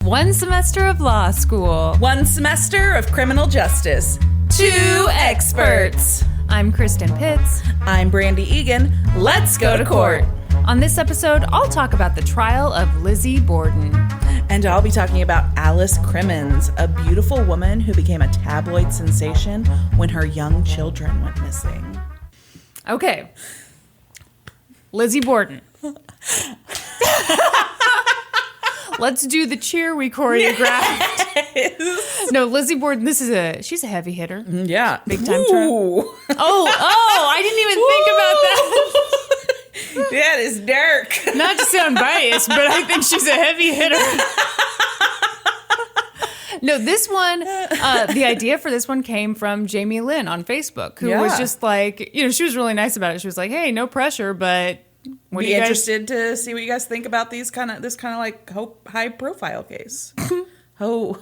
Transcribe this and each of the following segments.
One semester of law school. One semester of criminal justice. Two experts. I'm Kristen Pitts. I'm Brandi Egan. Let's go to court. On this episode, I'll talk about the trial of Lizzie Borden. And I'll be talking about Alice Crimmins, a beautiful woman who became a tabloid sensation when her young children went missing. Okay. Lizzie Borden. Let's do the cheer we choreographed. Yes. No, Lizzie Borden, she's a heavy hitter. Yeah. Big time trap. Oh, I didn't even think about that. That is dark. Not to sound biased, but I think she's a heavy hitter. No, this one, the idea for this one came from Jamie Lynn on Facebook, who was just like, she was really nice about it. She was like, hey, no pressure, but what be do you guys... interested to see what you guys think about this kind of like high profile case. Few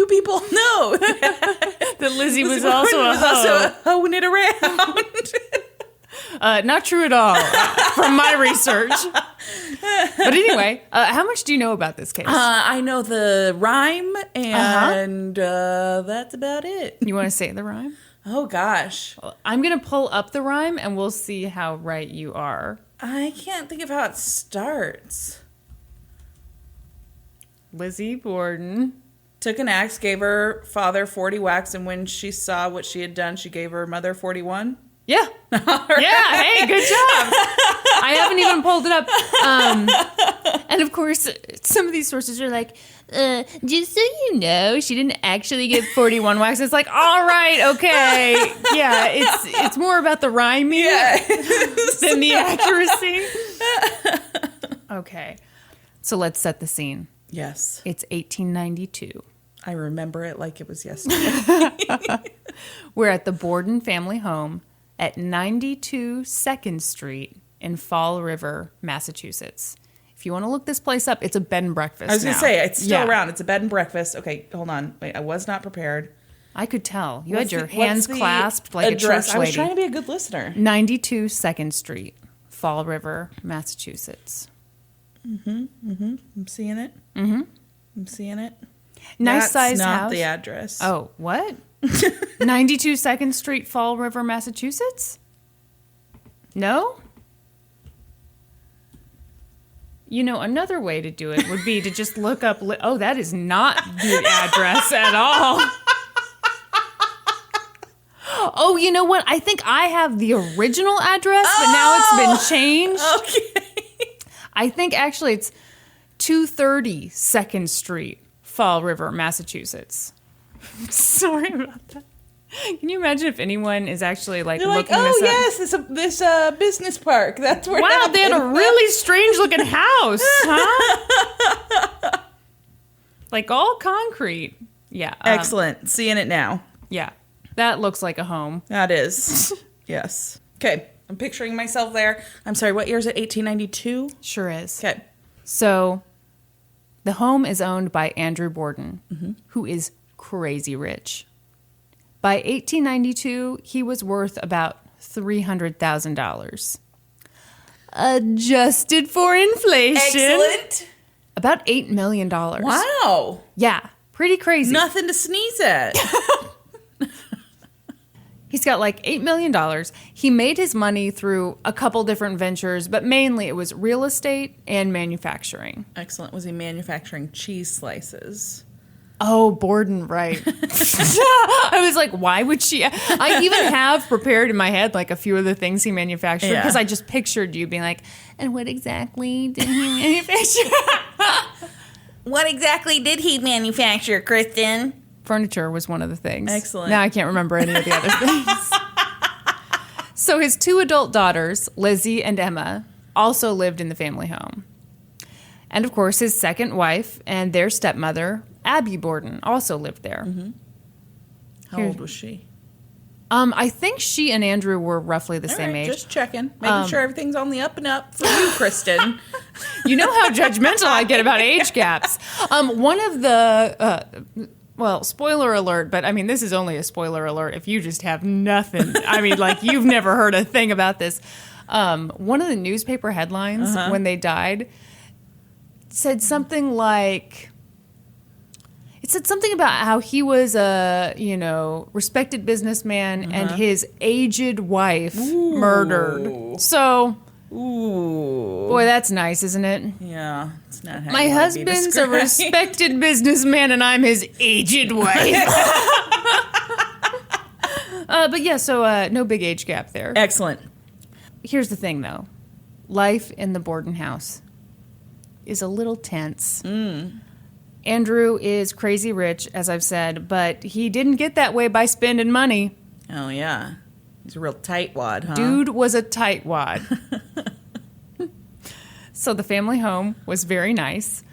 people know that Lizzie was also a hoe. Hoeing it around. Not true at all from my research. But anyway, how much do you know about this case? I know the rhyme, and that's about it. You want to say the rhyme? Oh, gosh. I'm going to pull up the rhyme, and we'll see how right you are. I can't think of how it starts. Lizzie Borden took an axe, gave her father 40 whacks, and when she saw what she had done, she gave her mother 41. Yeah. Right. Yeah. Hey, good job. I haven't even pulled it up. And of course, some of these sources are like, just so you know, she didn't actually get 41 whacks. It's like, all right, okay. Yeah, it's more about the rhyming than the accuracy. Okay. So let's set the scene. Yes. It's 1892. I remember it like it was yesterday. We're at the Borden family home at 92 2nd Street in Fall River, Massachusetts. If you want to look this place up, it's a bed and breakfast. I was going to say, it's still around. It's a bed and breakfast. Okay, hold on. Wait, I was not prepared. I could tell. You had your hands clasped like address? A church lady. I was trying to be a good listener. 92 2nd Street, Fall River, Massachusetts. I'm seeing it. I'm seeing it. Nice size house. That's not house. the address. Oh, what? 92 2nd Street, Fall River, Massachusetts? No? Another way to do it would be to just look up... that is not the address at all. Oh, you know what? I think I have the original address, but now it's been changed. Okay. I think actually it's 230 2nd Street, Fall River, Massachusetts. Sorry about that. Can you imagine if anyone is actually looking this up? Yes, this business park. That's where. Wow, they had a really strange looking house, huh? Like all concrete. Yeah. Excellent. Seeing it now. Yeah, that looks like a home. That is. Yes. Okay, I'm picturing myself there. I'm sorry. What year is it? 1892. Sure is. Okay. So, the home is owned by Andrew Borden, who is crazy rich. By 1892, he was worth about $300,000. Adjusted for inflation. Excellent. About $8 million. Wow. Yeah, pretty crazy. Nothing to sneeze at. He's got like $8 million. He made his money through a couple different ventures, but mainly it was real estate and manufacturing. Excellent. Was he manufacturing cheese slices? Oh, Borden, right. I was like, why would she? I even have prepared in my head like a few of the things he manufactured because I just pictured you being like, and what exactly did he manufacture? What exactly did he manufacture, Kristen? Furniture was one of the things. Excellent. Now I can't remember any of the other things. So his two adult daughters, Lizzie and Emma, also lived in the family home. And of course, his second wife and their stepmother, Abby Borden, also lived there. How old was she? I think she and Andrew were roughly the same age. Just checking. Making sure everything's on the up and up for you, Kristen. You know how judgmental I get about age gaps. One of the... well, spoiler alert, but I mean, this is only a spoiler alert if you just have nothing. I mean, like, you've never heard a thing about this. One of the newspaper headlines when they died said something like, it said something about how he was a, respected businessman and his aged wife murdered. So, boy, that's nice, isn't it? Yeah, it's not how my husband's a respected businessman and I'm his aged wife. But yeah, so no big age gap there. Excellent. Here's the thing, though. Life in the Borden house is a little tense. Andrew is crazy rich, as I've said, but he didn't get that way by spending money. Oh, yeah. He's a real tightwad, huh? Dude was a tightwad. So the family home was very nice.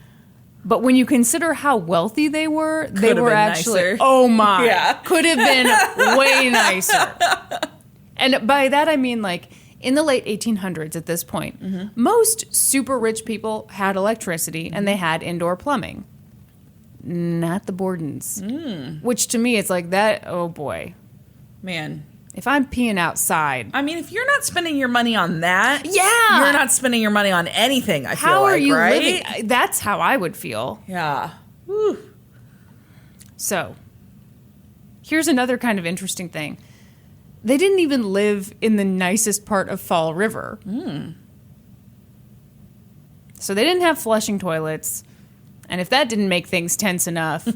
But when you consider how wealthy they were actually, nicer. Oh my, Yeah. could have been way nicer. And by that I mean, like, in the late 1800s at this point, most super rich people had electricity and they had indoor plumbing. Not the Bordens. Which to me, it's like that, oh boy. Man. If I'm peeing outside. I mean, if you're not spending your money on that, Yeah. you're not spending your money on anything, I feel How like, are you right? living? That's how I would feel. Yeah. Whew. So, here's another kind of interesting thing. They didn't even live in the nicest part of Fall River. So they didn't have flushing toilets. And if that didn't make things tense enough,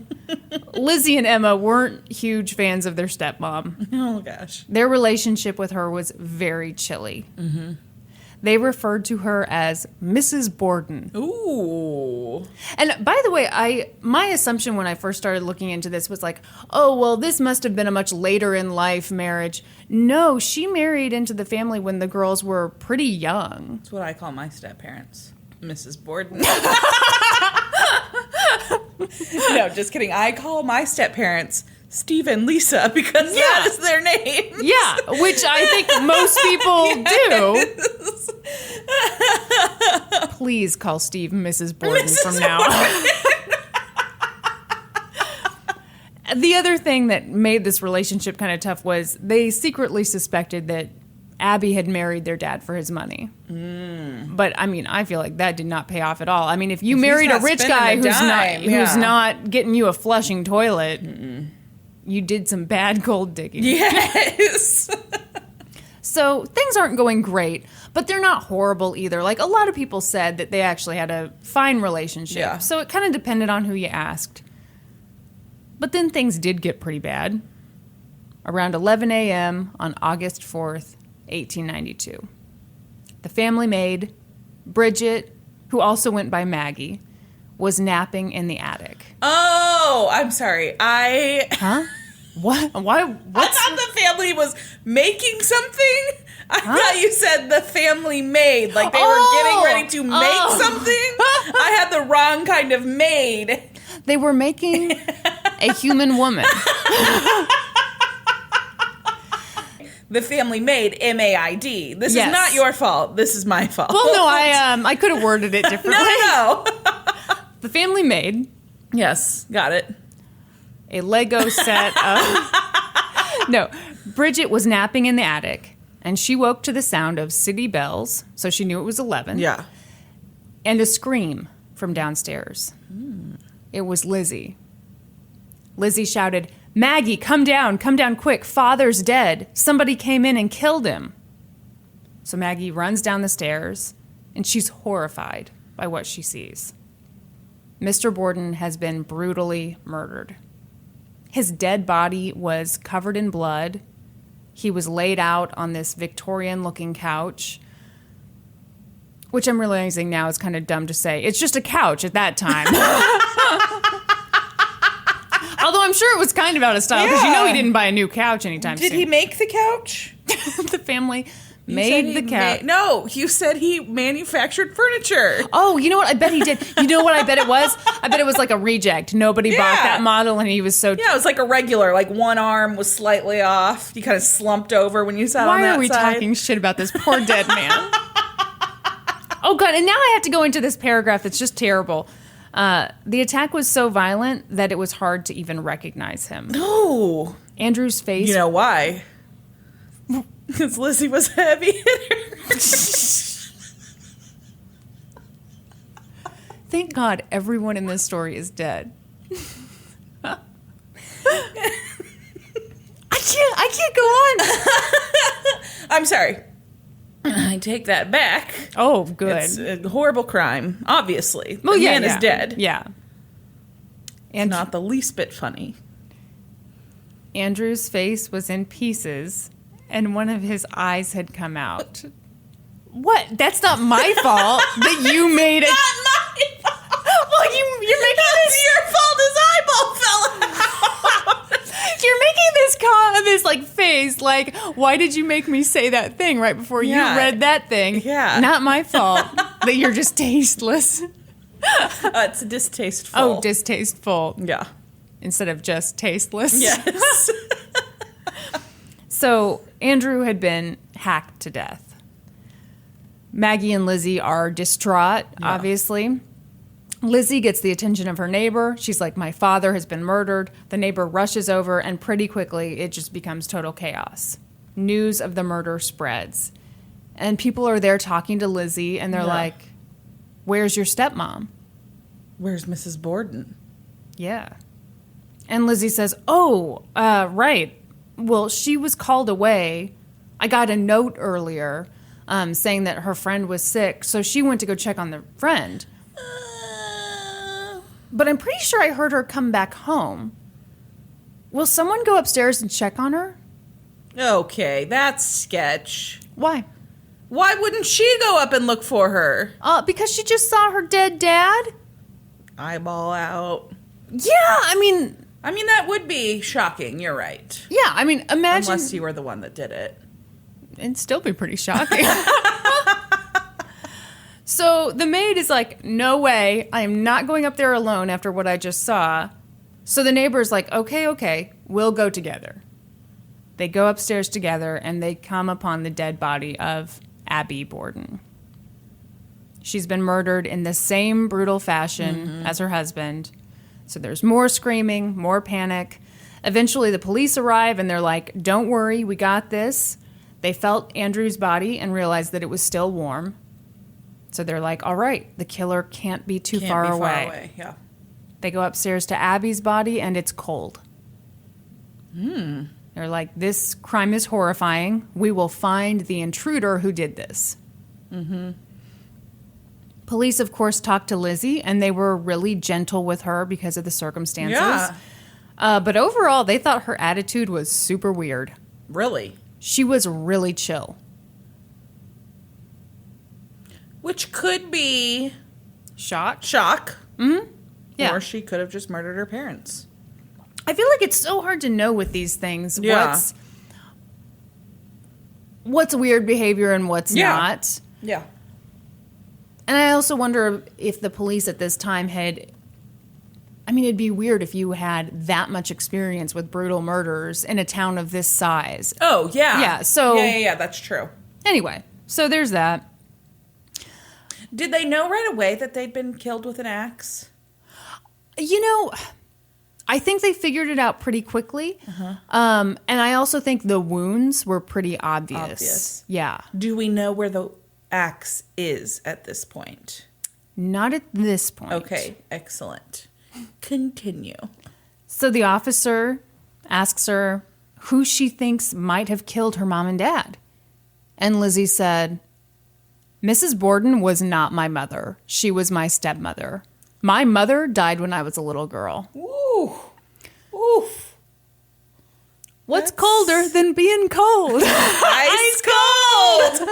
Lizzie and Emma weren't huge fans of their stepmom. Oh, gosh. Their relationship with her was very chilly. They referred to her as Mrs. Borden. Ooh. And by the way, my assumption when I first started looking into this was like, oh, well, this must have been a much later in life marriage. No, she married into the family when the girls were pretty young. That's what I call my step-parents. Mrs. Borden. No, just kidding. I call my step-parents Steve and Lisa because that is their name. Yeah, which I think most people do. Please call Steve Mrs. Borden from now on. The other thing that made this relationship kind of tough was they secretly suspected that Abby had married their dad for his money. But, I mean, I feel like that did not pay off at all. I mean, if you married a rich guy who's not getting you a flushing toilet, you did some bad gold digging. Yes. So things aren't going great, but they're not horrible either. Like, a lot of people said that they actually had a fine relationship. Yeah. So it kind of depended on who you asked. But then things did get pretty bad. Around 11 a.m. on August 4th, 1892. The family maid, Bridget, who also went by Maggie, was napping in the attic. Oh, I'm sorry. Huh? What? Why? I thought the family was making something. I thought you said the family made, like they were getting ready to make something. I had the wrong kind of maid. They were making a human woman. The family made MAID. This is not your fault. This is my fault. Well, no, I could have worded it differently. No. The family made. Yes, got it. A Lego set of... No, Bridget was napping in the attic, and she woke to the sound of city bells, so she knew it was 11. Yeah. And a scream from downstairs. It was Lizzie. Lizzie shouted, "Maggie, come down quick. Father's dead. Somebody came in and killed him." So Maggie runs down the stairs, and she's horrified by what she sees. Mr. Borden has been brutally murdered. His dead body was covered in blood. He was laid out on this Victorian-looking couch, which I'm realizing now is kind of dumb to say. It's just a couch at that time. Although I'm sure it was kind of out of style, because you know he didn't buy a new couch anytime soon. Did he make the couch? The family made the couch. No, you said he manufactured furniture. Oh, you know what? I bet he did. You know what I bet it was? I bet it was like a reject. Nobody bought that model, and he was so... Yeah, it was like a regular, like one arm was slightly off. You kind of slumped over when you sat on that side. Why are we talking shit about this poor dead man? Oh, God, and now I have to go into this paragraph that's just terrible. The attack was so violent that it was hard to even recognize him. No. Andrew's face... You know why? Because Lizzie was a heavy hitter. Thank God everyone in this story is dead. I can't go on. I'm sorry. I take that back. Oh, good. It's a horrible crime, obviously. Well, the yeah, man is dead. Yeah. And not the least bit funny. Andrew's face was in pieces, and one of his eyes had come out. What? That's not my fault that you made it. Not my fault. Well, you're making That's your fault. His eyeball fell out. You're making this like face, like, why did you make me say that thing right before you read that thing? Yeah. Not my fault that you're just tasteless. It's distasteful. Oh, distasteful. Yeah. Instead of just tasteless. Yes. So Andrew had been hacked to death. Maggie and Lizzie are distraught, obviously. Lizzie gets the attention of her neighbor. She's like, my father has been murdered. The neighbor rushes over, and pretty quickly it just becomes total chaos. News of the murder spreads. And people are there talking to Lizzie, and they're like, where's your stepmom? Where's Mrs. Borden? Yeah. And Lizzie says, right. Well, she was called away. I got a note earlier saying that her friend was sick, so she went to go check on the friend. But I'm pretty sure I heard her come back home. Will someone go upstairs and check on her? Okay, that's sketch. Why? Why wouldn't she go up and look for her? Because she just saw her dead dad? Eyeball out. Yeah, I mean, that would be shocking. You're right. Yeah, I mean, imagine... Unless you were the one that did it. It'd still be pretty shocking. So the maid is like, no way, I am not going up there alone after what I just saw. So the neighbor's like, okay, we'll go together. They go upstairs together, and they come upon the dead body of Abby Borden. She's been murdered in the same brutal fashion as her husband. So there's more screaming, more panic. Eventually the police arrive, and they're like, don't worry, we got this. They felt Andrew's body and realized that it was still warm. So they're like, all right, the killer can't be too far away. Yeah. They go upstairs to Abby's body, and it's cold. They're like, this crime is horrifying. We will find the intruder who did this. Police, of course, talked to Lizzie, and they were really gentle with her because of the circumstances. Yeah. But overall, they thought her attitude was super weird. Really? She was really chill. Which could be... Shock? Yeah. Or she could have just murdered her parents. I feel like it's so hard to know with these things. Yeah. What's weird behavior and what's not. Yeah. And I also wonder if the police at this time had... I mean, it'd be weird if you had that much experience with brutal murders in a town of this size. Oh, yeah. Yeah, so... Yeah, that's true. Anyway, so there's that. Did they know right away that they'd been killed with an axe? You know, I think they figured it out pretty quickly. And I also think the wounds were pretty obvious. Yeah. Do we know where the axe is at this point? Not at this point. Okay, excellent. Continue. So the officer asks her who she thinks might have killed her mom and dad. And Lizzie said, Mrs. Borden was not my mother. She was my stepmother. My mother died when I was a little girl. Ooh. Oof. What's colder than being cold? Ice cold!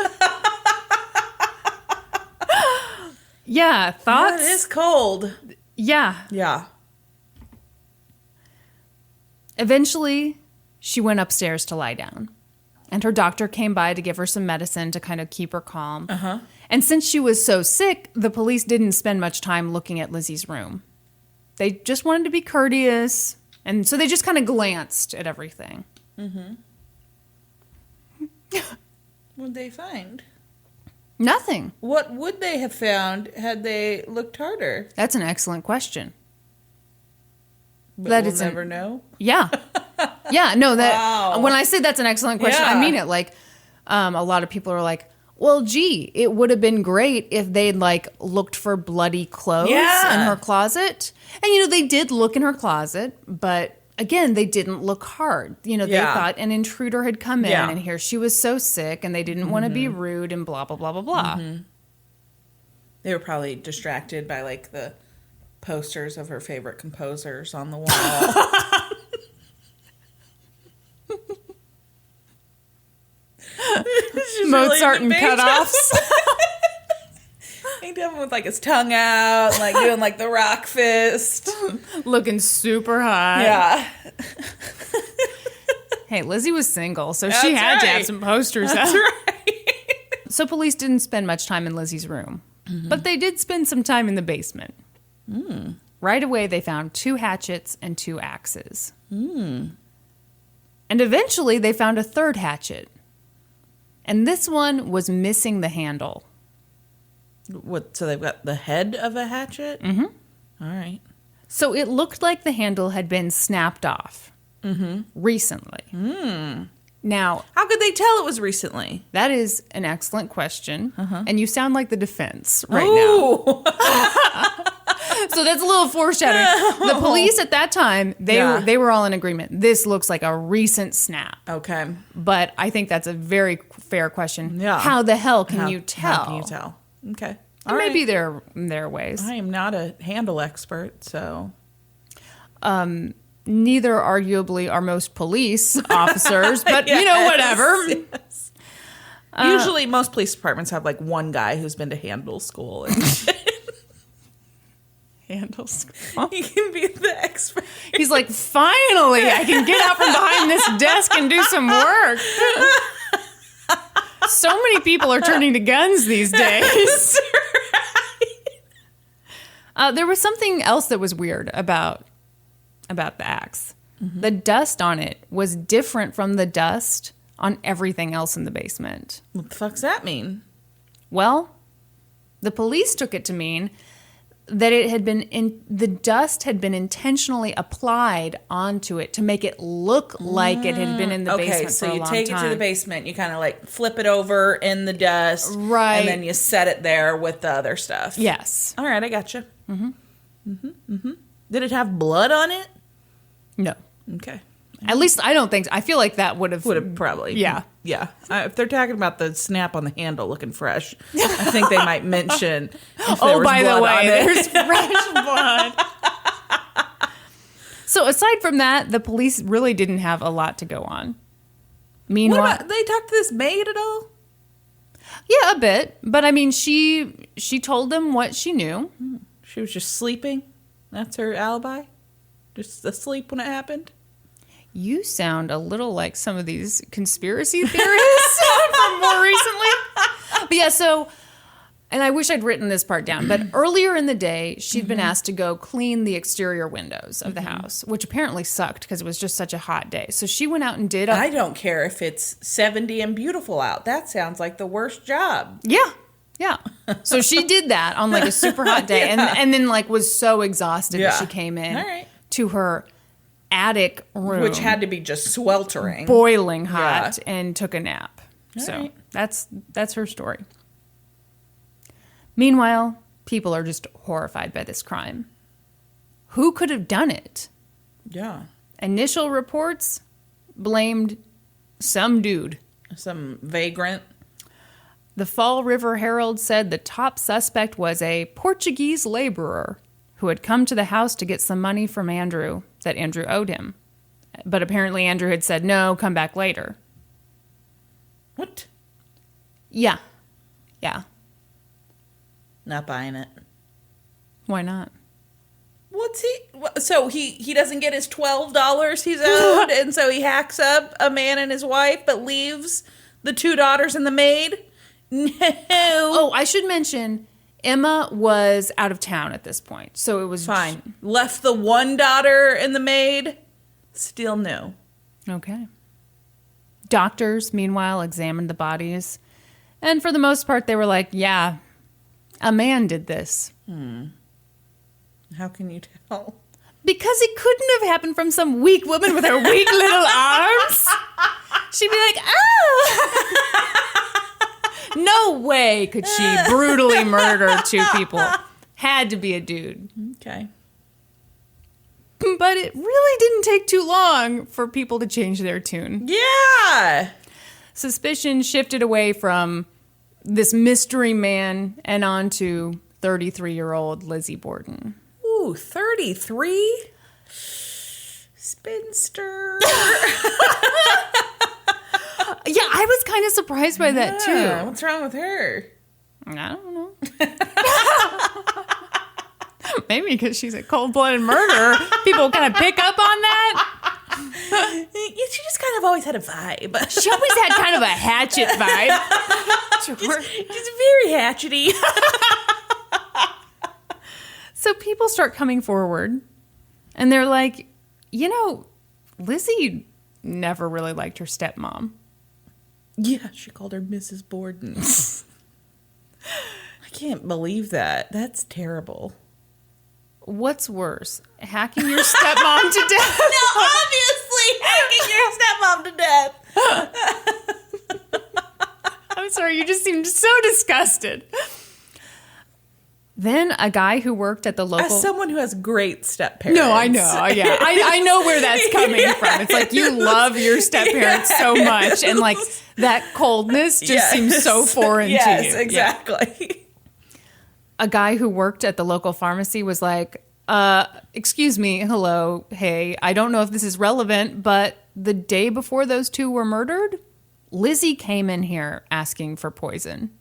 Yeah, thoughts? It is cold. Yeah. Yeah. Eventually, she went upstairs to lie down. And her doctor came by to give her some medicine to kind of keep her calm. And since she was so sick, the police didn't spend much time looking at Lizzie's room. They just wanted to be courteous. And so they just kind of glanced at everything. What'd they find? Nothing. What would they have found had they looked harder? That's an excellent question. But we'll never know? Yeah. Yeah, no, that Wow. when I say that's an excellent question, I Yeah. mean it. Like, a lot of people are like, well, gee, it would have been great if they'd like looked for bloody clothes in her closet. And, they did look in her closet, but again, they didn't look hard. They thought an intruder had come in and here she was so sick and they didn't want to be rude and blah, blah, blah, blah, blah. They were probably distracted by like the posters of her favorite composers on the wall. Mozart and cutoffs. He did him with like his tongue out, like doing like the rock fist, looking super hot. Yeah. Hey, Lizzie was single, so she had to have some posters That's up. right. So police didn't spend much time in Lizzie's room, but they did spend some time in the basement. Right away, they found 2 hatchets and 2 axes. And eventually, they found a 3rd hatchet. And this one was missing the handle. What? So they've got the head of a hatchet? Mm-hmm. All right. So it looked like the handle had been snapped off recently. Now, how could they tell it was recently? That is an excellent question. And you sound like the defense right now. So that's a little foreshadowing. The police at that time, they were all in agreement. This looks like a recent snap. Okay. But I think that's a very fair question. Yeah. How the hell can you tell? How can you tell? Okay. Maybe there are ways. I am not a handle expert, so. Neither arguably are most police officers, but whatever. Yes. Usually most police departments have like one guy who's been to handle school. Handle school. He can be the expert. He's like, finally, I can get out from behind this desk and do some work. So many people are turning to guns these days. There was something else that was weird about the axe. The dust on it was different from the dust on everything else in the basement. What the fuck's that mean? Well, the police took it to mean that it had been the dust had been intentionally applied onto it to make it look like it had been in the basement for a long time. Okay, so you take it to the basement, you kind of like flip it over in the dust, right? And then you set it there with the other stuff. Yes. All right, I gotcha. Did it have blood on it? No. Okay. At least I don't think. I feel like that would have probably. Yeah. Yeah. If they're talking about the snap on the handle looking fresh, I think they might mention. By the way, there's fresh blood. So aside from that, the police really didn't have a lot to go on. Meanwhile, they talked to this maid at all? Yeah, a bit. But I mean, she told them what she knew. She was just sleeping. That's her alibi. Just asleep when it happened. You sound a little like some of these conspiracy theorists from more recently. But yeah, so, and I wish I'd written this part down, but earlier in the day, she'd been asked to go clean the exterior windows of the house, which apparently sucked because it was just such a hot day. So she went out and did I don't care if it's 70 and beautiful out. That sounds like the worst job. Yeah. Yeah. So she did that on like a super hot day and then like was so exhausted that she came in to her attic room, which had to be just sweltering, boiling hot, and took a nap. So right. that's her story. Meanwhile, people are just horrified by this crime. Who could have done it? Yeah. Initial reports blamed some dude. Some vagrant. The Fall River Herald said the top suspect was a Portuguese laborer who had come to the house to get some money from Andrew that Andrew owed him. But apparently Andrew had said, no, come back later. What? Yeah. Yeah. Not buying it. Why not? What's he? So he doesn't get his $12 he's owed, and so he hacks up a man and his wife, but leaves the 2 daughters and the maid? No. Oh, I should mention, Emma was out of town at this point, so it was fine. Left the 1 daughter and the maid. Still no. Okay. Doctors, meanwhile, examined the bodies, and for the most part, they were like, yeah, a man did this. How can you tell? Because it couldn't have happened from some weak woman with her weak little arms. She'd be like, oh. No way could she brutally murder two people. Had to be a dude. Okay. But it really didn't take too long for people to change their tune. Yeah. Suspicion shifted away from this mystery man and on to 33-year-old Lizzie Borden. Ooh, 33? Spinster. Yeah, I was kind of surprised by that, too. What's wrong with her? I don't know. Maybe because she's a cold-blooded murderer. People kind of pick up on that. Yeah, she just kind of always had a vibe. She always had kind of a hatchet vibe. She's very hatchety. So people start coming forward, and they're like, Lizzie never really liked her stepmom. Yeah, she called her Mrs. Borden. I can't believe that. That's terrible. What's worse, hacking your stepmom to death? No, obviously hacking your stepmom to death. I'm sorry, you just seemed so disgusted. Then a guy who worked at the local... As someone who has great step-parents. No, I know. Yeah, I know where that's coming from. It's like you love your step-parents so much, and like that coldness just seems so foreign to you. Yes, exactly. Yeah. A guy who worked at the local pharmacy was like, excuse me, hello, hey, I don't know if this is relevant, but the day before those two were murdered, Lizzie came in here asking for poison.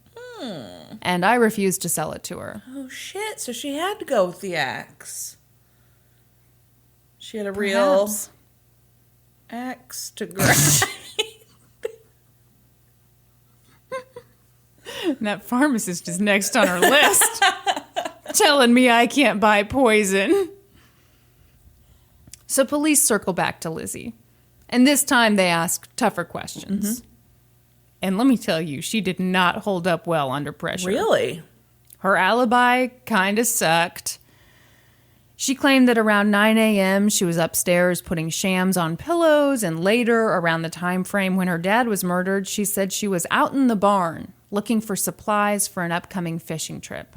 And I refused to sell it to her. Oh, shit. So she had to go with the axe. She had a real axe to grind. And that pharmacist is next on her list. Telling me I can't buy poison. So police circle back to Lizzie. And this time they ask tougher questions. Mm-hmm. And let me tell you, she did not hold up well under pressure. Really? Her alibi kind of sucked. She claimed that around 9 a.m. she was upstairs putting shams on pillows, and later, around the time frame when her dad was murdered, she said she was out in the barn looking for supplies for an upcoming fishing trip.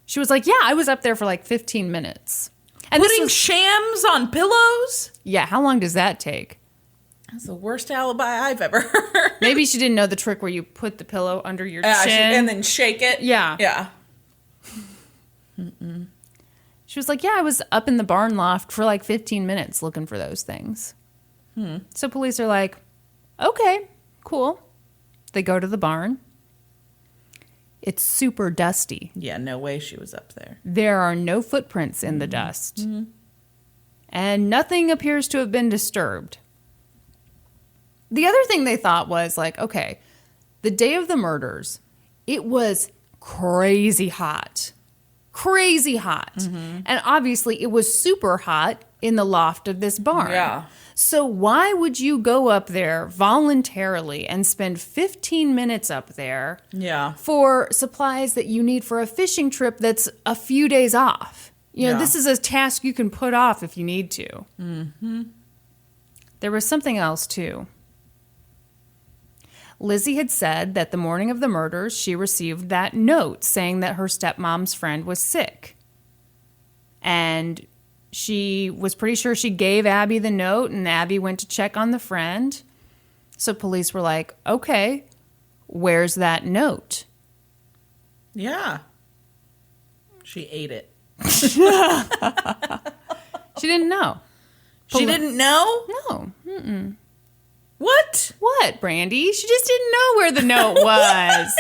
She was like, yeah, I was up there for like 15 minutes. And putting shams on pillows? Yeah, how long does that take? That's the worst alibi I've ever heard. Maybe she didn't know the trick where you put the pillow under your chin. And then shake it? Yeah. Yeah. She was like, yeah, I was up in the barn loft for like 15 minutes looking for those things. So police are like, okay, cool. They go to the barn. It's super dusty. Yeah, no way she was up there. There are no footprints in the dust. Mm-hmm. And nothing appears to have been disturbed. The other thing they thought was like, okay, the day of the murders, it was crazy hot. Crazy hot. Mm-hmm. And obviously it was super hot in the loft of this barn. Yeah. So why would you go up there voluntarily and spend 15 minutes up there for supplies that you need for a fishing trip that's a few days off? You know, this is a task you can put off if you need to. Mm-hmm. There was something else, too. Lizzie had said that the morning of the murders, she received that note saying that her stepmom's friend was sick. And she was pretty sure she gave Abby the note, and Abby went to check on the friend. So police were like, okay, where's that note? Yeah. She ate it. She didn't know. She didn't know? No. Mm-mm. What? What, Brandi? She just didn't know where the note was.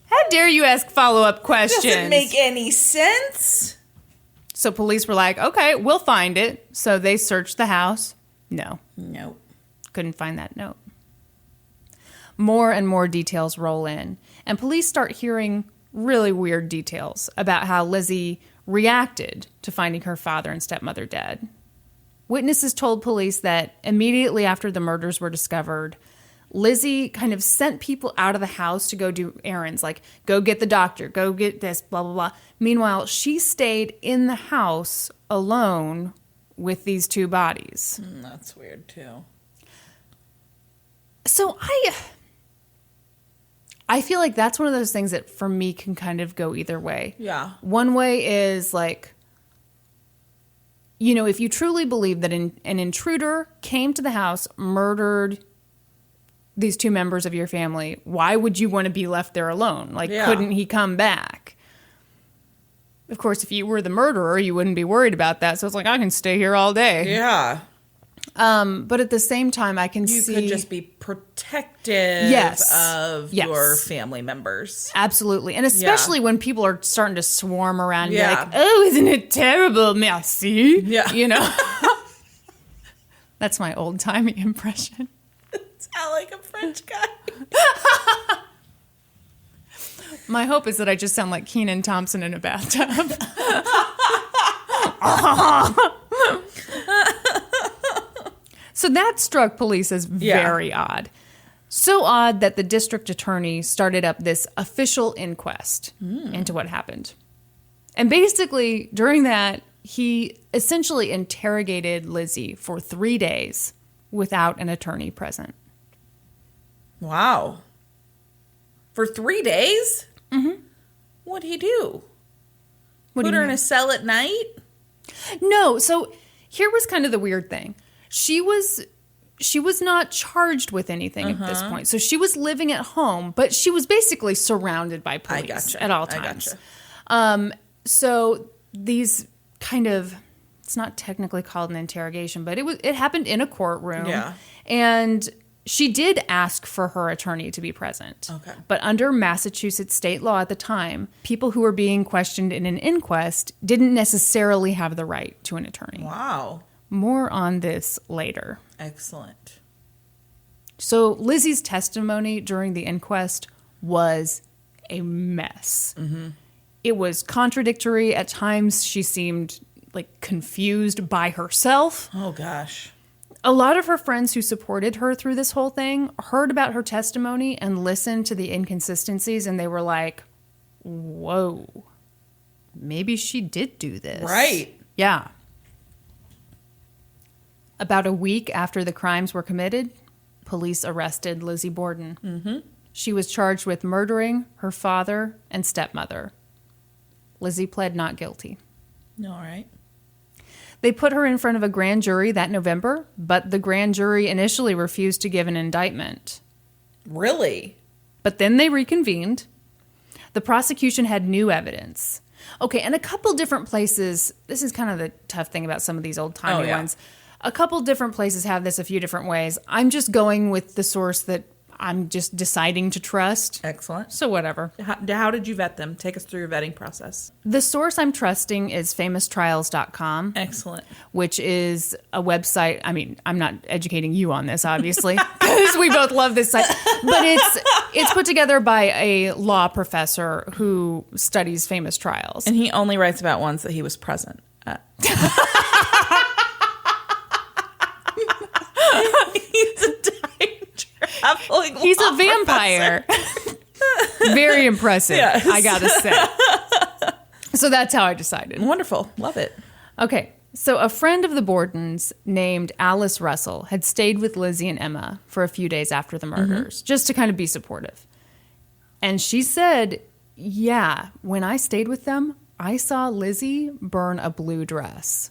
How dare you ask follow-up questions? Doesn't make any sense. So police were like, okay, we'll find it. So they searched the house. No. Nope. Couldn't find that note. More and more details roll in. And police start hearing really weird details about how Lizzie reacted to finding her father and stepmother dead. Witnesses told police that immediately after the murders were discovered, Lizzie kind of sent people out of the house to go do errands, like go get the doctor, go get this, blah, blah, blah. Meanwhile, she stayed in the house alone with these two bodies. That's weird, too. So I feel like that's one of those things that for me can kind of go either way. Yeah. One way is like, you know, if you truly believe that an intruder came to the house, murdered these two members of your family, why would you want to be left there alone? Like, couldn't he come back? Of course, if you were the murderer, you wouldn't be worried about that. So it's like, I can stay here all day. Yeah. But at the same time, I can see... You could just be protective of your family members. Absolutely. And especially when people are starting to swarm around and be like, oh, isn't it terrible, merci? Yeah. You know? That's my old-timey impression. Sound like a French guy. My hope is that I just sound like Kenan Thompson in a bathtub. So that struck police as very odd. So odd that the district attorney started up this official inquest into what happened. And basically, during that, he essentially interrogated Lizzie for 3 days without an attorney present. Wow. For 3 days? Mm-hmm. What'd he do? Put her in a cell at night? No. So here was kind of the weird thing. She was not charged with anything at this point. So she was living at home, but she was basically surrounded by police at all times. So these kind of, it's not technically called an interrogation, but it happened in a courtroom. Yeah. And she did ask for her attorney to be present. Okay. But under Massachusetts state law at the time, people who were being questioned in an inquest didn't necessarily have the right to an attorney. Wow. More on this later. Excellent. So Lizzie's testimony during the inquest was a mess. Mm-hmm. It was contradictory. At times, she seemed like confused by herself. Oh, gosh. A lot of her friends who supported her through this whole thing heard about her testimony and listened to the inconsistencies, and they were like, whoa, maybe she did do this. Right. Yeah. About a week after the crimes were committed, police arrested Lizzie Borden. Mm-hmm. She was charged with murdering her father and stepmother. Lizzie pled not guilty. All right. They put her in front of a grand jury that November, but the grand jury initially refused to give an indictment. Really? But then they reconvened. The prosecution had new evidence. Okay, and a couple different places, this is kind of the tough thing about some of these old-timey ones. A couple different places have this a few different ways. I'm just going with the source that I'm just deciding to trust. Excellent. So whatever. How did you vet them? Take us through your vetting process. The source I'm trusting is famoustrials.com. Excellent. Which is a website. I mean, I'm not educating you on this, obviously, because we both love this site. But it's put together by a law professor who studies famous trials. And he only writes about ones that he was present at. He's a vampire. Very impressive, yes. I gotta say. So that's how I decided. Wonderful. Love it. Okay, so a friend of the Bordens named Alice Russell had stayed with Lizzie and Emma for a few days after the murders, just to kind of be supportive. And she said, yeah, when I stayed with them, I saw Lizzie burn a blue dress.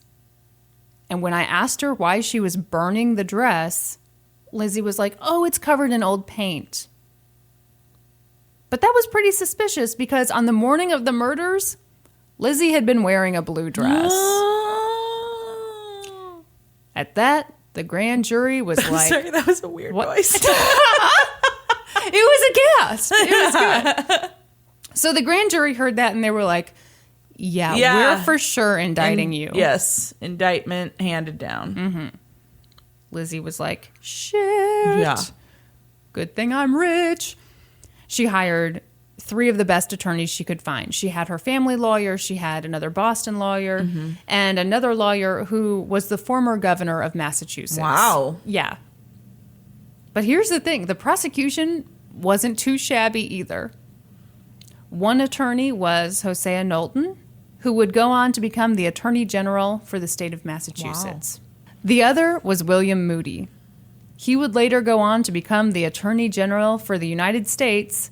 And when I asked her why she was burning the dress, Lizzie was like, oh, it's covered in old paint. But that was pretty suspicious because on the morning of the murders, Lizzie had been wearing a blue dress. At that, the grand jury was like... Sorry, that was a weird voice. It was a gasp. It was good. So the grand jury heard that and they were like, yeah. We're for sure indicting you. Yes, indictment handed down. Mm-hmm. Lizzie was like, shit. Yeah. Good thing I'm rich. She hired 3 of the best attorneys she could find. She had her family lawyer, she had another Boston lawyer, and another lawyer who was the former governor of Massachusetts. Wow. Yeah. But here's the thing. The prosecution wasn't too shabby either. One attorney was Hosea Knowlton, who would go on to become the Attorney General for the state of Massachusetts. Wow. The other was William Moody. He would later go on to become the Attorney General for the United States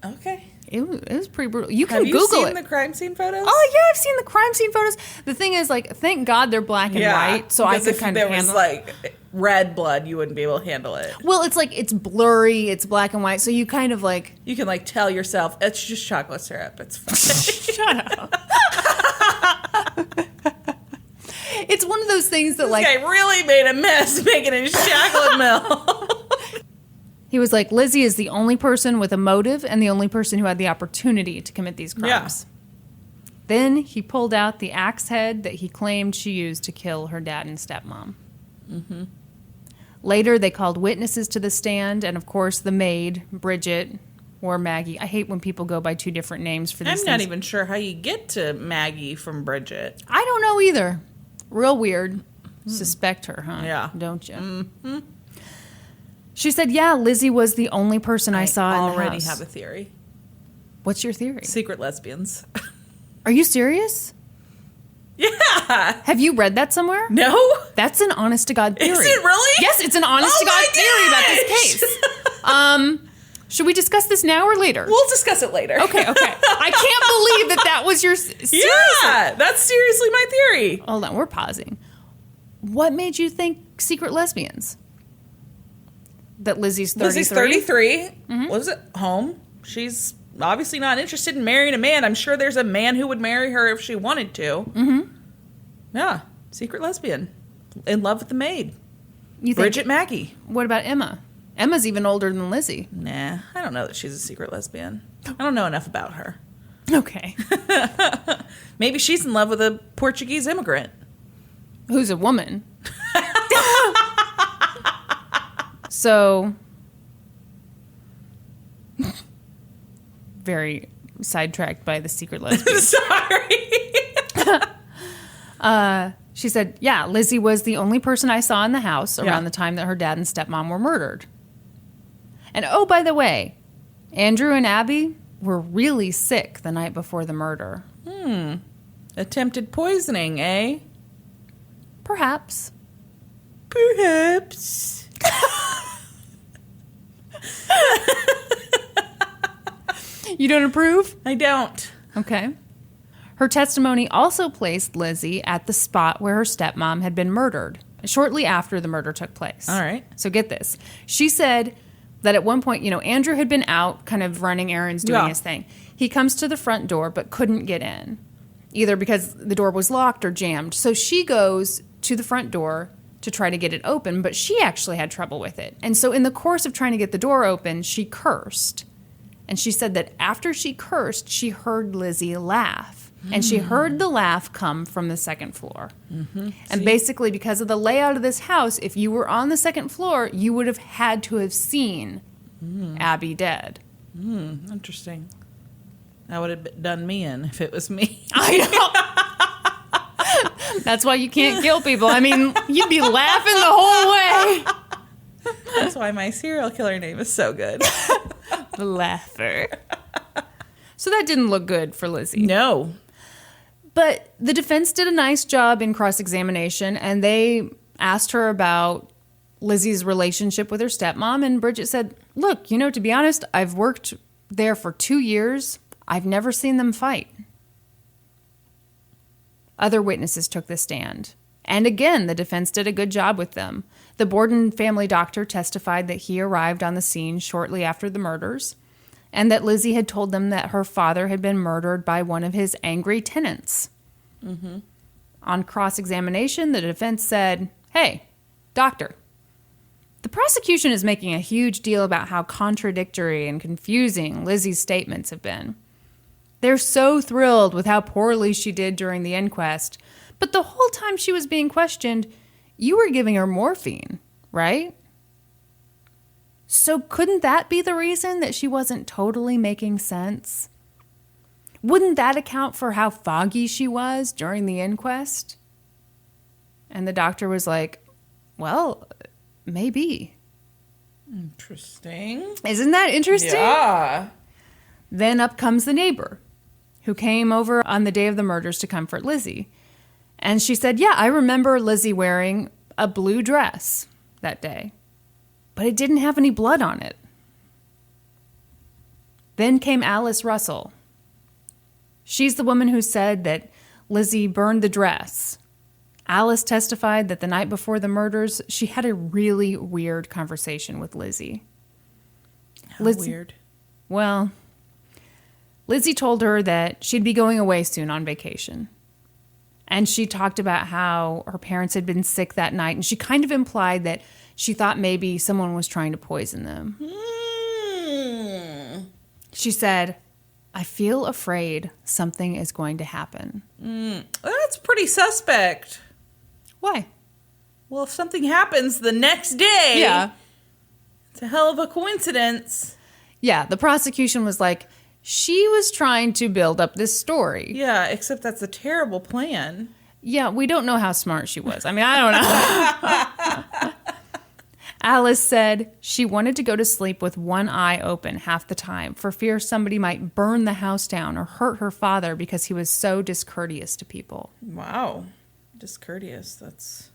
Okay. It was pretty brutal. You can Have you Google seen it. the crime scene photos? Oh, yeah, I've seen the crime scene photos. The thing is, like, thank God they're black and white, so I could kind of handle it. If there was, like, red blood, you wouldn't be able to handle it. Well, it's like, it's blurry, it's black and white, so you kind of, like... You can, like, tell yourself, it's just chocolate syrup, it's fine. Shut up. It's one of those things that, like... This guy really made a mess making his chocolate milk. He was like, Lizzie is the only person with a motive and the only person who had the opportunity to commit these crimes. Yeah. Then he pulled out the axe head that he claimed she used to kill her dad and stepmom. Mm-hmm. Later, they called witnesses to the stand, and of course, the maid, Bridget, or Maggie. I hate when people go by two different names for these things. I'm not even sure how you get to Maggie from Bridget. I don't know either. Real weird. Suspect her, huh? Yeah. Don't you? Mm-hmm. She said, yeah, Lizzie was the only person I saw in the house. I already have a theory. What's your theory? Secret lesbians. Are you serious? Yeah. Have you read that somewhere? No. That's an honest-to-God theory. Is it really? Yes, it's an honest-to-God theory about this case. Should we discuss this now or later? We'll discuss it later. Okay. I can't believe that was your... Seriously. Yeah, that's seriously my theory. Hold on, we're pausing. What made you think secret lesbians? That Lizzie's 33? Lizzie's 33. Mm-hmm. Lives at home. She's obviously not interested in marrying a man. I'm sure there's a man who would marry her if she wanted to. Mm-hmm. Yeah. Secret lesbian. In love with the maid. You think, Bridget Maggie. What about Emma? Emma's even older than Lizzie. Nah, I don't know that she's a secret lesbian. I don't know enough about her. Okay. Maybe she's in love with a Portuguese immigrant. Who's a woman. So, very sidetracked by the secret lesbian. Sorry. She said, yeah, Lizzie was the only person I saw in the house around the time that her dad and stepmom were murdered. And oh, by the way, Andrew and Abby were really sick the night before the murder. Attempted poisoning, eh? Perhaps. You don't approve? I don't. Okay. Her testimony also placed Lizzie at the spot where her stepmom had been murdered, shortly after the murder took place. All right. So get this. She said that at one point, Andrew had been out kind of running errands, doing his thing. He comes to the front door but couldn't get in, either because the door was locked or jammed. So she goes to the front door to try to get it open, but she actually had trouble with it. And so in the course of trying to get the door open, she cursed. And she said that after she cursed, she heard Lizzie laugh. And she heard the laugh come from the second floor. Mm-hmm. And basically, because of the layout of this house, if you were on the second floor, you would have had to have seen Abby dead. Interesting. That would have done me in if it was me. I know. That's why you can't kill people. I mean, you'd be laughing the whole way. That's why my serial killer name is so good. The laugher. So that didn't look good for Lizzie. No. But the defense did a nice job in cross-examination, and they asked her about Lizzie's relationship with her stepmom, and Bridget said, look, to be honest, I've worked there for 2 years. I've never seen them fight. Other witnesses took the stand. And again, the defense did a good job with them. The Borden family doctor testified that he arrived on the scene shortly after the murders, and that Lizzie had told them that her father had been murdered by one of his angry tenants. Mm-hmm. On cross-examination, the defense said, hey, doctor, the prosecution is making a huge deal about how contradictory and confusing Lizzie's statements have been. They're so thrilled with how poorly she did during the inquest, but the whole time she was being questioned, you were giving her morphine, right? So couldn't that be the reason that she wasn't totally making sense? Wouldn't that account for how foggy she was during the inquest? And the doctor was like, well, maybe. Interesting. Isn't that interesting? Yeah. Then up comes the neighbor who came over on the day of the murders to comfort Lizzie. And she said, yeah, I remember Lizzie wearing a blue dress that day, but it didn't have any blood on it. Then came Alice Russell. She's the woman who said that Lizzie burned the dress. Alice testified that the night before the murders, she had a really weird conversation with Lizzie. How weird? Well, Lizzie told her that she'd be going away soon on vacation. And she talked about how her parents had been sick that night, and she kind of implied that she thought maybe someone was trying to poison them. She said, I feel afraid something is going to happen. That's pretty suspect. Why? Well, if something happens the next day, Yeah. it's a hell of a coincidence. Yeah, the prosecution was like, she was trying to build up this story. Yeah, except that's a terrible plan. Yeah, we don't know how smart she was. I mean, I don't know. Alice said she wanted to go to sleep with one eye open half the time for fear somebody might burn the house down or hurt her father because he was so discourteous to people. Wow. Discourteous. That's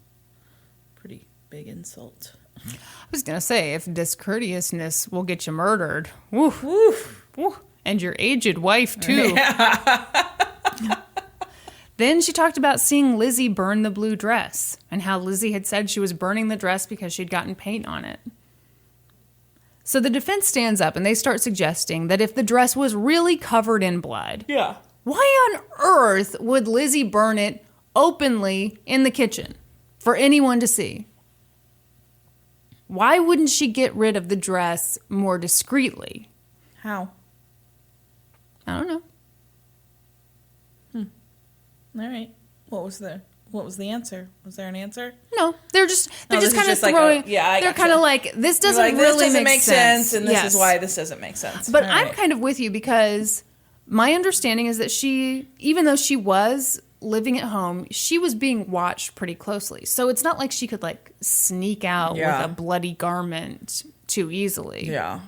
a pretty big insult. I was going to say, if discourteousness will get you murdered, woof, Woof. woof, and your aged wife, too. Yeah. Then she talked about seeing Lizzie burn the blue dress and how Lizzie had said she was burning the dress because she'd gotten paint on it. So the defense stands up and they start suggesting that if the dress was really covered in blood, Yeah. why on earth would Lizzie burn it openly in the kitchen for anyone to see? Why wouldn't she get rid of the dress more discreetly? How? I don't know. All right. What was the answer? Was there an answer? No, they're just kind of throwing. They're kind of like, this doesn't really make sense, and this is why this doesn't make sense. But I'm kind of with you because my understanding is that she, even though she was living at home, she was being watched pretty closely. So it's not like she could like sneak out with a bloody garment too easily. Yeah.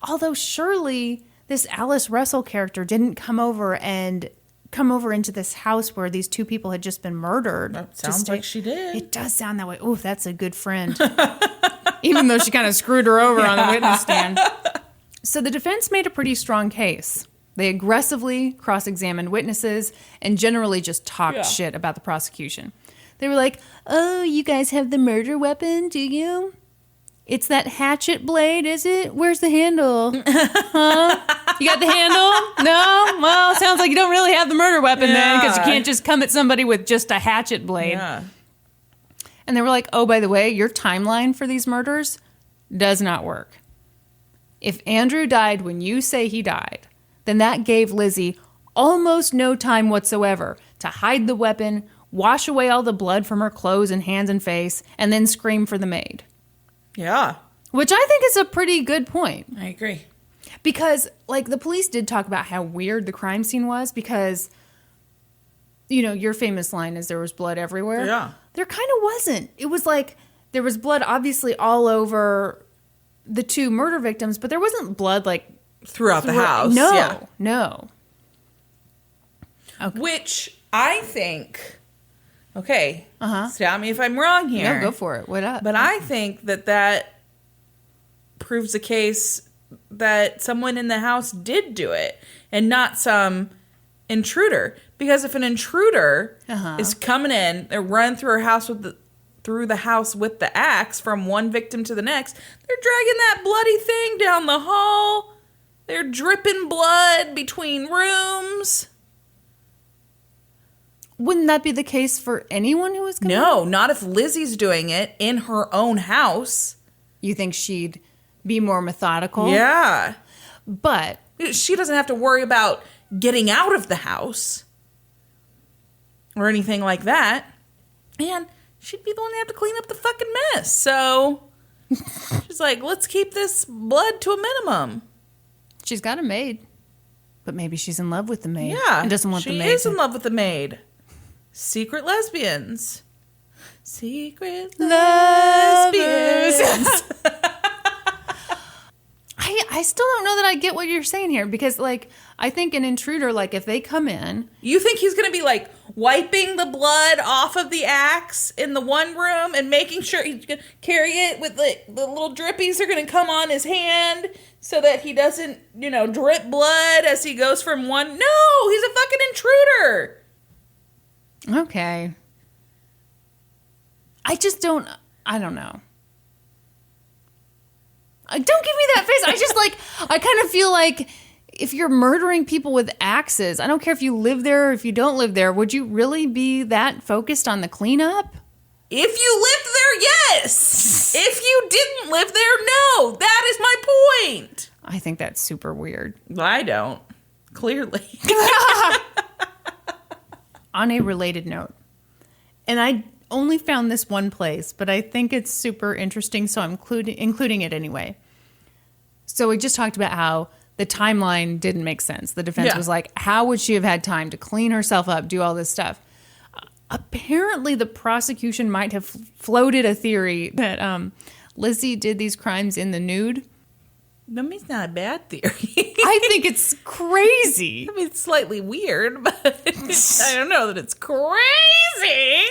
Although surely this Alice Russell character didn't come over into this house where these two people had just been murdered. That sounds like she did. It does sound that way. Oh, that's a good friend. Even though she kind of screwed her over on the witness stand. So the defense made a pretty strong case. They aggressively cross-examined witnesses and generally just talked shit about the prosecution. They were like, oh, you guys have the murder weapon, do you? It's that hatchet blade, is it? Where's the handle? Huh? You got the handle? No? Well, sounds like you don't really have the murder weapon then, because you can't just come at somebody with just a hatchet blade. Yeah. And they were like, oh, by the way, your timeline for these murders does not work. If Andrew died when you say he died, then that gave Lizzie almost no time whatsoever to hide the weapon, wash away all the blood from her clothes and hands and face, and then scream for the maid. Yeah. Which I think is a pretty good point. I agree. Because, like, the police did talk about how weird the crime scene was because, you know, your famous line is there was blood everywhere. Yeah. There kind of wasn't. It was like there was blood obviously all over the two murder victims, but there wasn't blood, like, throughout the house. No. Okay. Which I think... Okay, stop me if I'm wrong here. No, go for it. What up? But I think that proves a case that someone in the house did do it and not some intruder. Because if an intruder is coming in, they're running through the house with the axe from one victim to the next, they're dragging that bloody thing down the hall. They're dripping blood between rooms. Wouldn't that be the case for anyone who was coming? No, not if Lizzie's doing it in her own house. You think she'd be more methodical? Yeah. But she doesn't have to worry about getting out of the house or anything like that. And she'd be the one to have to clean up the fucking mess. So she's like, let's keep this blood to a minimum. She's got a maid. But maybe she's in love with the maid. Yeah. And doesn't want the maid. She is in love with the maid. Secret lesbians. Secret lesbians. I I still don't know that I get what you're saying here because, like, I think an intruder, like, if they come in... You think he's going to be, like, wiping the blood off of the axe in the one room and making sure he's going to carry it with the little drippies are going to come on his hand so that he doesn't, drip blood as he goes from one... No, he's a fucking intruder. Okay. I don't know. Don't give me that face. I kind of feel like if you're murdering people with axes, I don't care if you live there or if you don't live there, would you really be that focused on the cleanup? If you lived there, yes. If you didn't live there, no. That is my point. I think that's super weird. I don't. Clearly. On a related note, and I only found this one place, but I think it's super interesting, so I'm including it anyway. So we just talked about how the timeline didn't make sense. The defense was like, how would she have had time to clean herself up, do all this stuff? Apparently, the prosecution might have floated a theory that Lizzie did these crimes in the nude. I mean, it's not a bad theory. I think it's crazy. I mean, it's slightly weird, but I don't know that it's crazy.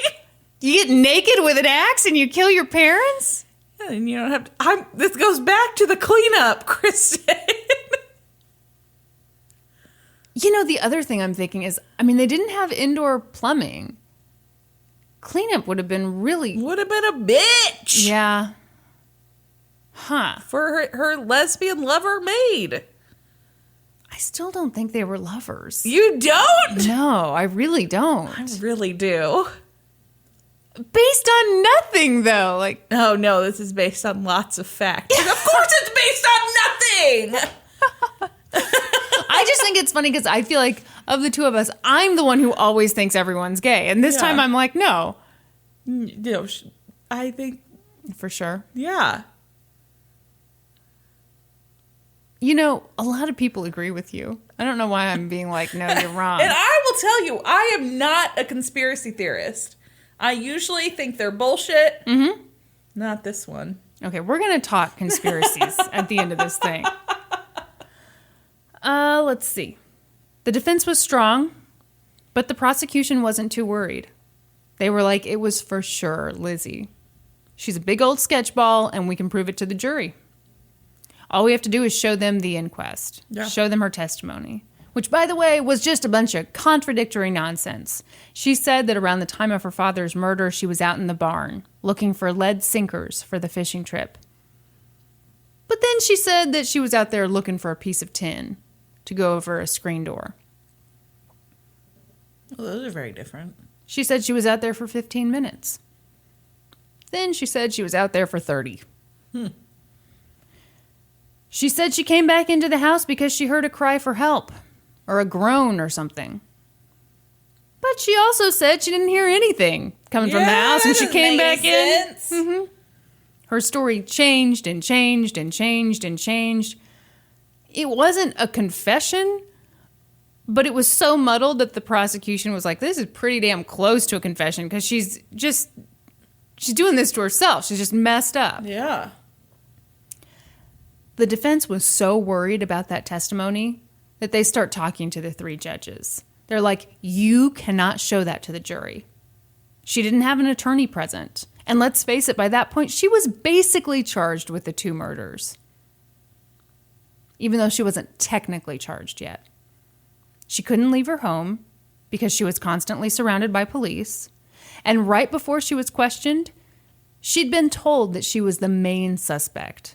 You get naked with an axe and you kill your parents? And you don't have to... This goes back to the cleanup, Kristen. The other thing I'm thinking is, they didn't have indoor plumbing. Cleanup would have been really... Would have been a bitch. Yeah. Huh. For her lesbian lover maid. I still don't think they were lovers. You don't? No, I really don't. I really do. Based on nothing, though. Like, oh, no, this is based on lots of facts. Of course it's based on nothing! I just think it's funny because I feel like of the two of us, I'm the one who always thinks everyone's gay. And this time I'm like, no. I think... For sure. Yeah. A lot of people agree with you. I don't know why I'm being like, no, you're wrong. And I will tell you, I am not a conspiracy theorist. I usually think they're bullshit. Mm-hmm. Not this one. Okay, we're going to talk conspiracies at the end of this thing. Let's see. The defense was strong, but the prosecution wasn't too worried. They were like, it was for sure Lizzie. She's a big old sketchball, and we can prove it to the jury. All we have to do is show them the inquest. Yeah. Show them her testimony. Which, by the way, was just a bunch of contradictory nonsense. She said that around the time of her father's murder, she was out in the barn looking for lead sinkers for the fishing trip. But then she said that she was out there looking for a piece of tin to go over a screen door. Well, those are very different. She said she was out there for 15 minutes. Then she said she was out there for 30. She said she came back into the house because she heard a cry for help. Or a groan or something. But she also said she didn't hear anything coming from the house when she came back in. Mm-hmm. Her story changed and changed and changed and changed. It wasn't a confession, but it was so muddled that the prosecution was like, this is pretty damn close to a confession because she's doing this to herself. She's just messed up. Yeah. The defense was so worried about that testimony that they start talking to the three judges. They're like, you cannot show that to the jury. She didn't have an attorney present. And let's face it, by that point, she was basically charged with the 2 murders. Even though she wasn't technically charged yet. She couldn't leave her home because she was constantly surrounded by police. And right before she was questioned, she'd been told that she was the main suspect.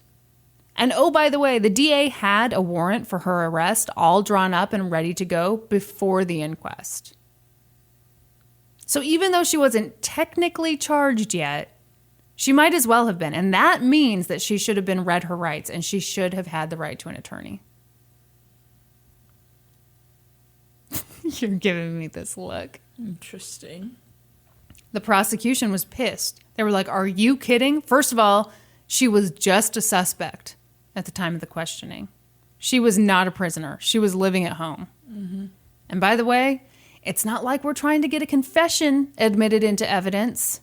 And oh, by the way, the DA had a warrant for her arrest all drawn up and ready to go before the inquest. So even though she wasn't technically charged yet, she might as well have been. And that means that she should have been read her rights and she should have had the right to an attorney. You're giving me this look. Interesting. The prosecution was pissed. They were like, are you kidding? First of all, she was just a suspect at the time of the questioning. She was not a prisoner. She was living at home. Mm-hmm. And by the way, it's not like we're trying to get a confession admitted into evidence.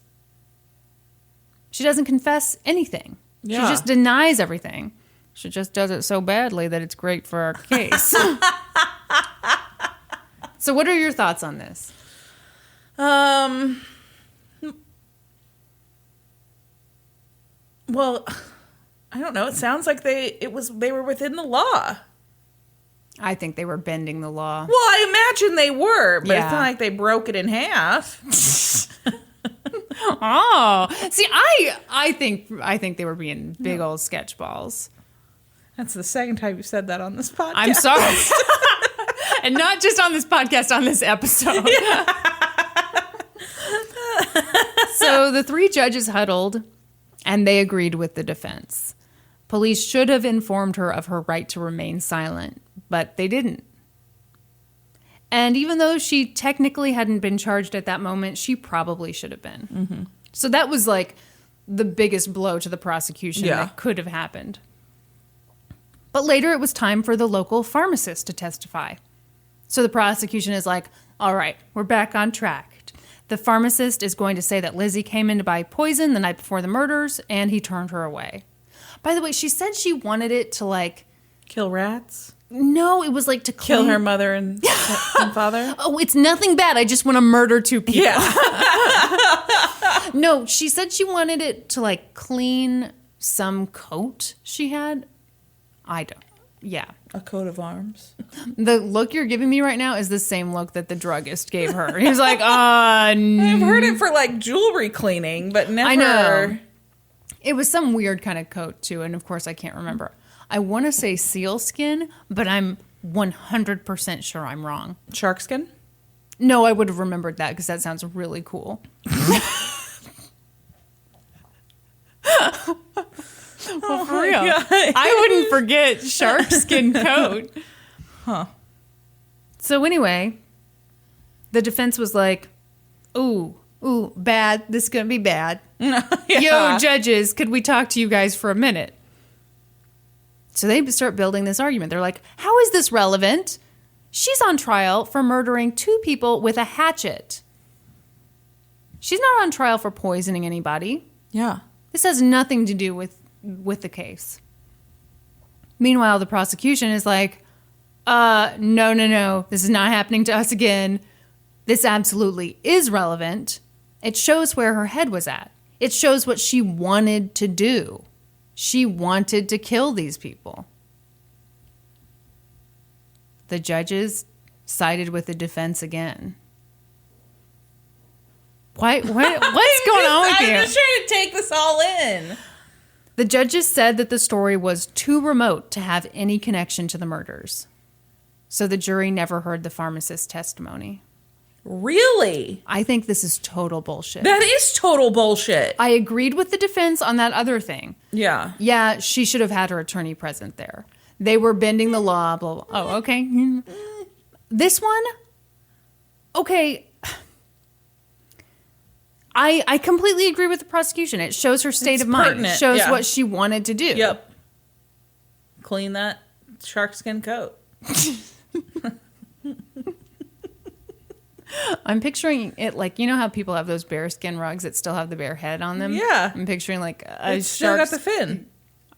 She doesn't confess anything. Yeah. She just denies everything. She just does it so badly that it's great for our case. So what are your thoughts on this? Well, I don't know. It sounds like they were within the law. I think they were bending the law. Well, I imagine they were, but Yeah. it's not like they broke it in half. Oh, see, I think they were being big old sketch balls. That's the second time you've said that on this podcast. I'm sorry. And not just on this podcast, on this episode. So the 3 judges huddled, and they agreed with the defense. Police should have informed her of her right to remain silent, but they didn't. And even though she technically hadn't been charged at that moment, she probably should have been. Mm-hmm. So that was like the biggest blow to the prosecution that could have happened. But later it was time for the local pharmacist to testify. So the prosecution is like, all right, we're back on track. The pharmacist is going to say that Lizzie came in to buy poison the night before the murders, and he turned her away. By the way, she said she wanted it to, like... Kill rats? No, it was like to kill her mother and father? Oh, it's nothing bad. I just want to murder 2 people. Yeah. No, she said she wanted it to, like, clean some coat she had. I don't. Yeah. A coat of arms. The look you're giving me right now is the same look that the druggist gave her. He was like, I've heard it for, like, jewelry cleaning, but never... I know. It was some weird kind of coat, too, and of course I can't remember. I want to say sealskin, but I'm 100% sure I'm wrong. Shark skin? No, I would have remembered that because that sounds really cool. Well, for real. God. I wouldn't forget shark skin coat. Huh. So anyway, the defense was like, ooh, bad. This is going to be bad. Yeah. Yo, judges, could we talk to you guys for a minute? So they start building this argument. They're like, how is this relevant? She's on trial for murdering 2 people with a hatchet. She's not on trial for poisoning anybody. Yeah. This has nothing to do with the case. Meanwhile, the prosecution is like, no. This is not happening to us again. This absolutely is relevant. It shows where her head was at. It shows what she wanted to do. She wanted to kill these people. The judges sided with the defense again. What's going on with you? I'm just trying to take this all in. The judges said that the story was too remote to have any connection to the murders. So the jury never heard the pharmacist's testimony. Really? I think this is total bullshit. That is total bullshit. I agreed with the defense on that other thing. Yeah. Yeah, she should have had her attorney present there. They were bending the law, blah, blah. Oh, okay. This one, okay. I completely agree with the prosecution. It shows her state of mind. It shows what she wanted to do. Yep. Clean that shark skin coat. I'm picturing it like, you know how people have those bear skin rugs that still have the bear head on them? Yeah. I'm picturing like a It's still got the fin.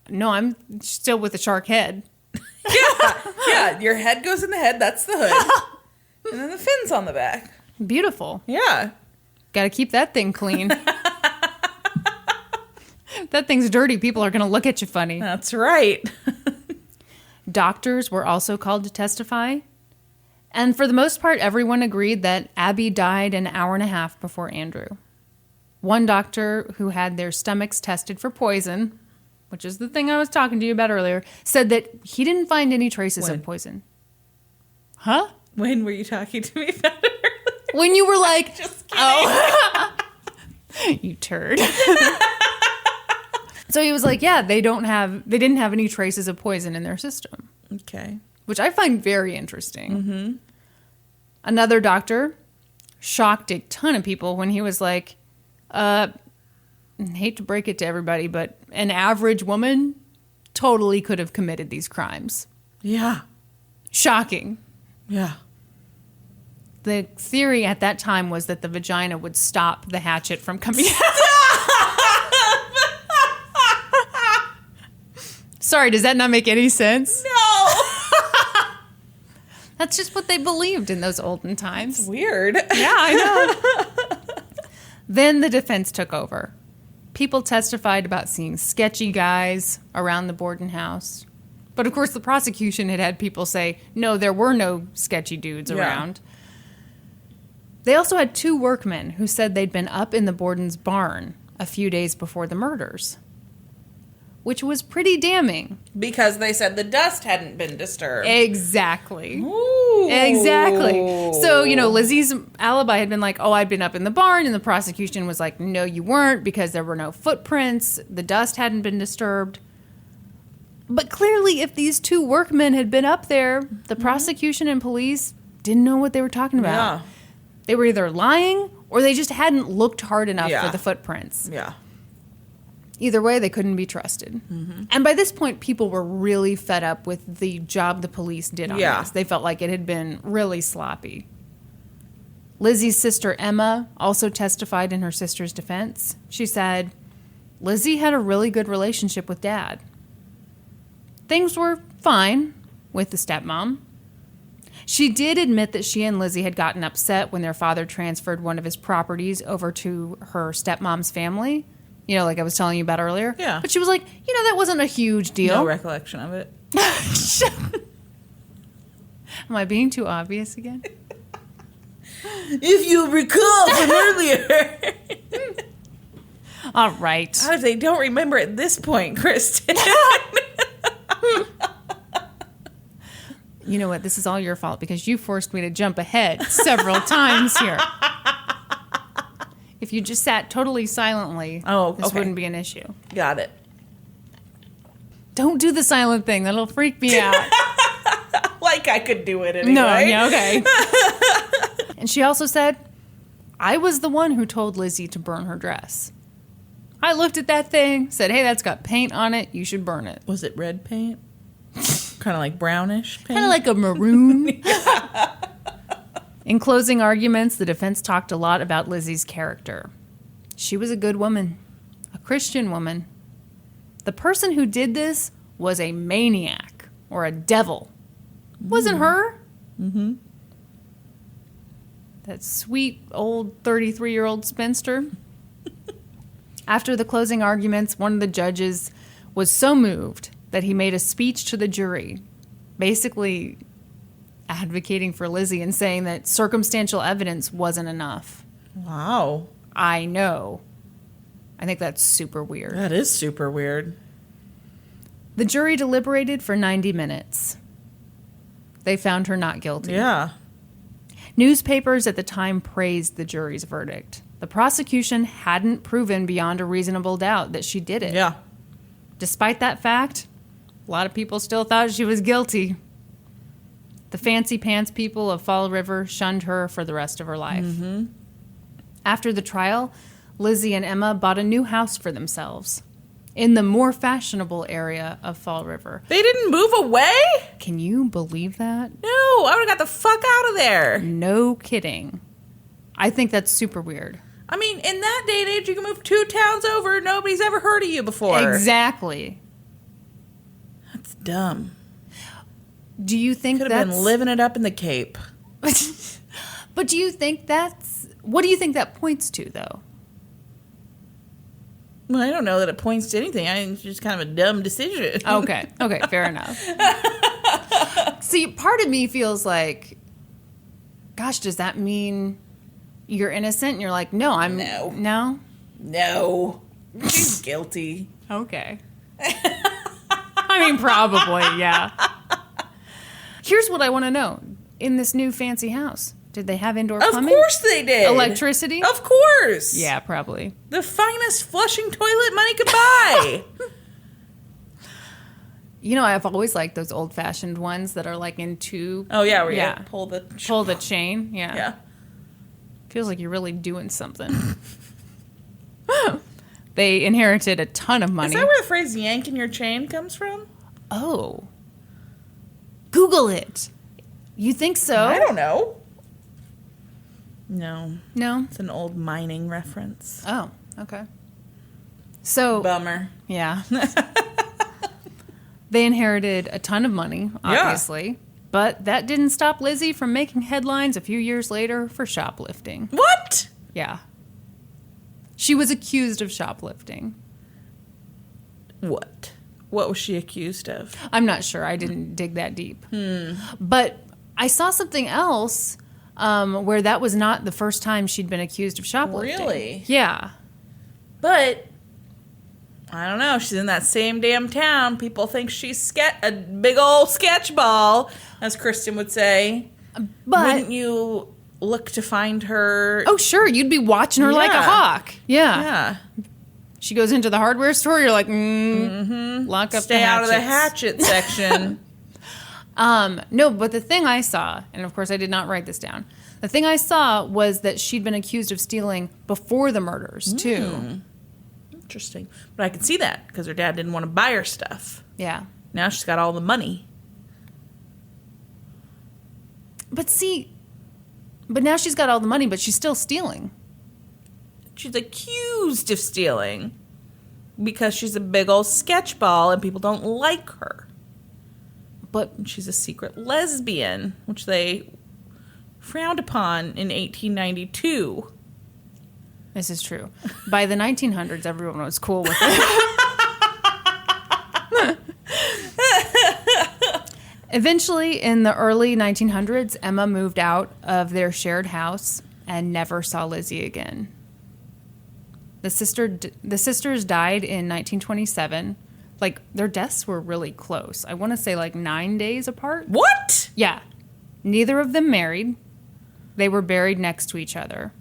No, I'm still with the shark head. Yeah, your head goes in the head. That's the hood. And then the fin's on the back. Beautiful. Yeah. Got to keep that thing clean. That thing's dirty. People are going to look at you funny. That's right. Doctors were also called to testify. And for the most part, everyone agreed that Abby died an hour and a half before Andrew. One doctor who had their stomachs tested for poison, which is the thing I was talking to you about earlier, said that he didn't find any traces of poison. Huh? When were you talking to me about it earlier? When you were like, just kidding. Oh, you turd. So he was like, yeah, they didn't have any traces of poison in their system. Okay. Which I find very interesting. Mm-hmm. Another doctor shocked a ton of people when he was like, hate to break it to everybody, but an average woman totally could have committed these crimes. Yeah. Shocking. Yeah. The theory at that time was that the vagina would stop the hatchet from coming out. Sorry, does that not make any sense? No. That's just what they believed in those olden times. It's weird. Yeah, I know. Then the defense took over. People testified about seeing sketchy guys around the Borden house. But of course, the prosecution had people say, no, there were no sketchy dudes around. They also had 2 workmen who said they'd been up in the Borden's barn a few days before the murders, which was pretty damning. Because they said the dust hadn't been disturbed. Exactly. Ooh. Exactly. So, Lizzie's alibi had been like, oh, I'd been up in the barn. And the prosecution was like, no, you weren't, because there were no footprints. The dust hadn't been disturbed. But clearly, if these 2 workmen had been up there, the prosecution and police didn't know what they were talking about. Yeah. They were either lying or they just hadn't looked hard enough for the footprints. Yeah. Either way, they couldn't be trusted. Mm-hmm. And by this point, people were really fed up with the job the police did on this. They felt like it had been really sloppy. Lizzie's sister, Emma, also testified in her sister's defense. She said, Lizzie had a really good relationship with Dad. Things were fine with the stepmom. She did admit that she and Lizzie had gotten upset when their father transferred one of his properties over to her stepmom's family. Like I was telling you about earlier. Yeah. But she was like, that wasn't a huge deal. No recollection of it. Am I being too obvious again? If you recall from earlier. All right. How if they don't remember at this point, Kristen? You know what? This is all your fault because you forced me to jump ahead several times here. If you just sat totally silently, this wouldn't be an issue. Got it. Don't do the silent thing. That'll freak me out. Like I could do it anyway. No, yeah, okay. And she also said, I was the one who told Lizzie to burn her dress. I looked at that thing, said, hey, that's got paint on it. You should burn it. Was it red paint? Kind of like brownish paint? Kind of like a maroon. In closing arguments, the defense talked a lot about Lizzie's character. She was a good woman, a Christian woman. The person who did this was a maniac or a devil. Wasn't her. Mm-hmm. That sweet old 33-year-old spinster. After the closing arguments, one of the judges was so moved that he made a speech to the jury, basically advocating for Lizzie and saying that circumstantial evidence wasn't enough. Wow. I know. I think that's super weird. That is super weird. The jury deliberated for 90 minutes. They found her not guilty. Yeah. Newspapers at the time praised the jury's verdict. The prosecution hadn't proven beyond a reasonable doubt that she did it. Yeah. Despite that fact, a lot of people still thought she was guilty. The fancy pants people of Fall River shunned her for the rest of her life. Mm-hmm. After the trial, Lizzie and Emma bought a new house for themselves in the more fashionable area of Fall River. They didn't move away? Can you believe that? No, I would have got the fuck out of there. No kidding. I think that's super weird. I mean, in that day and age, you can move 2 towns over. Nobody's ever heard of you before. Exactly. That's dumb. Do you think Could have been living it up in the Cape. But do you think what do you think that points to, though? Well, I don't know that it points to anything. I think it's just kind of a dumb decision. Okay, fair enough. See, part of me feels like, gosh, does that mean you're innocent? And you're like, no, I'm... No. No. She's guilty. Okay. I mean, probably, yeah. Here's what I want to know. In this new fancy house, did they have indoor plumbing? Of course they did. Electricity? Of course. Yeah, probably. The finest flushing toilet money could buy. You know, I've always liked those old-fashioned ones that are like in tube. Oh, yeah, where you pull the chain. Yeah. Yeah. Feels like you're really doing something. They inherited a ton of money. Is that where the phrase yanking your chain comes from? Oh. Google it. You think so? I don't know. No. No? It's an old mining reference. Oh, okay. So... Bummer. Yeah. They inherited a ton of money, obviously. Yeah. But that didn't stop Lizzie from making headlines a few years later for shoplifting. What? Yeah. She was accused of shoplifting. What? What was she accused of? I'm not sure. I didn't dig that deep. But I saw something else where that was not the first time she'd been accused of shoplifting. Really? Yeah. But I don't know. She's in that same damn town. People think she's a big old sketch ball, as Kristen would say. But wouldn't you look to find her? Oh, sure. You'd be watching her like a hawk. Yeah. Yeah. She goes into the hardware store. You're like, lock up. Stay out of the hatchet section. No, but the thing I saw, and of course I did not write this down. The thing I saw was that she'd been accused of stealing before the murders too. Interesting. But I could see that because her dad didn't want to buy her stuff. Yeah. Now she's got all the money. But now she's got all the money, but she's still stealing. She's accused of stealing because she's a big old sketch ball and people don't like her. But she's a secret lesbian, which they frowned upon in 1892. This is true. By the 1900s, everyone was cool with it. Eventually, in the early 1900s, Emma moved out of their shared house and never saw Lizzie again. The sisters died in 1927. Like, their deaths were really close. I want to say, 9 days apart. What? Yeah. Neither of them married. They were buried next to each other.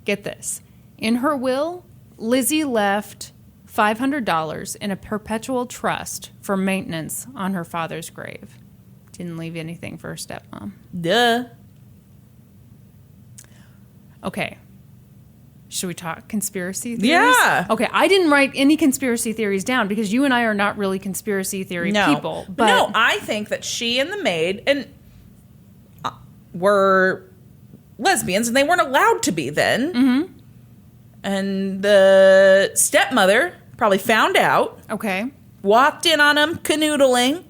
Get this. In her will, Lizzie left $500 in a perpetual trust for maintenance on her father's grave. Didn't leave anything for her stepmom. Duh. Okay. Should we talk conspiracy theories? Yeah. Okay, I didn't write any conspiracy theories down because you and I are not really conspiracy theory people. But no, I think that she and the maid were lesbians, and they weren't allowed to be then. Mm-hmm. And the stepmother probably found out. Okay. Walked in on them canoodling.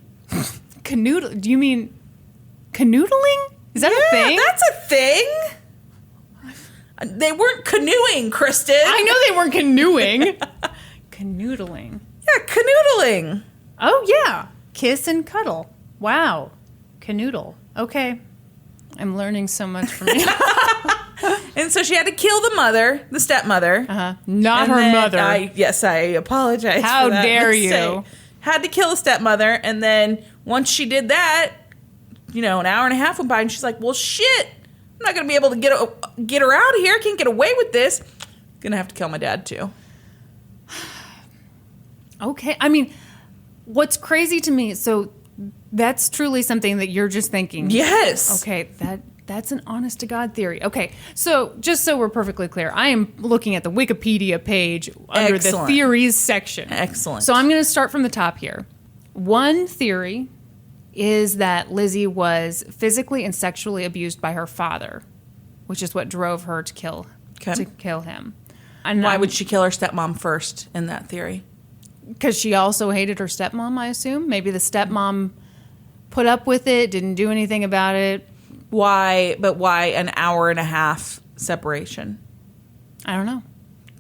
Canoodle? Do you mean canoodling? Is that a thing? That's a thing. They weren't canoeing, Kristen. I know they weren't canoeing. Canoodling. Yeah, canoodling. Oh, yeah. Kiss and cuddle. Wow. Canoodle. Okay. I'm learning so much from you. And so she had to kill the stepmother. Uh-huh. Not her mother. I apologize How for that dare mistake. you. Had to kill the stepmother, and then once she did that, an hour and a half went by, and she's like, well, shit. I'm not going to be able to get her out of here. I can't get away with this. Going to have to kill my dad, too. Okay. I mean, what's crazy to me, so that's truly something that you're just thinking. Yes. Okay, that's an honest-to-God theory. Okay, so just so we're perfectly clear, I am looking at the Wikipedia page under the theories section. Excellent. So I'm going to start from the top here. One theory is that Lizzie was physically and sexually abused by her father, which is what drove her to kill him. And why would she kill her stepmom first in that theory? Because she also hated her stepmom, I assume. Maybe the stepmom put up with it, didn't do anything about it. Why? But why an hour and a half separation? I don't know.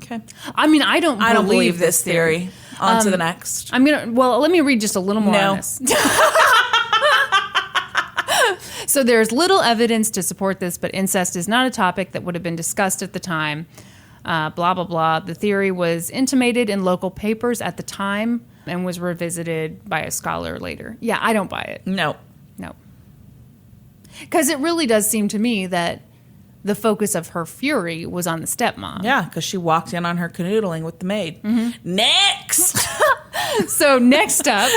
Okay. I mean, I don't believe this theory. On to the next. Let me read just a little more on this. So there's little evidence to support this, but incest is not a topic that would have been discussed at the time. Blah, blah, blah. The theory was intimated in local papers at the time and was revisited by a scholar later. Yeah, I don't buy it. No. Because it really does seem to me that the focus of her fury was on the stepmom. Yeah, because she walked in on her canoodling with the maid. Mm-hmm. Next! So next up...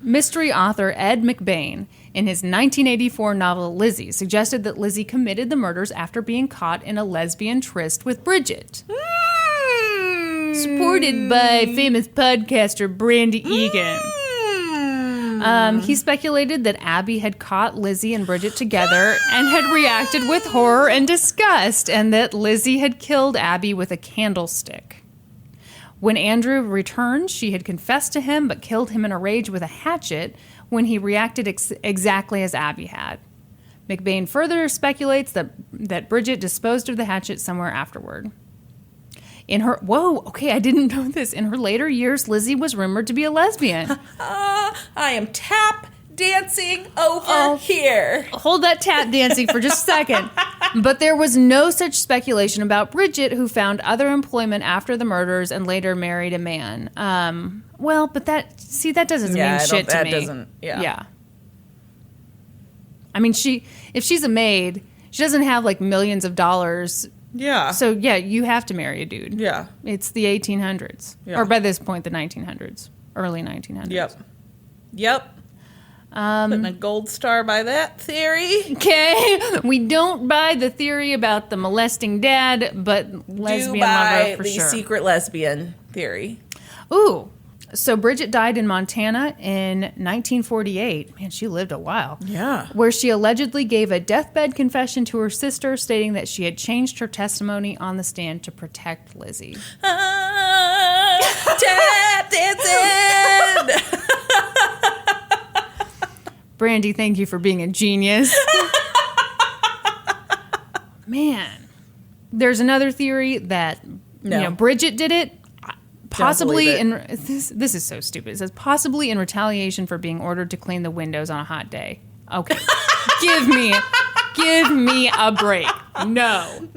mystery author Ed McBain, in his 1984 novel Lizzie, suggested that Lizzie committed the murders after being caught in a lesbian tryst with Bridget. Supported by famous podcaster Brandi Egan. He speculated that Abby had caught Lizzie and Bridget together and had reacted with horror and disgust, and that Lizzie had killed Abby with a candlestick. When Andrew returned, she had confessed to him, but killed him in a rage with a hatchet when he reacted exactly as Abby had. McBain further speculates that Bridget disposed of the hatchet somewhere afterward. I didn't know this. In her later years, Lizzie was rumored to be a lesbian. I am tap dancing over here. Hold that tap dancing for just a second. But there was no such speculation about Bridget, who found other employment after the murders and later married a man. But that doesn't mean shit to me. Yeah. I mean, if she's a maid, she doesn't have like millions of dollars. Yeah. So yeah, you have to marry a dude. Yeah. It's the 1800s. Yeah. Or by this point, the 1900s. Early 1900s. Yep. Putting a gold star by that theory. Okay. We don't buy the theory about the molesting dad, but lesbian lover for sure. The secret lesbian theory. Ooh. So Bridget died in Montana in 1948. Man, she lived a while. Yeah. Where she allegedly gave a deathbed confession to her sister, stating that she had changed her testimony on the stand to protect Lizzie. Tap dancing! Brandi, thank you for being a genius. Man. There's another theory that Bridget did it. Possibly this is so stupid. It says possibly in retaliation for being ordered to clean the windows on a hot day. Okay. give me a break. No.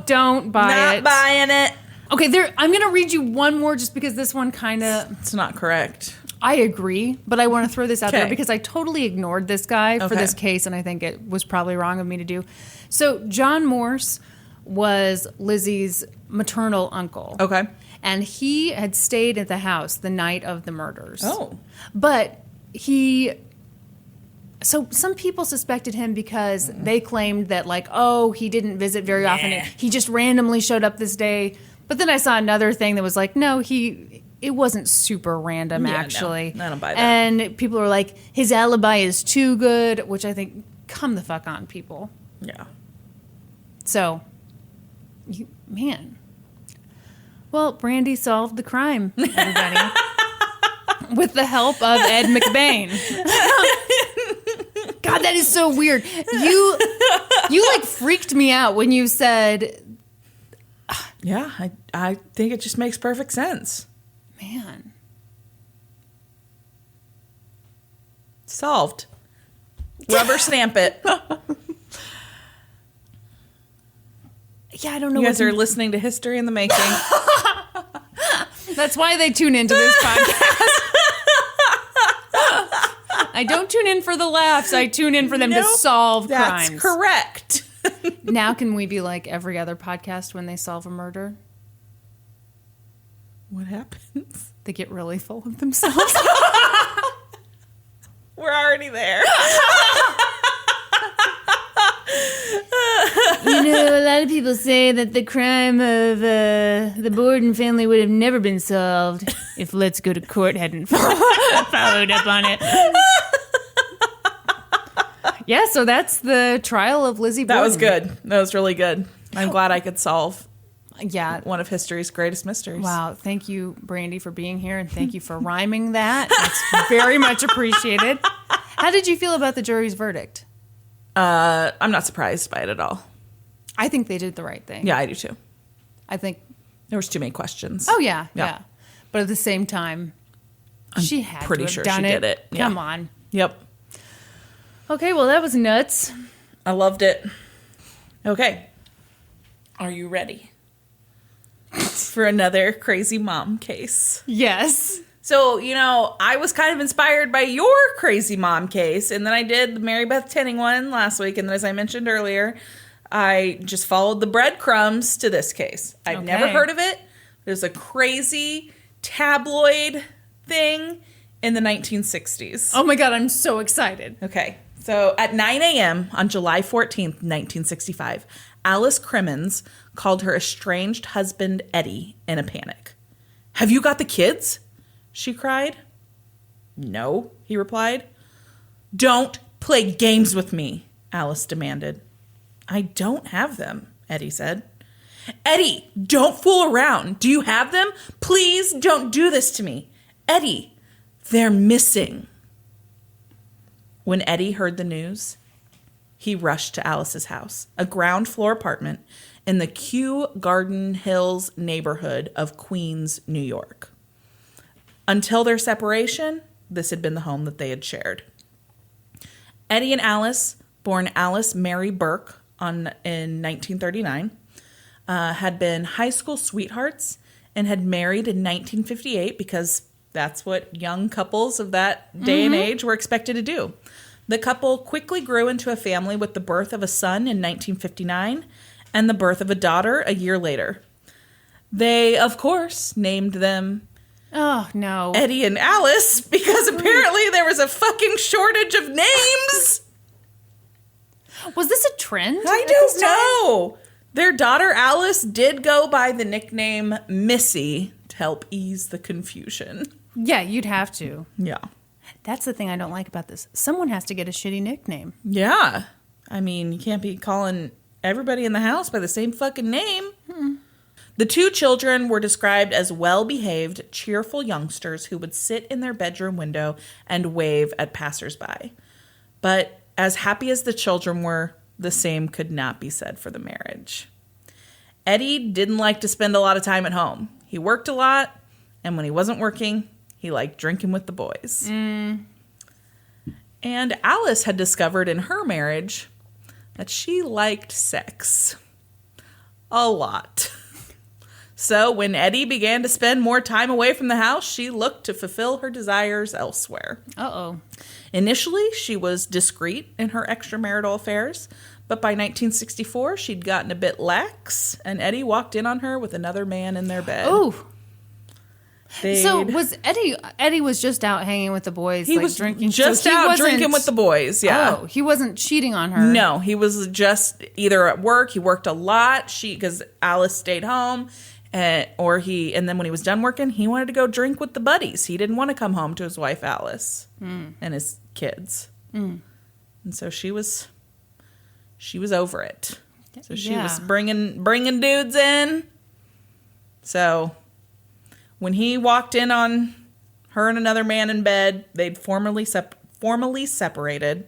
Don't buy it. Not buying it. Okay, I'm going to read you one more just because this one kind of... It's not correct. I agree, but I want to throw this out there because I totally ignored this guy for this case, and I think it was probably wrong of me to do. So John Morse was Lizzie's maternal uncle. Okay. And he had stayed at the house the night of the murders. Oh. But so some people suspected him because they claimed that he didn't visit very often. He just randomly showed up this day. But then I saw another thing that was like, no, it wasn't super random actually. No, I don't buy that. And people were like, his alibi is too good, which I think, come the fuck on, people. Yeah. So, man. Well, Brandi solved the crime, everybody. With the help of Ed McBain. God, that is so weird. You freaked me out when you said... Yeah, I think it just makes perfect sense. Man. Solved. Rubber stamp it. Yeah, I don't know. You guys are listening to History in the Making. That's why they tune into this podcast. I don't tune in for the laughs. I tune in for them to solve crimes. That's correct. Now can we be like every other podcast when they solve a murder? What happens? They get really full of themselves. We're already there. A lot of people say that the crime of the Borden family would have never been solved if Let's Go to Court hadn't followed up on it. Yeah, so that's the trial of Lizzie Borden. That was good. That was really good. I'm glad I could solve one of history's greatest mysteries. Wow. Thank you, Brandi, for being here, and thank you for rhyming that. It's very much appreciated. How did you feel about the jury's verdict? I'm not surprised by it at all. I think they did the right thing. Yeah, I do too. I think there was too many questions. Oh yeah. But at the same time, she had pretty to have sure done she did it. Yeah. Come on. Yep. Okay, well that was nuts. I loved it. Okay. Are you ready for another crazy mom case? Yes. So, I was kind of inspired by your crazy mom case, and then I did the Mary Beth Tinning one last week, and then as I mentioned earlier, I just followed the breadcrumbs to this case. I'd never heard of it. It was a crazy tabloid thing in the 1960s. Oh my God, I'm so excited. Okay. So at 9 a.m. on July 14th, 1965, Alice Crimmins called her estranged husband, Eddie, in a panic. "Have you got the kids?" she cried. "No," he replied. "Don't play games with me," Alice demanded. "I don't have them," Eddie said. Eddie, don't fool around. Do you have them? Please don't do this to me. Eddie, they're missing. When Eddie heard the news, he rushed to Alice's house, a ground floor apartment in the Kew Garden Hills neighborhood of Queens, New York. Until their separation, this had been the home that they had shared. Eddie and Alice, born Alice Mary Burke in 1939, had been high school sweethearts and had married in 1958 because that's what young couples of that day and age were expected to do. The couple quickly grew into a family with the birth of a son in 1959 and the birth of a daughter a year later. They, of course, named them Eddie and Alice because apparently there was a fucking shortage of names. Was this a trend? I don't know. Their daughter Alice did go by the nickname Missy to help ease the confusion. Yeah, you'd have to. Yeah. That's the thing I don't like about this. Someone has to get a shitty nickname. Yeah. I mean, you can't be calling everybody in the house by the same fucking name. The two children were described as well-behaved, cheerful youngsters who would sit in their bedroom window and wave at passersby. But as happy as the children were, the same could not be said for the marriage. Eddie didn't like to spend a lot of time at home. He worked a lot, and when he wasn't working, he liked drinking with the boys. And Alice had discovered in her marriage that she liked sex. A lot. So when Eddie began to spend more time away from the house, she looked to fulfill her desires elsewhere. Uh-oh. Initially, she was discreet in her extramarital affairs, but by 1964, she'd gotten a bit lax, and Eddie walked in on her with another man in their bed. Oh. So was Eddie was just out hanging with the boys, he was drinking? Just out drinking with the boys, yeah. Oh, he wasn't cheating on her. No, he was just either at work, he worked a lot, because Alice stayed home, and then when he was done working, he wanted to go drink with the buddies. He didn't want to come home to his wife Alice and his kids. And so she was over it. So she was bringing dudes in. So when he walked in on her and another man in bed, they'd formally separated,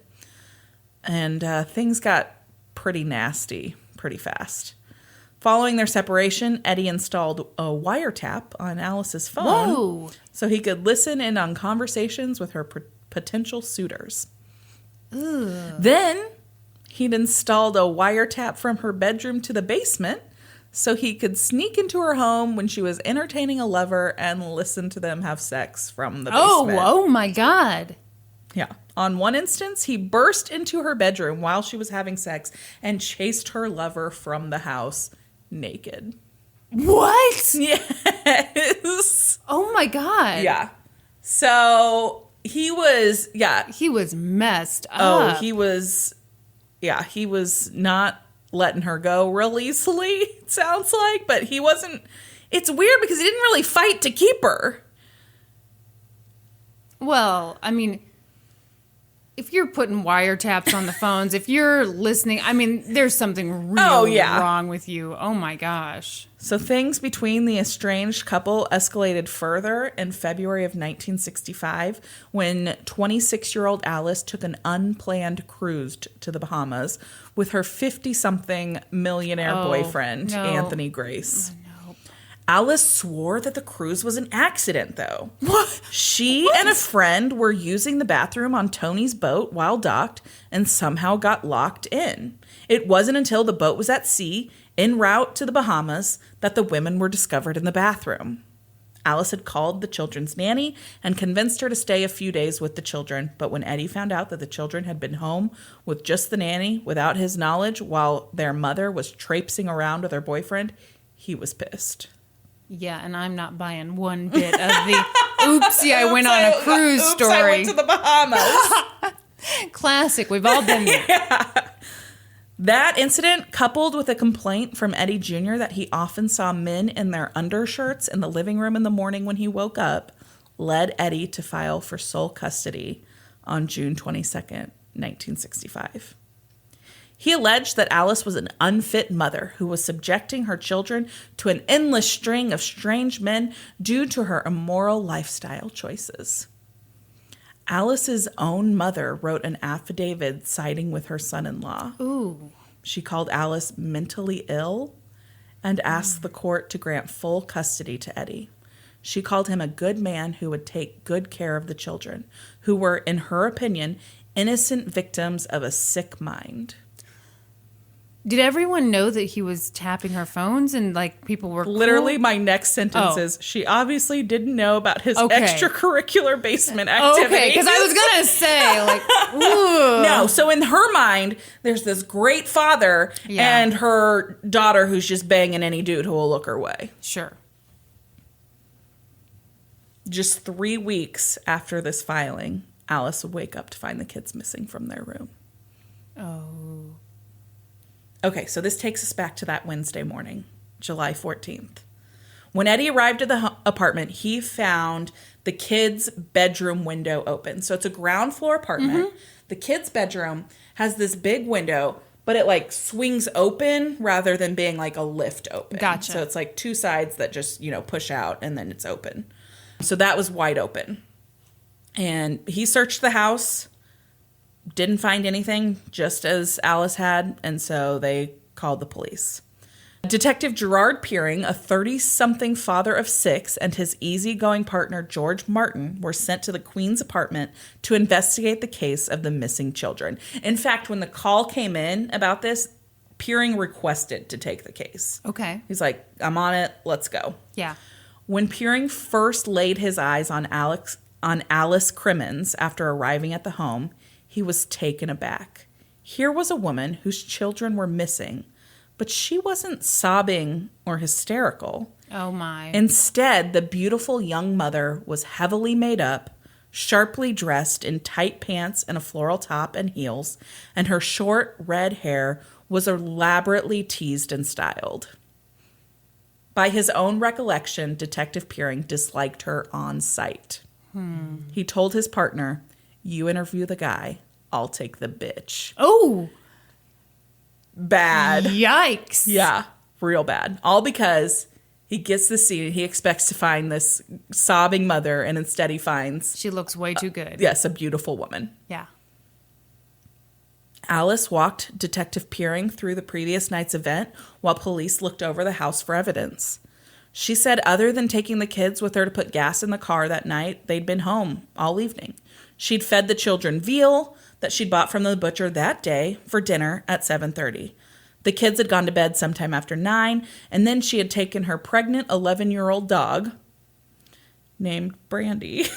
and things got pretty nasty pretty fast. Following their separation, Eddie installed a wiretap on Alice's phone so he could listen in on conversations with her potential suitors. Then he'd installed a wiretap from her bedroom to the basement so he could sneak into her home when she was entertaining a lover and listen to them have sex from the basement. Oh my God. Yeah. On one instance, he burst into her bedroom while she was having sex and chased her lover from the house naked. What? Yes. Oh my God. Yeah. So he was messed up. Oh, he was not letting her go real easily, it sounds like, but he wasn't. It's weird because he didn't really fight to keep her. Well, I mean, if you're putting wiretaps on the phones, if you're listening, I mean, there's something really wrong with you. Oh my gosh. So things between the estranged couple escalated further in February of 1965 when 26-year-old Alice took an unplanned cruise to the Bahamas with her 50-something millionaire boyfriend, Anthony Grace. Oh, no. Alice swore that the cruise was an accident, though. What? She and a friend were using the bathroom on Tony's boat while docked and somehow got locked in. It wasn't until the boat was at sea, en route to the Bahamas, that the women were discovered in the bathroom. Alice had called the children's nanny and convinced her to stay a few days with the children, but when Eddie found out that the children had been home with just the nanny without his knowledge while their mother was traipsing around with her boyfriend, he was pissed. Yeah, and I'm not buying one bit of the oopsie, I went on a cruise story. I went to the Bahamas. Classic. We've all been there. Yeah. That incident, coupled with a complaint from Eddie Jr. that he often saw men in their undershirts in the living room in the morning when he woke up, led Eddie to file for sole custody on June 22nd, 1965. He alleged that Alice was an unfit mother who was subjecting her children to an endless string of strange men due to her immoral lifestyle choices. Alice's own mother wrote an affidavit siding with her son-in-law. Ooh. She called Alice mentally ill and asked the court to grant full custody to Eddie. She called him a good man who would take good care of the children, who were, in her opinion, innocent victims of a sick mind. Did everyone know that he was tapping her phones and like people were Literally, cool? my next sentence is, she obviously didn't know about his extracurricular basement activities. Okay, because I was going to say, like, ooh. No, so in her mind, there's this great father and her daughter who's just banging any dude who will look her way. Sure. Just 3 weeks after this filing, Alice would wake up to find the kids missing from their room. Oh. Okay, so this takes us back to that Wednesday morning, July 14th. When Eddie arrived at the apartment, he found the kids' bedroom window open. So it's a ground floor apartment. Mm-hmm. The kids' bedroom has this big window, but it like swings open rather than being like a lift open. Gotcha. So it's like 2 sides that just, push out and then it's open. So that was wide open. And he searched the house. Didn't find anything, just as Alice had, and so they called the police. Detective Gerard Peering, a 30-something father of 6, and his easygoing partner George Martin were sent to the Queen's apartment to investigate the case of the missing children. In fact, when the call came in about this, Peering requested to take the case. Okay. He's like, I'm on it, let's go. Yeah. When Peering first laid his eyes on Alice Crimmins after arriving at the home, he was taken aback. Here was a woman whose children were missing, but she wasn't sobbing or hysterical. Oh, my. Instead, the beautiful young mother was heavily made up, sharply dressed in tight pants and a floral top and heels, and her short red hair was elaborately teased and styled. By his own recollection, Detective Peering disliked her on sight. He told his partner, "You interview the guy, I'll take the bitch." Oh. Bad. Yikes. Yeah, real bad. All because he gets the scene, he expects to find this sobbing mother, and instead he finds... She looks way too good. Yes, a beautiful woman. Yeah. Alice walked Detective Peering through the previous night's event while police looked over the house for evidence. She said other than taking the kids with her to put gas in the car that night, they'd been home all evening. She'd fed the children veal that she'd bought from the butcher that day for dinner at 7:30. The kids had gone to bed sometime after 9, and then she had taken her pregnant 11-year-old dog, named Brandi,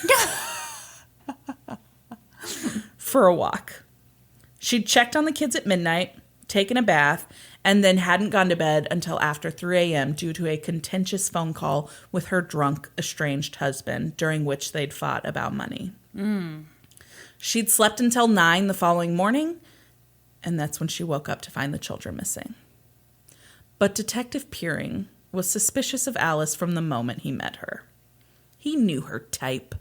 for a walk. She'd checked on the kids at midnight, taken a bath, and then hadn't gone to bed until after 3 a.m. due to a contentious phone call with her drunk, estranged husband, during which they'd fought about money. She'd slept until 9 the following morning, and that's when she woke up to find the children missing. But Detective Peering was suspicious of Alice from the moment he met her. He knew her type.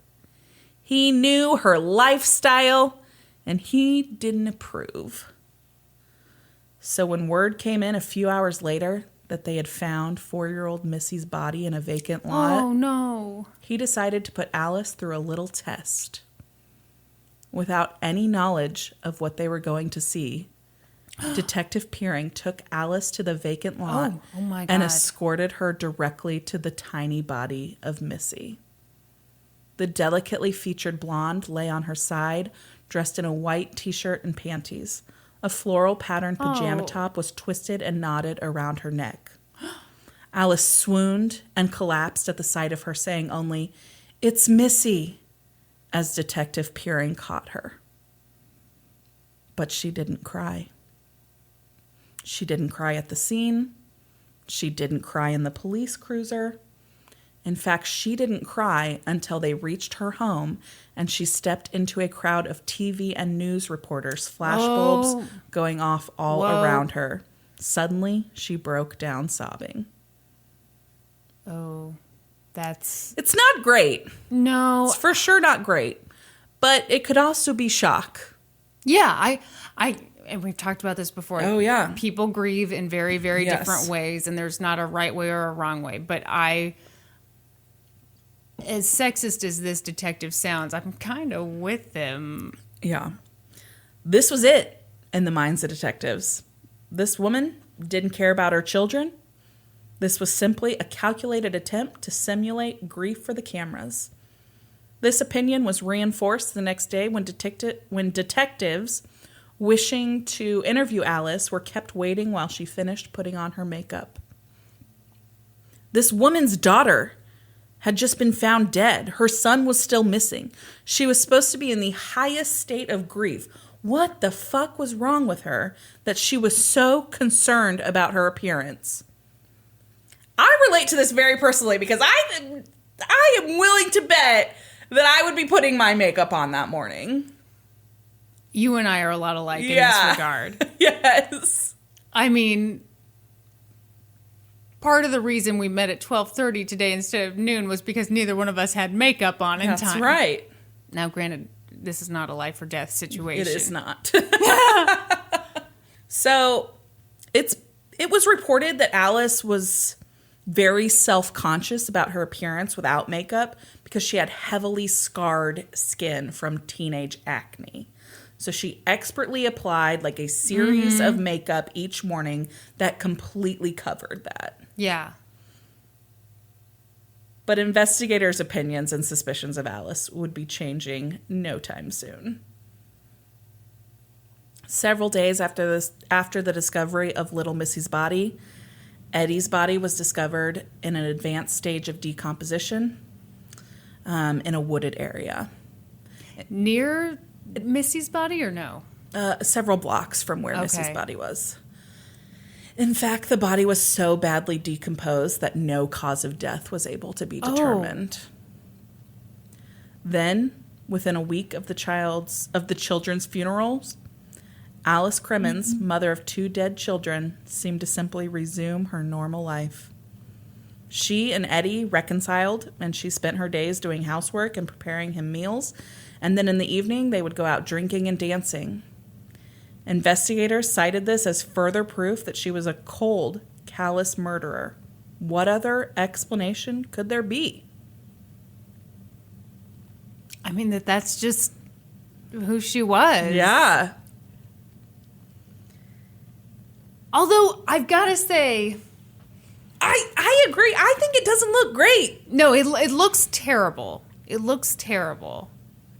He knew her lifestyle, and he didn't approve. So when word came in a few hours later that they had found 4-year-old Missy's body in a vacant lot, oh no, he decided to put Alice through a little test. Without any knowledge of what they were going to see, Detective Peering took Alice to the vacant lot oh my God. and escorted her directly to the tiny body of Missy. The delicately featured blonde lay on her side, dressed in a white t-shirt and panties. A floral patterned pajama top was twisted and knotted around her neck. Alice swooned and collapsed at the sight of her, saying only, "It's Missy," as Detective Peering caught her. But she didn't cry. She didn't cry at the scene. She didn't cry in the police cruiser. In fact, she didn't cry until they reached her home and she stepped into a crowd of TV and news reporters, flashbulbs going off all around her. Suddenly, she broke down sobbing. Oh, that's... It's not great. No. It's for sure not great. But it could also be shock. Yeah, I and we've talked about this before. Oh, yeah. People grieve in very, very Yes. different ways, and there's not a right way or a wrong way. But as sexist as this detective sounds, I'm kind of with him. Yeah. This was it in the minds of detectives. This woman didn't care about her children. This was simply a calculated attempt to simulate grief for the cameras. This opinion was reinforced the next day when detectives wishing to interview Alice were kept waiting while she finished putting on her makeup. This woman's daughter had just been found dead. Her son was still missing. She was supposed to be in the highest state of grief. What the fuck was wrong with her that she was so concerned about her appearance? I relate to this very personally because I am willing to bet that I would be putting my makeup on that morning. You and I are a lot alike in this regard. Yes. I mean, part of the reason we met at 12:30 today instead of noon was because neither one of us had makeup on in time. That's right. Now, granted, this is not a life or death situation. It is not. So, it was reported that Alice was very self-conscious about her appearance without makeup because she had heavily scarred skin from teenage acne. So she expertly applied like a series of makeup each morning that completely covered that. Yeah. But investigators' opinions and suspicions of Alice would be changing no time soon. Several days after the discovery of little Missy's body, Eddie's body was discovered in an advanced stage of decomposition in a wooded area. Near Missy's body or no? Several blocks from where Missy's body was. In fact, the body was so badly decomposed that no cause of death was able to be determined. Then, within a week of the children's funerals, Alice Crimmins, mother of 2 dead children, seemed to simply resume her normal life. She and Eddie reconciled, and she spent her days doing housework and preparing him meals, and then in the evening they would go out drinking and dancing. Investigators cited this as further proof that she was a cold, callous murderer. What other explanation could there be? I mean, that's just who she was. Yeah. Although, I've got to say... I agree. I think it doesn't look great. No, it looks terrible. It looks terrible.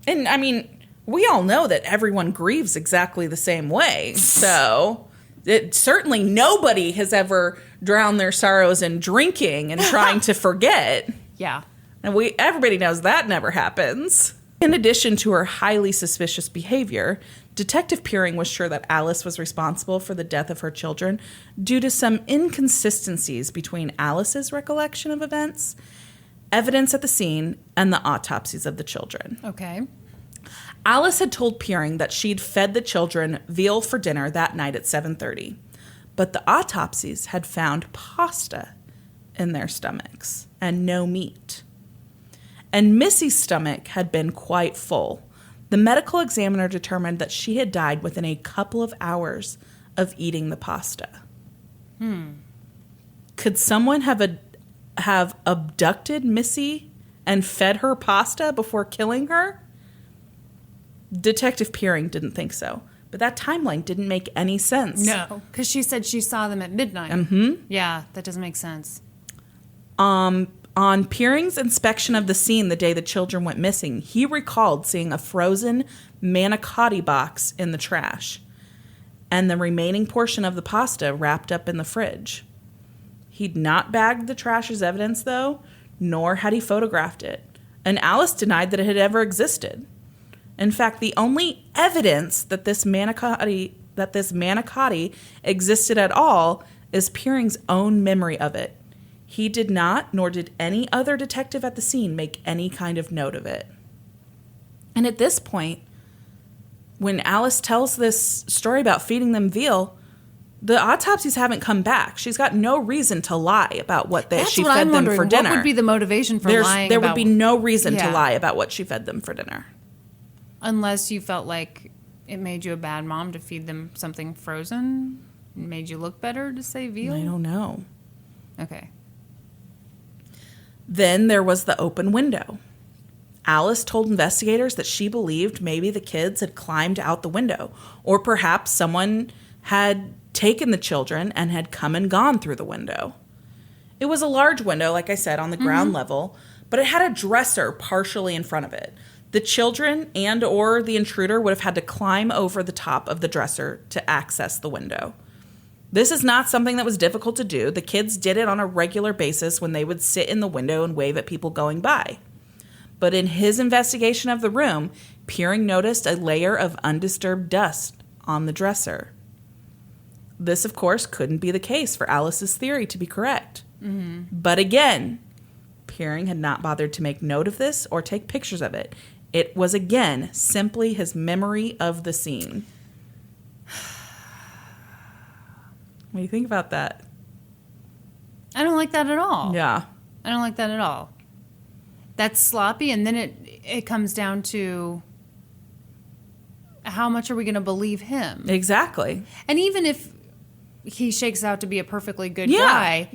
And, I mean, we all know that everyone grieves exactly the same way. So, certainly nobody has ever drowned their sorrows in drinking and trying to forget. Yeah. And everybody knows that never happens. In addition to her highly suspicious behavior, Detective Peering was sure that Alice was responsible for the death of her children due to some inconsistencies between Alice's recollection of events, evidence at the scene, and the autopsies of the children. Okay. Alice had told Peering that she'd fed the children veal for dinner that night at 7:30, but the autopsies had found pasta in their stomachs and no meat. And Missy's stomach had been quite full. The medical examiner determined that she had died within a couple of hours of eating the pasta. Could someone have abducted Missy and fed her pasta before killing her? Detective Peering didn't think so. But that timeline didn't make any sense. No, because she said she saw them at midnight. Mm-hmm. Yeah, that doesn't make sense. On Peering's inspection of the scene the day the children went missing, he recalled seeing a frozen manicotti box in the trash and the remaining portion of the pasta wrapped up in the fridge. He'd not bagged the trash as evidence, though, nor had he photographed it, and Alice denied that it had ever existed. In fact, the only evidence that this manicotti existed at all is Peering's own memory of it. He did not, nor did any other detective at the scene, make any kind of note of it. And at this point, when Alice tells this story about feeding them veal, the autopsies haven't come back. She's got no reason to lie about she fed them for dinner. What would be the motivation for lying? There would be no reason to lie about what she fed them for dinner. Unless you felt like it made you a bad mom to feed them something frozen? It made you look better to say veal? I don't know. Okay. Then there was the open window. Alice told investigators that she believed maybe the kids had climbed out the window, or perhaps someone had taken the children and had come and gone through the window. It was a large window, like I said, on the ground level, but it had a dresser partially in front of it. The children and or the intruder would have had to climb over the top of the dresser to access the window. This is not something that was difficult to do. The kids did it on a regular basis when they would sit in the window and wave at people going by. But in his investigation of the room, Peering noticed a layer of undisturbed dust on the dresser. This, of course, couldn't be the case for Alice's theory to be correct. But again, Peering had not bothered to make note of this or take pictures of it. It was, again, simply his memory of the scene. What do you think about that? I don't like that at all. Yeah. I don't like that at all. That's sloppy, and then it comes down to how much are we going to believe him? Exactly. And even if he shakes out to be a perfectly good guy,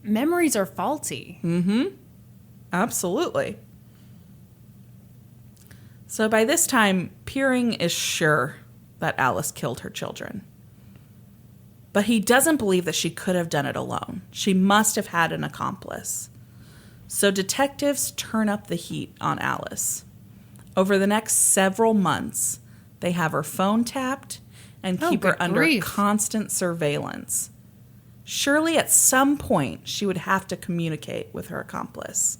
memories are faulty. Absolutely. So by this time, Peering is sure that Alice killed her children. But he doesn't believe that she could have done it alone. She must have had an accomplice. So detectives turn up the heat on Alice. Over the next several months, they have her phone tapped and keep her under constant surveillance. Surely at some point she would have to communicate with her accomplice.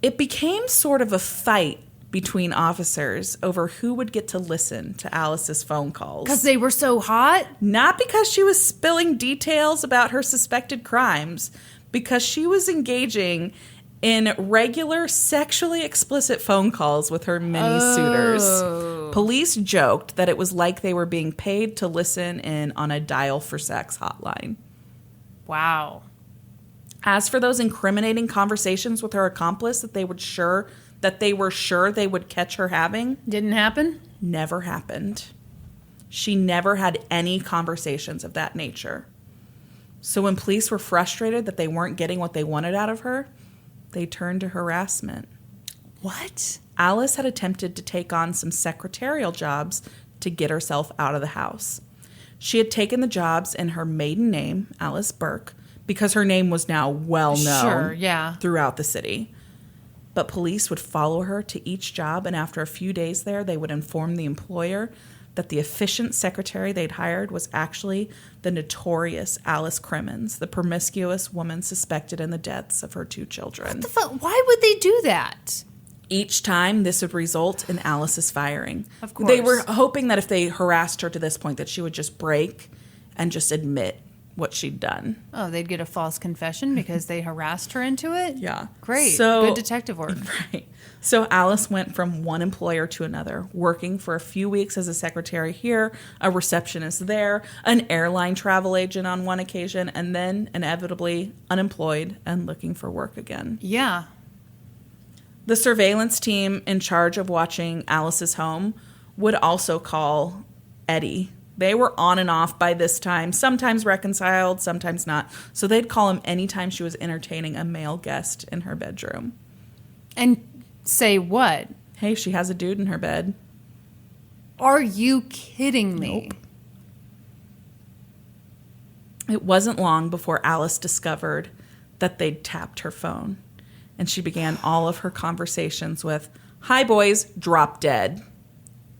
It became sort of a fight between officers over who would get to listen to Alice's phone calls. Because they were so hot? Not because she was spilling details about her suspected crimes, because she was engaging in regular sexually explicit phone calls with her many suitors. Police joked that it was like they were being paid to listen in on a dial for sex hotline. Wow. As for those incriminating conversations with her accomplice that they were sure they would catch her having, didn't happen? Never happened. She never had any conversations of that nature. So when police were frustrated that they weren't getting what they wanted out of her, they turned to harassment. What? Alice had attempted to take on some secretarial jobs to get herself out of the house. She had taken the jobs in her maiden name, Alice Burke, because her name was now well known throughout the city. But police would follow her to each job, and after a few days there, they would inform the employer that the efficient secretary they'd hired was actually the notorious Alice Crimmins, the promiscuous woman suspected in the deaths of her 2 children. What the fuck? Why would they do that? Each time, this would result in Alice's firing. Of course. They were hoping that if they harassed her to this point, that she would just break and just admit what she'd done. Oh, they'd get a false confession because they harassed her into it? Yeah. Great. Good detective work. Right. So Alice went from one employer to another, working for a few weeks as a secretary here, a receptionist there, an airline travel agent on one occasion, and then inevitably unemployed and looking for work again. Yeah. The surveillance team in charge of watching Alice's home would also call Eddie. They were on and off by this time, sometimes reconciled, sometimes not. So they'd call him anytime she was entertaining a male guest in her bedroom. And say what? Hey, she has a dude in her bed. Are you kidding me? Nope. It wasn't long before Alice discovered that they'd tapped her phone. And she began all of her conversations with, "Hi, boys, drop dead."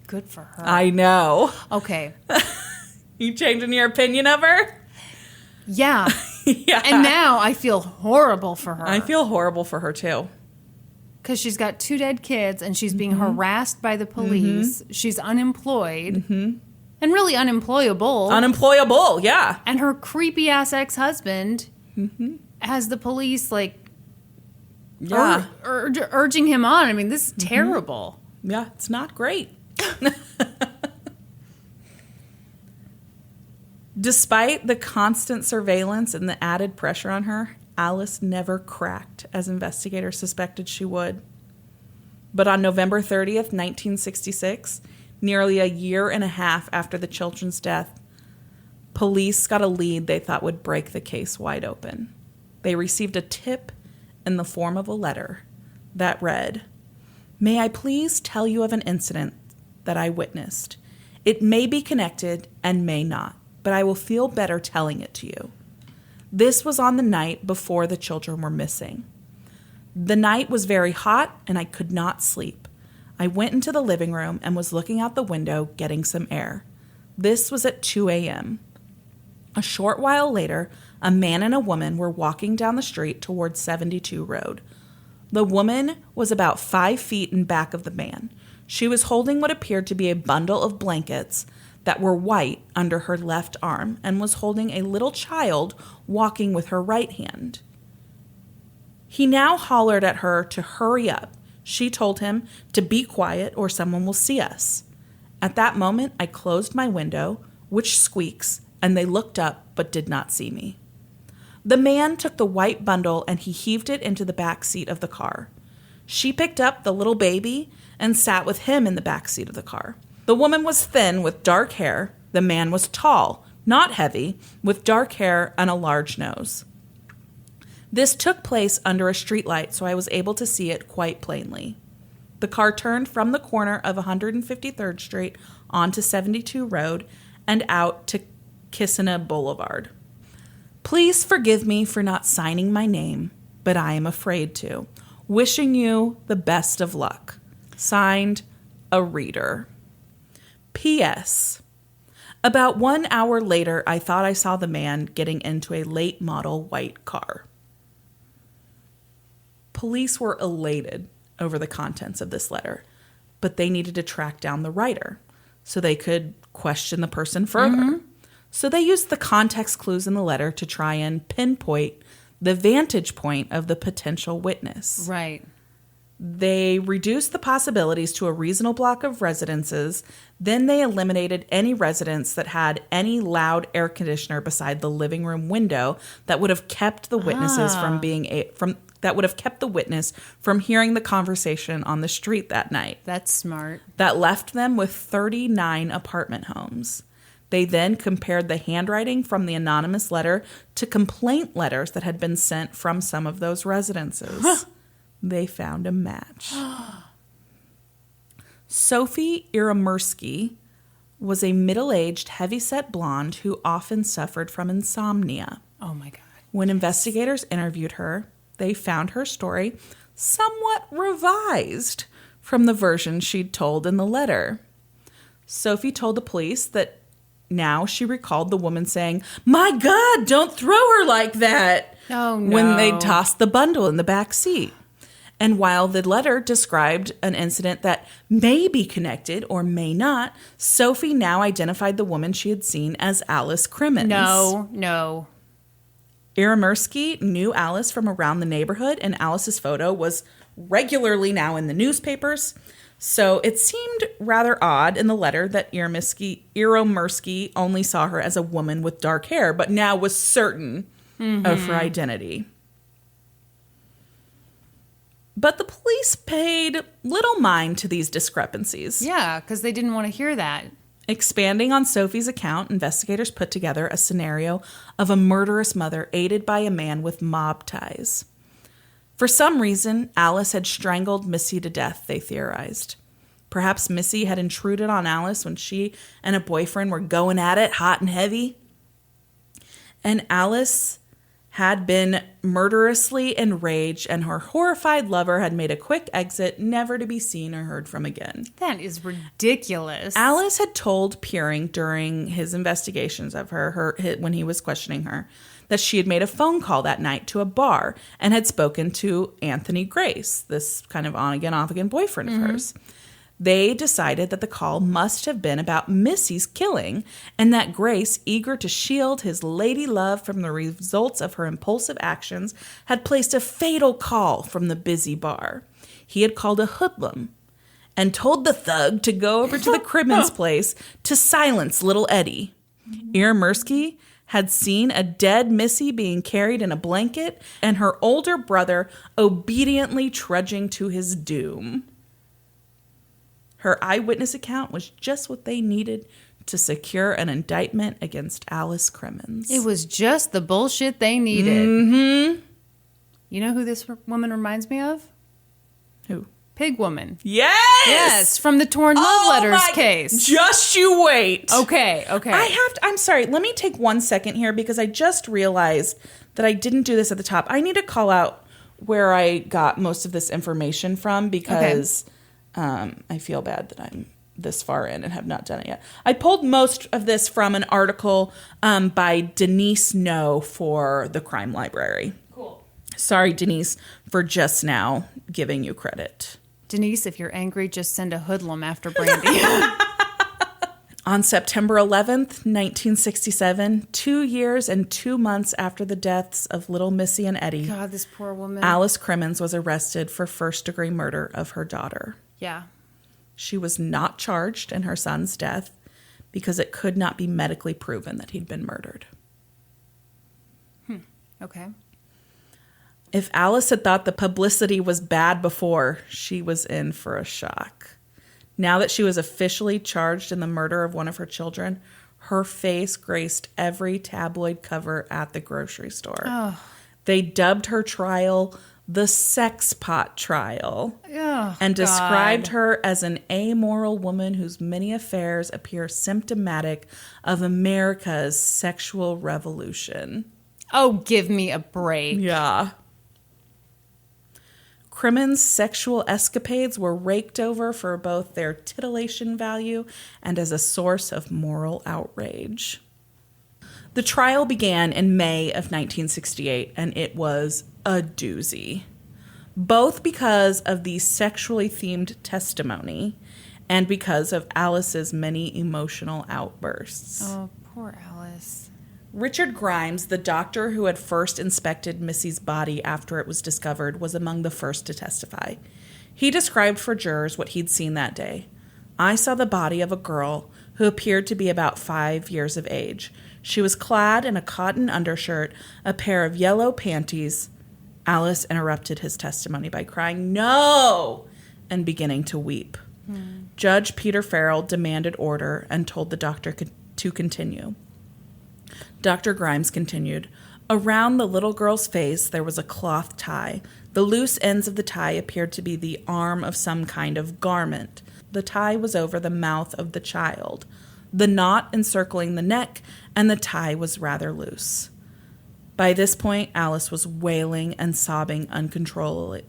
Good for her. I know. Okay. You changing your opinion of her? Yeah. Yeah. And now I feel horrible for her. I feel horrible for her, too. Because she's got 2 dead kids and she's being harassed by the police. She's unemployed. And really unemployable. Unemployable, yeah. And her creepy-ass ex-husband has the police, urging him on. I mean, this is terrible. Yeah, it's not great. Despite the constant surveillance and the added pressure on her, Alice never cracked, as investigators suspected she would. But on November 30th, 1966, nearly a year and a half after the children's death, police got a lead they thought would break the case wide open. They received a tip in the form of a letter that read, "May I please tell you of an incident that I witnessed? It may be connected and may not, but I will feel better telling it to you. This was on the night before the children were missing. The night was very hot and I could not sleep. I went into the living room and was looking out the window getting some air. This was at 2 a.m. A short while later, a man and a woman were walking down the street towards 72 Road. The woman was about 5 feet in back of the man. She was holding what appeared to be a bundle of blankets that were white under her left arm and was holding a little child walking with her right hand. He now hollered at her to hurry up. She told him to be quiet or someone will see us. At that moment, I closed my window, which squeaks, and they looked up but did not see me. The man took the white bundle and he heaved it into the back seat of the car. She picked up the little baby and sat with him in the back seat of the car. The woman was thin with dark hair. The man was tall, not heavy, with dark hair and a large nose. This took place under a streetlight, so I was able to see it quite plainly. The car turned from the corner of 153rd Street onto 72 Road and out to Kissena Boulevard. Please forgive me for not signing my name, but I am afraid to. Wishing you the best of luck. Signed, a reader. P.S. About 1 hour later, I thought I saw the man getting into a late model white car. Police were elated over the contents of this letter, but they needed to track down the writer so they could question the person further. Mm-hmm. So they used the context clues in the letter to try and pinpoint the vantage point of the potential witness. Right. They reduced the possibilities to a reasonable block of residences. Then they eliminated any residence that had any loud air conditioner beside the living room window that would have kept the witnesses that would have kept the witness from hearing the conversation on the street that night. That's smart. That left them with 39 apartment homes. They then compared the handwriting from the anonymous letter to complaint letters that had been sent from some of those residences. They found a match. Sophie Iramersky was a middle-aged, heavy-set blonde who often suffered from insomnia. Oh, my God. When investigators interviewed her, they found her story somewhat revised from the version she'd told in the letter. Sophie told the police that now she recalled the woman saying, "My God, don't throw her like that," oh, no. when they tossed the bundle in the back seat. And while the letter described an incident that may be connected or may not, Sophie now identified the woman she had seen as Alice Crimmins. No. Iramersky knew Alice from around the neighborhood, and Alice's photo was regularly now in the newspapers. So it seemed rather odd in the letter that Iramersky only saw her as a woman with dark hair, but now was certain of her identity. But the police paid little mind to these discrepancies. Yeah, because they didn't want to hear that. Expanding on Sophie's account, investigators put together a scenario of a murderous mother aided by a man with mob ties. For some reason, Alice had strangled Missy to death, they theorized. Perhaps Missy had intruded on Alice when she and a boyfriend were going at it hot and heavy. And Alice had been murderously enraged, and her horrified lover had made a quick exit, never to be seen or heard from again. That is ridiculous. Alice had told Peering during his investigations of her when he was questioning her, that she had made a phone call that night to a bar and had spoken to Anthony Grace, this kind of on-again, off-again boyfriend of hers. They decided that the call must have been about Missy's killing, and that Grace, eager to shield his lady love from the results of her impulsive actions, had placed a fatal call from the busy bar. He had called a hoodlum and told the thug to go over to the Crimmins place to silence little Eddie. Iramersky had seen a dead Missy being carried in a blanket and her older brother obediently trudging to his doom. Her eyewitness account was just what they needed to secure an indictment against Alice Crimmins. It was just the bullshit they needed. Mm-hmm. You know who this woman reminds me of? Who? Pig Woman. Yes! Yes, from the torn love letters case. Just you wait. Okay. I'm sorry. Let me take 1 second here because I just realized that I didn't do this at the top. I need to call out where I got most of this information from because I feel bad that I'm this far in and have not done it yet. I pulled most of this from an article by Denise No for the Crime Library. Cool. Sorry, Denise, for just now giving you credit. Denise, if you're angry, just send a hoodlum after Brandi. On September 11th, 1967, 2 years and 2 months after the deaths of little Missy and Eddie, God, this poor woman. Alice Crimmins was arrested for first-degree murder of her daughter. Yeah. She was not charged in her son's death because it could not be medically proven that he'd been murdered. Okay. If Alice had thought the publicity was bad before, she was in for a shock. Now that she was officially charged in the murder of one of her children, her face graced every tabloid cover at the grocery store. Oh. They dubbed her trial the sex pot trial and described her as an amoral woman whose many affairs appear symptomatic of America's sexual revolution. Oh, give me a break. Yeah. Crimmins' sexual escapades were raked over for both their titillation value and as a source of moral outrage. The trial began in May of 1968, and it was a doozy. Both because of the sexually themed testimony and because of Alice's many emotional outbursts. Oh, poor Alice. Richard Grimes, the doctor who had first inspected Missy's body after it was discovered, was among the first to testify. He described for jurors what he'd seen that day. I saw the body of a girl who appeared to be about 5 years of age. She was clad in a cotton undershirt, a pair of yellow panties. Alice interrupted his testimony by crying, "No!" and beginning to weep. Judge Peter Farrell demanded order and told the doctor to continue. Dr. Grimes continued, "Around the little girl's face there was a cloth tie. The loose ends of the tie appeared to be the arm of some kind of garment. The tie was over the mouth of the child, the knot encircling the neck, and the tie was rather loose." By this point, Alice was wailing and sobbing uncontrollably.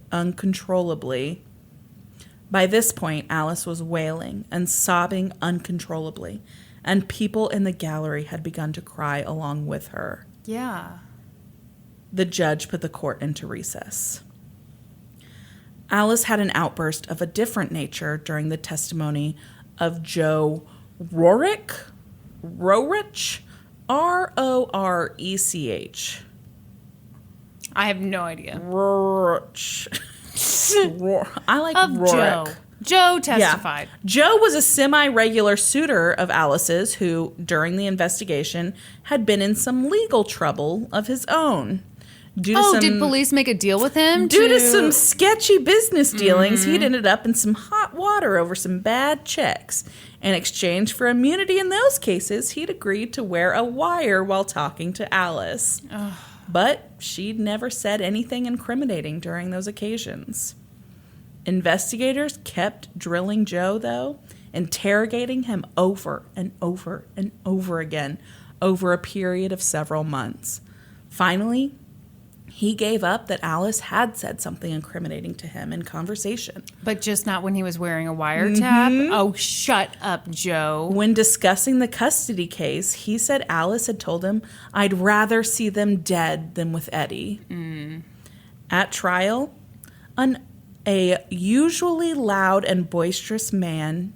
And people in the gallery had begun to cry along with her. Yeah. The judge put the court into recess. Alice had an outburst of a different nature during the testimony of Joe Rorich, Rorich, R-O-R-E-C-H. I have no idea. Rorich. I like Of Rorich. Joe testified. Yeah. Joe was a semi-regular suitor of Alice's who, during the investigation, had been in some legal trouble of his own. Did police make a deal with him? Due to some sketchy business dealings, he'd ended up in some hot water over some bad checks. In exchange for immunity in those cases, he'd agreed to wear a wire while talking to Alice. Ugh. But she'd never said anything incriminating during those occasions. Investigators kept drilling Joe, though, interrogating him over and over and over again over a period of several months. Finally, he gave up that Alice had said something incriminating to him in conversation. But just not when he was wearing a wiretap? Oh, shut up, Joe. When discussing the custody case, he said Alice had told him, "I'd rather see them dead than with Eddie." At trial, a usually loud and boisterous man,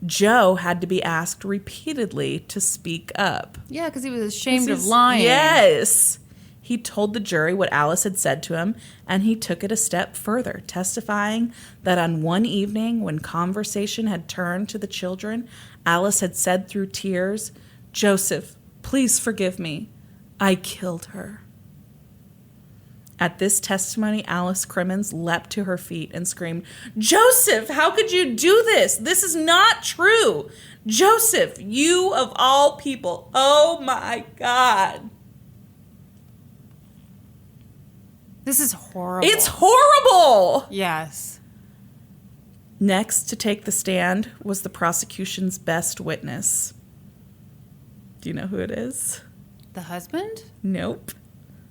Joe had to be asked repeatedly to speak up. Yeah, because he was ashamed of lying. Yes. He told the jury what Alice had said to him, and he took it a step further, testifying that on one evening when conversation had turned to the children, Alice had said through tears, "Joseph, please forgive me. I killed her." At this testimony, Alice Crimmins leapt to her feet and screamed, "Joseph, how could you do this? This is not true. Joseph, you of all people. Oh my God." This is horrible. It's horrible. Yes. Next to take the stand was the prosecution's best witness. Do you know who it is? The husband? Nope.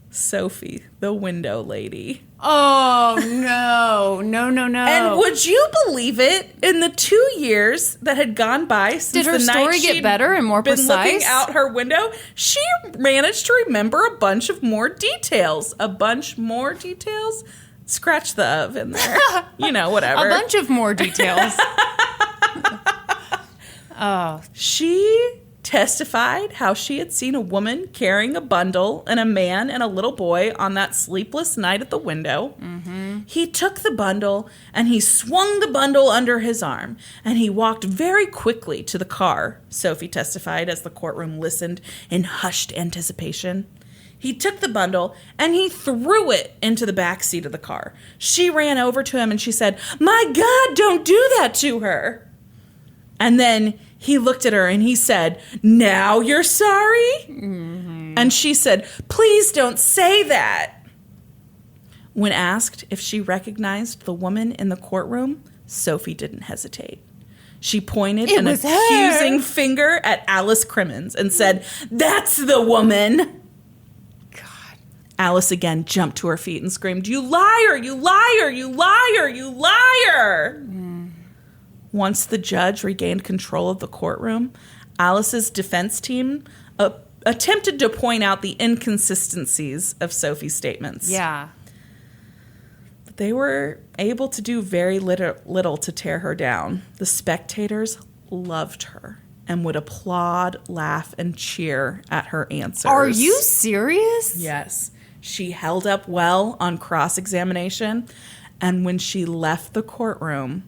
Sophie, the window lady. Oh, no. No. And would you believe it? In the 2 years that had gone by since Did her the night story get she'd better and more been precise? looking out her window, she managed to remember a bunch of more details. A bunch more details? Scratch the of in there. You know, whatever. A bunch of more details. Oh. She testified how she had seen a woman carrying a bundle and a man and a little boy on that sleepless night at the window. Mm-hmm. He took the bundle and he swung the bundle under his arm and he walked very quickly to the car, Sophie testified as the courtroom listened in hushed anticipation. He took the bundle and he threw it into the back seat of the car. She ran over to him and she said, "My God, don't do that to her." And then he looked at her and he said, "Now you're sorry?" Mm-hmm. And she said, "Please don't say that." When asked if she recognized the woman in the courtroom, Sophie didn't hesitate. She pointed an accusing finger at Alice Crimmins and said, "That's the woman." God. Alice again jumped to her feet and screamed, "You liar, you liar, you liar, you liar." Once the judge regained control of the courtroom, Alice's defense team attempted to point out the inconsistencies of Sophie's statements. Yeah. But they were able to do very little to tear her down. The spectators loved her and would applaud, laugh, and cheer at her answers. Are you serious? Yes. She held up well on cross-examination, and when she left the courtroom,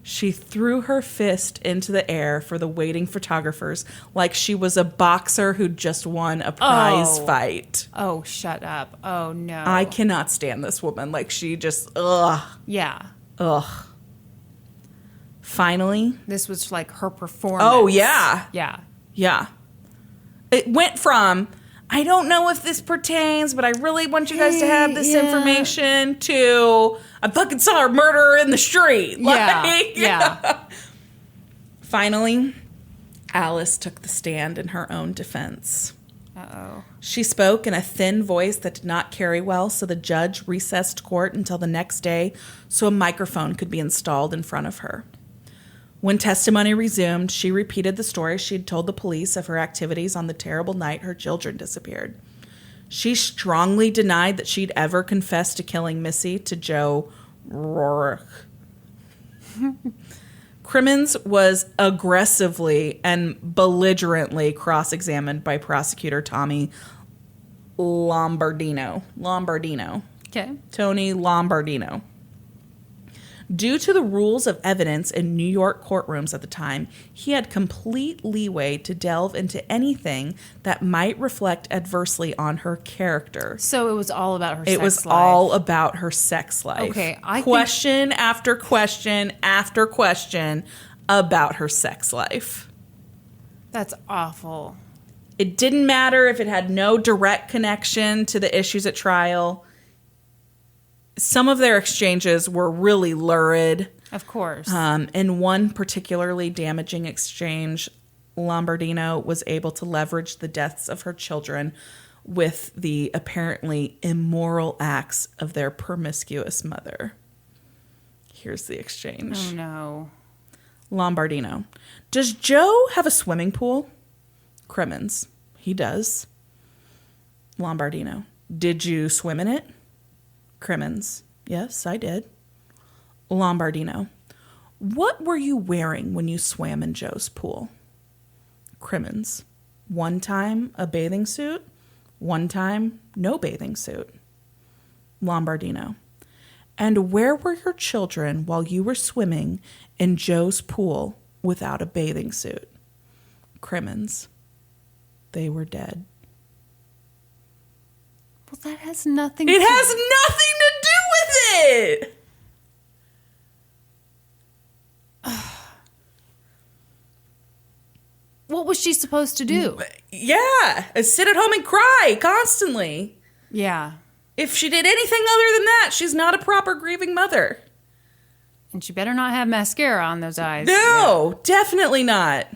she threw her fist into the air for the waiting photographers like she was a boxer who just won a prize fight. Oh, shut up. Oh, no. I cannot stand this woman. Like, she just, ugh. Yeah. Ugh. Finally. This was like her performance. Oh, yeah. Yeah. Yeah. It went from, I don't know if this pertains, but I really want you guys to have this information, to I fucking saw her murder her in the street. Yeah. Finally, Alice took the stand in her own defense. Uh-oh. She spoke in a thin voice that did not carry well, so the judge recessed court until the next day so a microphone could be installed in front of her. When testimony resumed, she repeated the story she'd told the police of her activities on the terrible night her children disappeared. She strongly denied that she'd ever confessed to killing Missy to Joe Rourke. Crimmins was aggressively and belligerently cross-examined by prosecutor Tommy Lombardino. Okay. Tony Lombardino. Due to the rules of evidence in New York courtrooms at the time, he had complete leeway to delve into anything that might reflect adversely on her character. So it was all about her sex life. It was all about her sex life. Okay, question after question after question about her sex life. That's awful. It didn't matter if it had no direct connection to the issues at trial. Some of their exchanges were really lurid. Of course. In one particularly damaging exchange, Lombardino was able to leverage the deaths of her children with the apparently immoral acts of their promiscuous mother. Here's the exchange. Oh, no. Lombardino. Does Joe have a swimming pool? Crimmins. He does. Lombardino. Did you swim in it? Crimmins. Yes, I did. Lombardino. What were you wearing when you swam in Joe's pool? Crimmins. One time a bathing suit, one time no bathing suit. Lombardino. And where were your children while you were swimming in Joe's pool without a bathing suit? Crimmins. They were dead. Well, that has nothing It has nothing to do with it. What was she supposed to do? Yeah, sit at home and cry constantly. Yeah. If she did anything other than that, she's not a proper grieving mother. And she better not have mascara on those eyes. No, definitely not.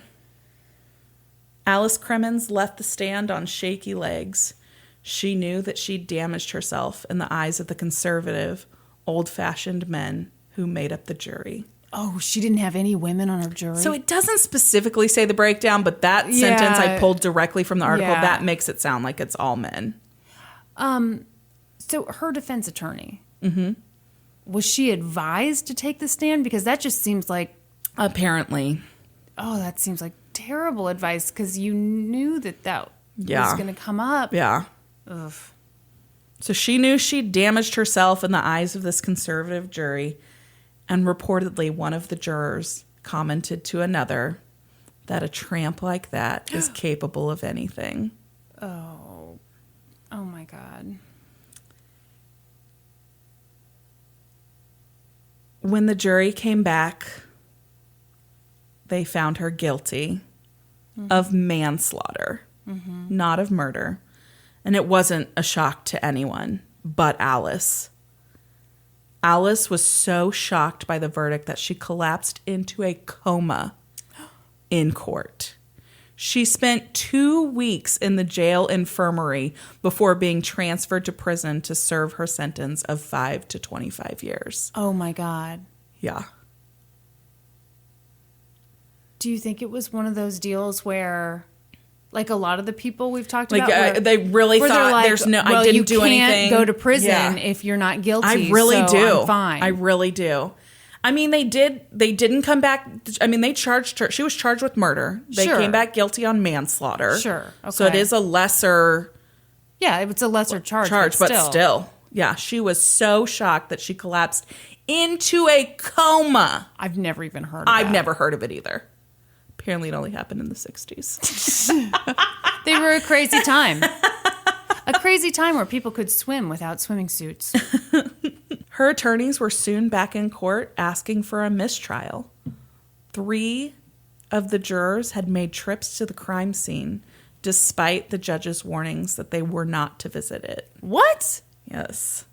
Alice Crimmins left the stand on shaky legs. She knew that she'd damaged herself in the eyes of the conservative, old-fashioned men who made up the jury. Oh, she didn't have any women on her jury? So it doesn't specifically say the breakdown, but that sentence I pulled directly from the article, that makes it sound like it's all men. So her defense attorney, was she advised to take the stand? Because that just seems like... Apparently. Oh, that seems like terrible advice because you knew that was going to come up. Yeah. Ugh. So she knew she'd damaged herself in the eyes of this conservative jury, and reportedly one of the jurors commented to another that a tramp like that is capable of anything. Oh my God. When the jury came back, they found her guilty of manslaughter, not of murder. And it wasn't a shock to anyone but Alice. Alice was so shocked by the verdict that she collapsed into a coma in court. She spent 2 weeks in the jail infirmary before being transferred to prison to serve her sentence of 5 to 25 years. Oh my God. Yeah. Do you think it was one of those deals where, like a lot of the people we've talked about, they really thought like, there's no, well, I didn't do anything. You can't go to prison if you're not guilty. I really do. I'm fine. I really do. I mean, they didn't come back. I mean, they charged her. She was charged with murder. They came back guilty on manslaughter. Sure. Okay. So it is a lesser. Yeah, it's a lesser charge. But still. Yeah, she was so shocked that she collapsed into a coma. I've never even heard of I've never heard of it either. Apparently it only happened in the 60s. They were a crazy time. A crazy time where people could swim without swimming suits. Her attorneys were soon back in court asking for a mistrial. 3 of the jurors had made trips to the crime scene despite the judge's warnings that they were not to visit it. What? Yes.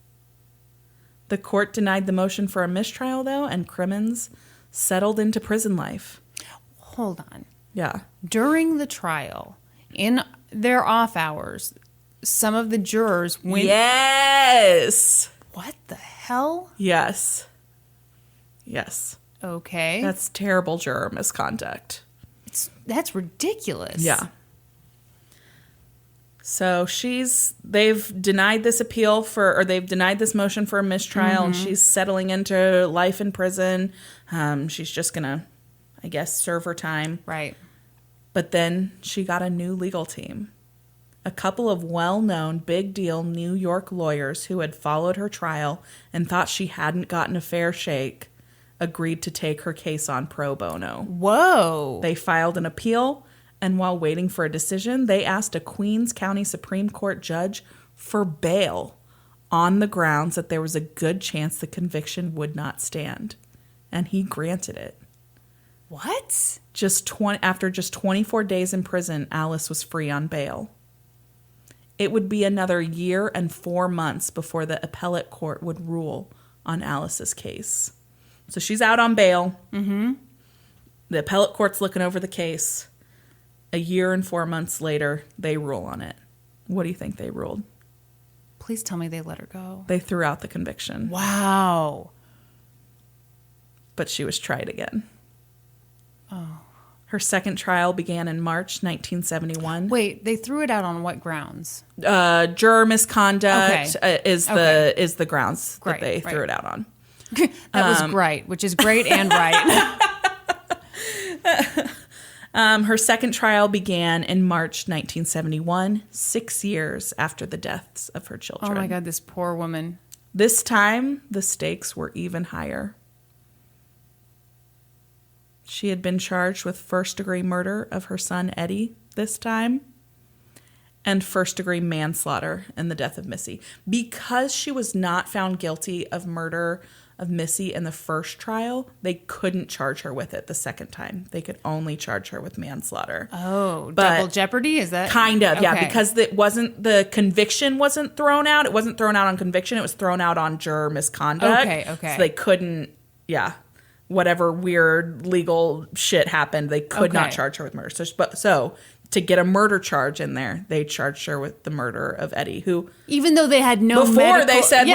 The court denied the motion for a mistrial, though, and Crimmins settled into prison life. Hold on. Yeah. During the trial, in their off hours, some of the jurors went... Yes! What the hell? Yes. Yes. Okay. That's terrible juror misconduct. That's ridiculous. Yeah. So they've denied this they've denied this motion for a mistrial, and she's settling into life in prison. She's just gonna, I guess, serve her time. Right. But then she got a new legal team. A couple of well-known, big-deal New York lawyers who had followed her trial and thought she hadn't gotten a fair shake agreed to take her case on pro bono. Whoa. They filed an appeal, and while waiting for a decision, they asked a Queens County Supreme Court judge for bail on the grounds that there was a good chance the conviction would not stand. And he granted it. What? After just 24 days in prison, Alice was free on bail. It would be another 1 year and 4 months before the appellate court would rule on Alice's case. So she's out on bail. Mm-hmm. The appellate court's looking over the case. 1 year and 4 months later, they rule on it. What do you think they ruled? Please tell me they let her go. They threw out the conviction. Wow. But she was tried again. Oh. Her second trial began in March 1971. Wait, they threw it out on what grounds? Juror misconduct is the grounds that they threw it out on. That was great, which is great and right. Her second trial began in March 1971, 6 years after the deaths of her children. Oh my God, this poor woman. This time, the stakes were even higher. She had been charged with first-degree murder of her son, Eddie, this time. and first-degree manslaughter in the death of Missy. Because she was not found guilty of murder of Missy in the first trial, they couldn't charge her with it the second time. They could only charge her with manslaughter. Oh, but double jeopardy? Is that? Kind of, yeah, Okay. because the conviction wasn't thrown out. It wasn't thrown out on conviction. It was thrown out on juror misconduct. Okay. So they couldn't, whatever weird legal shit happened, they could not charge her with murder. So to get a murder charge in there, they charged her with the murder of Eddie, who, even though they had no they said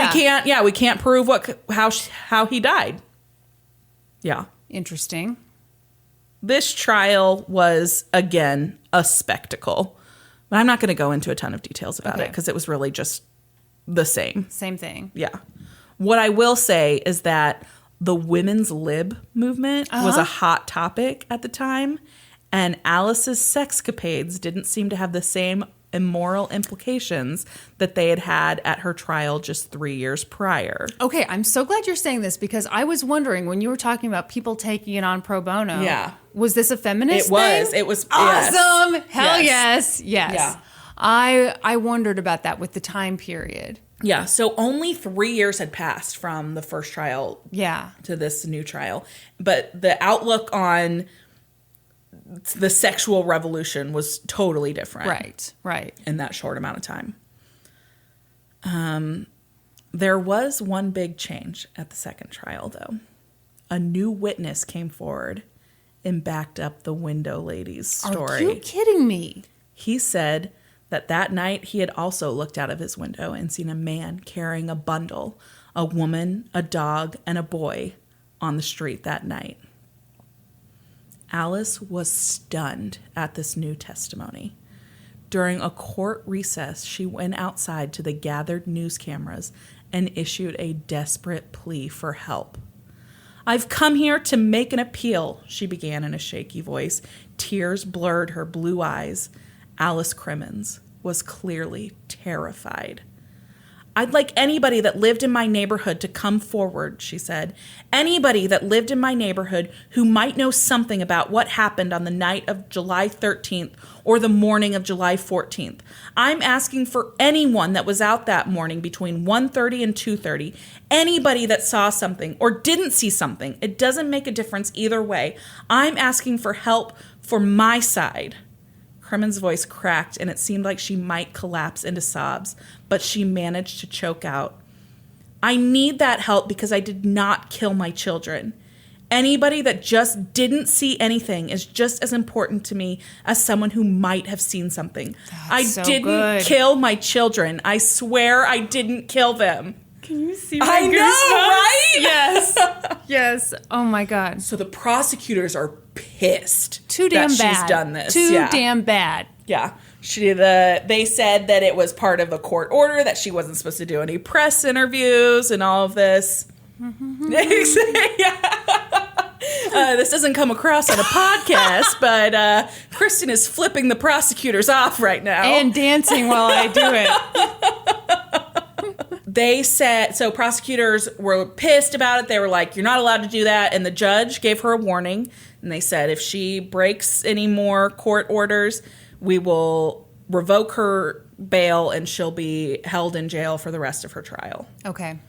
we can't prove how he died. Yeah. Interesting. This trial was, again, a spectacle. But I'm not going to go into a ton of details about it because it was really just the same. Same thing. Yeah. What I will say is that the women's lib movement was a hot topic at the time, and Alice's sexcapades didn't seem to have the same immoral implications that they had at her trial just 3 years prior. Okay, I'm so glad you're saying this because I was wondering when you were talking about people taking it on pro bono. Yeah. Was this a feminist thing? It was. Awesome. Yes. Hell yes. Yeah. I wondered about that with the time period. Yeah, so only 3 years had passed from the first trial to this new trial. But the outlook on the sexual revolution was totally different. Right. In that short amount of time. There was one big change at the second trial, though. A new witness came forward and backed up the window lady's story. Are you kidding me? He said that night he had also looked out of his window and seen a man carrying a bundle, a woman, a dog, and a boy on the street that night. Alice was stunned at this new testimony. During a court recess, she went outside to the gathered news cameras and issued a desperate plea for help. "I've come here to make an appeal," she began in a shaky voice. Tears blurred her blue eyes. Alice Crimmins was clearly terrified. "I'd like anybody that lived in my neighborhood to come forward," she said. "Anybody that lived in my neighborhood who might know something about what happened on the night of July 13th or the morning of July 14th. I'm asking for anyone that was out that morning between 1:30 and 2:30. Anybody that saw something or didn't see something. It doesn't make a difference either way. I'm asking for help for my side." Crimmins' voice cracked, and it seemed like she might collapse into sobs, but she managed to choke out, "I need that help because I did not kill my children. Anybody that just didn't see anything is just as important to me as someone who might have seen something. I didn't kill my children. I swear I didn't kill them." Can you see my I know, right? Yes. Yes. Oh, my God. So the prosecutors are pissed. Too damn that bad. She's done this. Too damn bad. Yeah. They said that it was part of a court order, that she wasn't supposed to do any press interviews and all of this. This doesn't come across on a podcast, but Kristen is flipping the prosecutors off right now. And dancing while I do it. They said, so prosecutors were pissed about it. They were like, "You're not allowed to do that." And the judge gave her a warning. And they said, if she breaks any more court orders, we will revoke her bail and she'll be held in jail for the rest of her trial. Okay.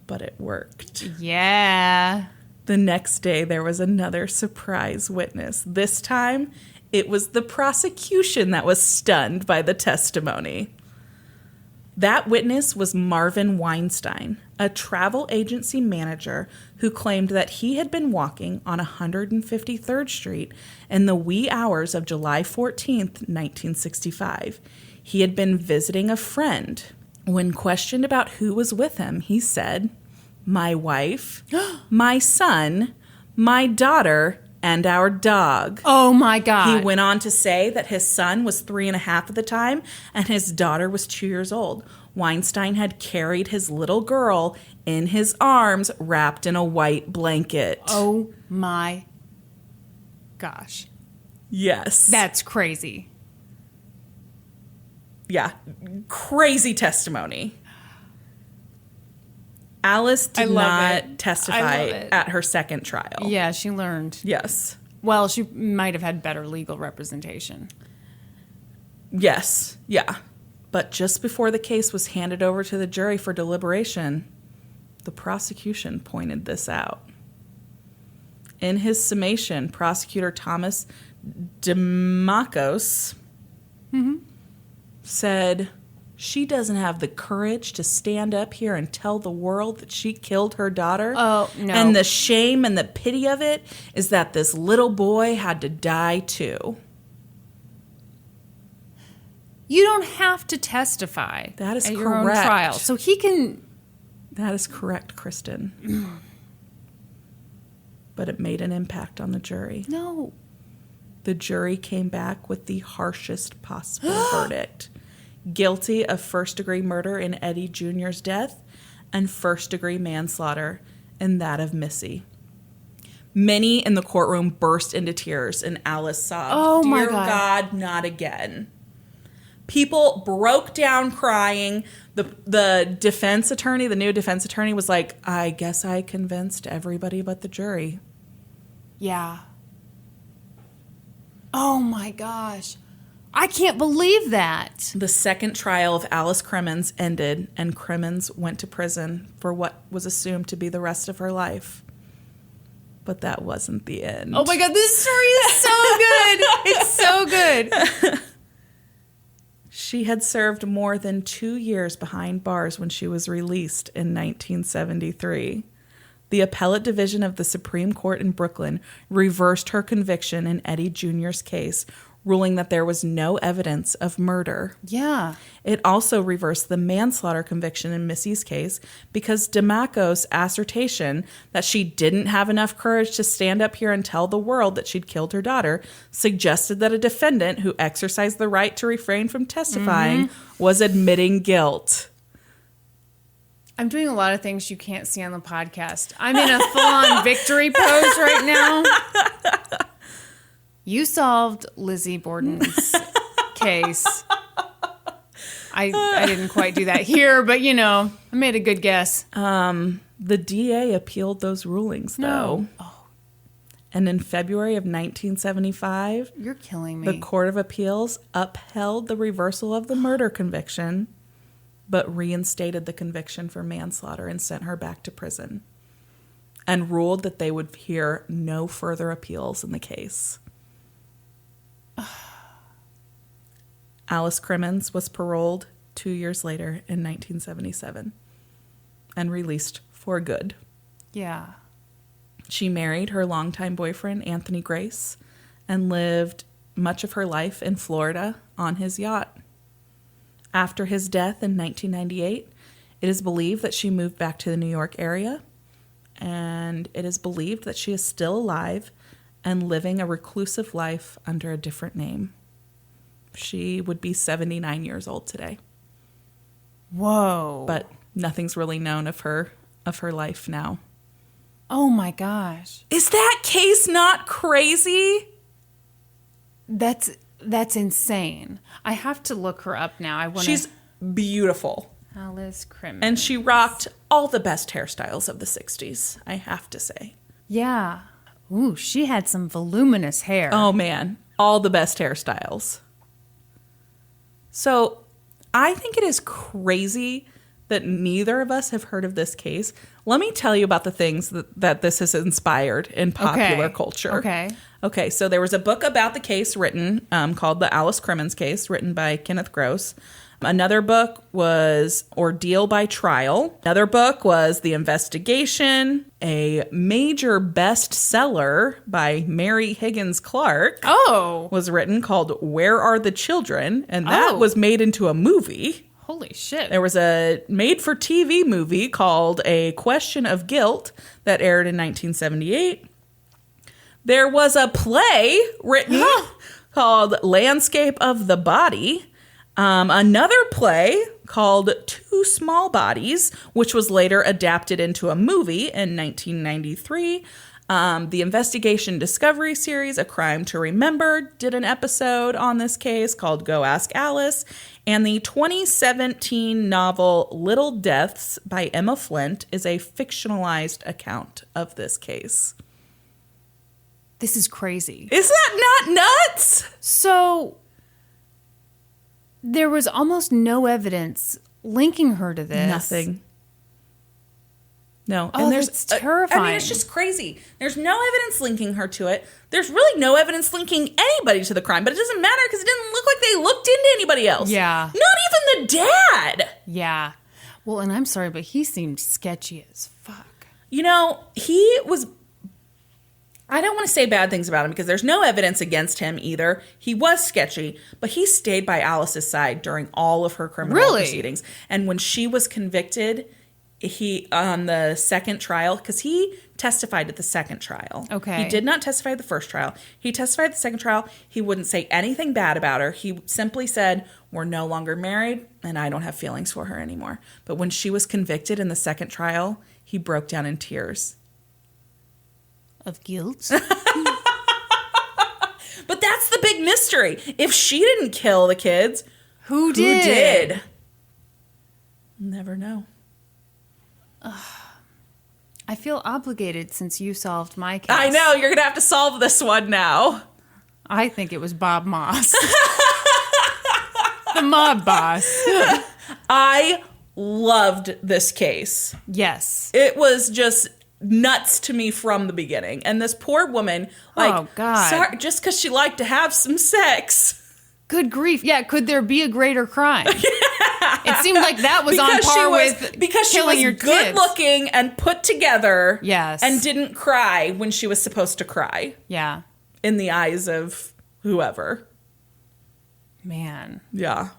But it worked. Yeah. The next day, there was another surprise witness. This time, it was the prosecution that was stunned by the testimony. That witness was Marvin Weinstein, a travel agency manager who claimed that he had been walking on 153rd Street in the wee hours of July 14th, 1965. He had been visiting a friend. When questioned about who was with him, he said, "My wife, my son, my daughter, and our dog." Oh, my God. He went on to say that his son was 3.5 at the time and his daughter was 2 years old. Weinstein had carried his little girl in his arms wrapped in a white blanket. Oh, my gosh. Yes. That's crazy. Yeah. Crazy testimony. Alice did not testify at her second trial. Yeah, she learned. Yes. Well, she might have had better legal representation. Yes. Yeah. But just before the case was handed over to the jury for deliberation, the prosecution pointed this out. In his summation, prosecutor Thomas Demakos said, she doesn't have the courage to stand up here and tell the world that she killed her daughter. Oh, no. And the shame and the pity of it is that this little boy had to die too. You don't have to testify. That is at correct. Your own trial, so he can. That is correct, Kristen. But it made an impact on the jury. No. The jury came back with the harshest possible verdict. Guilty of first-degree murder in Eddie Jr.'s death and first-degree manslaughter in that of Missy. Many in the courtroom burst into tears, and Alice sobbed, Oh, my "Dear God, not again." People broke down crying. The defense attorney, the new defense attorney, was like, I guess I convinced everybody but the jury. Yeah. Oh, my gosh. I can't believe that. The second trial of Alice Crimmins ended, and Crimmins went to prison for what was assumed to be the rest of her life. But that wasn't the end. Oh, my God. This story is so good. It's so good. She had served more than 2 years behind bars when she was released in 1973. The appellate division of the Supreme Court in Brooklyn reversed her conviction in Eddie Jr.'s case, ruling that there was no evidence of murder. Yeah. It also reversed the manslaughter conviction in Missy's case because Demakos' assertion that she didn't have enough courage to stand up here and tell the world that she'd killed her daughter suggested that a defendant who exercised the right to refrain from testifying was admitting guilt. I'm doing a lot of things you can't see on the podcast. I'm in a full-on victory pose right now. You solved Lizzie Borden's case. I didn't quite do that here, but, I made a good guess. The DA appealed those rulings, though. No. Oh. And in February of 1975, You're killing me. the Court of Appeals upheld the reversal of the murder conviction, but reinstated the conviction for manslaughter and sent her back to prison, and ruled that they would hear no further appeals in the case. Alice Crimmins was paroled 2 years later in 1977 and released for good. Yeah. She married her longtime boyfriend, Anthony Grace, and lived much of her life in Florida on his yacht. After his death in 1998, it is believed that she moved back to the New York area, and it is believed that she is still alive and living a reclusive life under a different name. She would be 79 years old today. Whoa. But nothing's really known of her life now. Oh my gosh. Is that case not crazy? That's insane. I have to look her up now. She's beautiful. Alice Crimmins. And she rocked all the best hairstyles of the 60s, I have to say. Yeah. Ooh, she had some voluminous hair. Oh man, all the best hairstyles. So I think it is crazy that neither of us have heard of this case. Let me tell you about the things that this has inspired in popular culture. Okay, so there was a book about the case written called The Alice Crimmins Case, written by Kenneth Gross. Another book was Ordeal by Trial. Another book was The Investigation. A major bestseller by Mary Higgins Clark was written called Where Are the Children? And that was made into a movie. Holy shit. There was a made-for-TV movie called A Question of Guilt that aired in 1978. There was a play written called Landscape of the Body. Another play called Two Small Bodies, which was later adapted into a movie in 1993. The Investigation Discovery series, A Crime to Remember, did an episode on this case called Go Ask Alice. And the 2017 novel Little Deaths by Emma Flint is a fictionalized account of this case. This is crazy. Is that not nuts? So there was almost no evidence linking her to this. Nothing. No. Oh, that's terrifying. I mean, it's just crazy. There's no evidence linking her to it. There's really no evidence linking anybody to the crime, but it doesn't matter because it didn't look like they looked into anybody else. Yeah. Not even the dad. Yeah. Well, and I'm sorry, but he seemed sketchy as fuck. You know, he was... I don't want to say bad things about him because there's no evidence against him either. He was sketchy, but he stayed by Alice's side during all of her criminal proceedings. And when she was convicted... He on the second trial, because he testified at the second trial. Okay. He did not testify at the first trial. He testified at the second trial. He wouldn't say anything bad about her. He simply said, we're no longer married and I don't have feelings for her anymore. But when she was convicted in the second trial, he broke down in tears. Of guilt? But that's the big mystery. If she didn't kill the kids, who did? Never know. I feel obligated since you solved my case. I know. You're going to have to solve this one now. I think it was Bob Moss. The mob boss. I loved this case. Yes. It was just nuts to me from the beginning. And this poor woman, like, oh, God. Sorry, just because she liked to have some sex. Good grief. Yeah, could there be a greater crime? It seemed like that was on par with because killing she was your good kids. looking and put together. Yes. And didn't cry when she was supposed to cry. Yeah. In the eyes of whoever. Man. Yeah.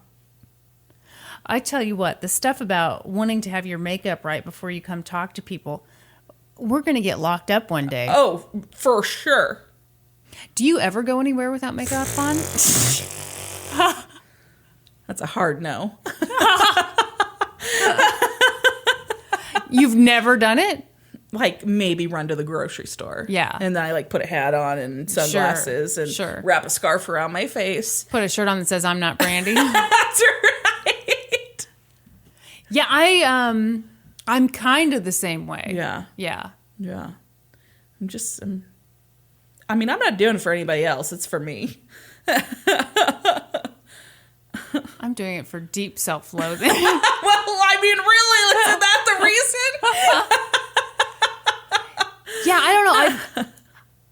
I tell you what, the stuff about wanting to have your makeup right before you come talk to people, we're going to get locked up one day. Oh, for sure. Do you ever go anywhere without makeup on? That's a hard no. You've never done it? Like maybe run to the grocery store. Yeah. And then I like put a hat on and sunglasses and wrap a scarf around my face. Put a shirt on that says I'm not Brandi. That's right. Yeah, I'm kind of the same way. Yeah. Yeah. Yeah. I'm not doing it for anybody else. It's for me. I'm doing it for deep self-loathing. Well, I mean, really, is that the reason? Yeah, I don't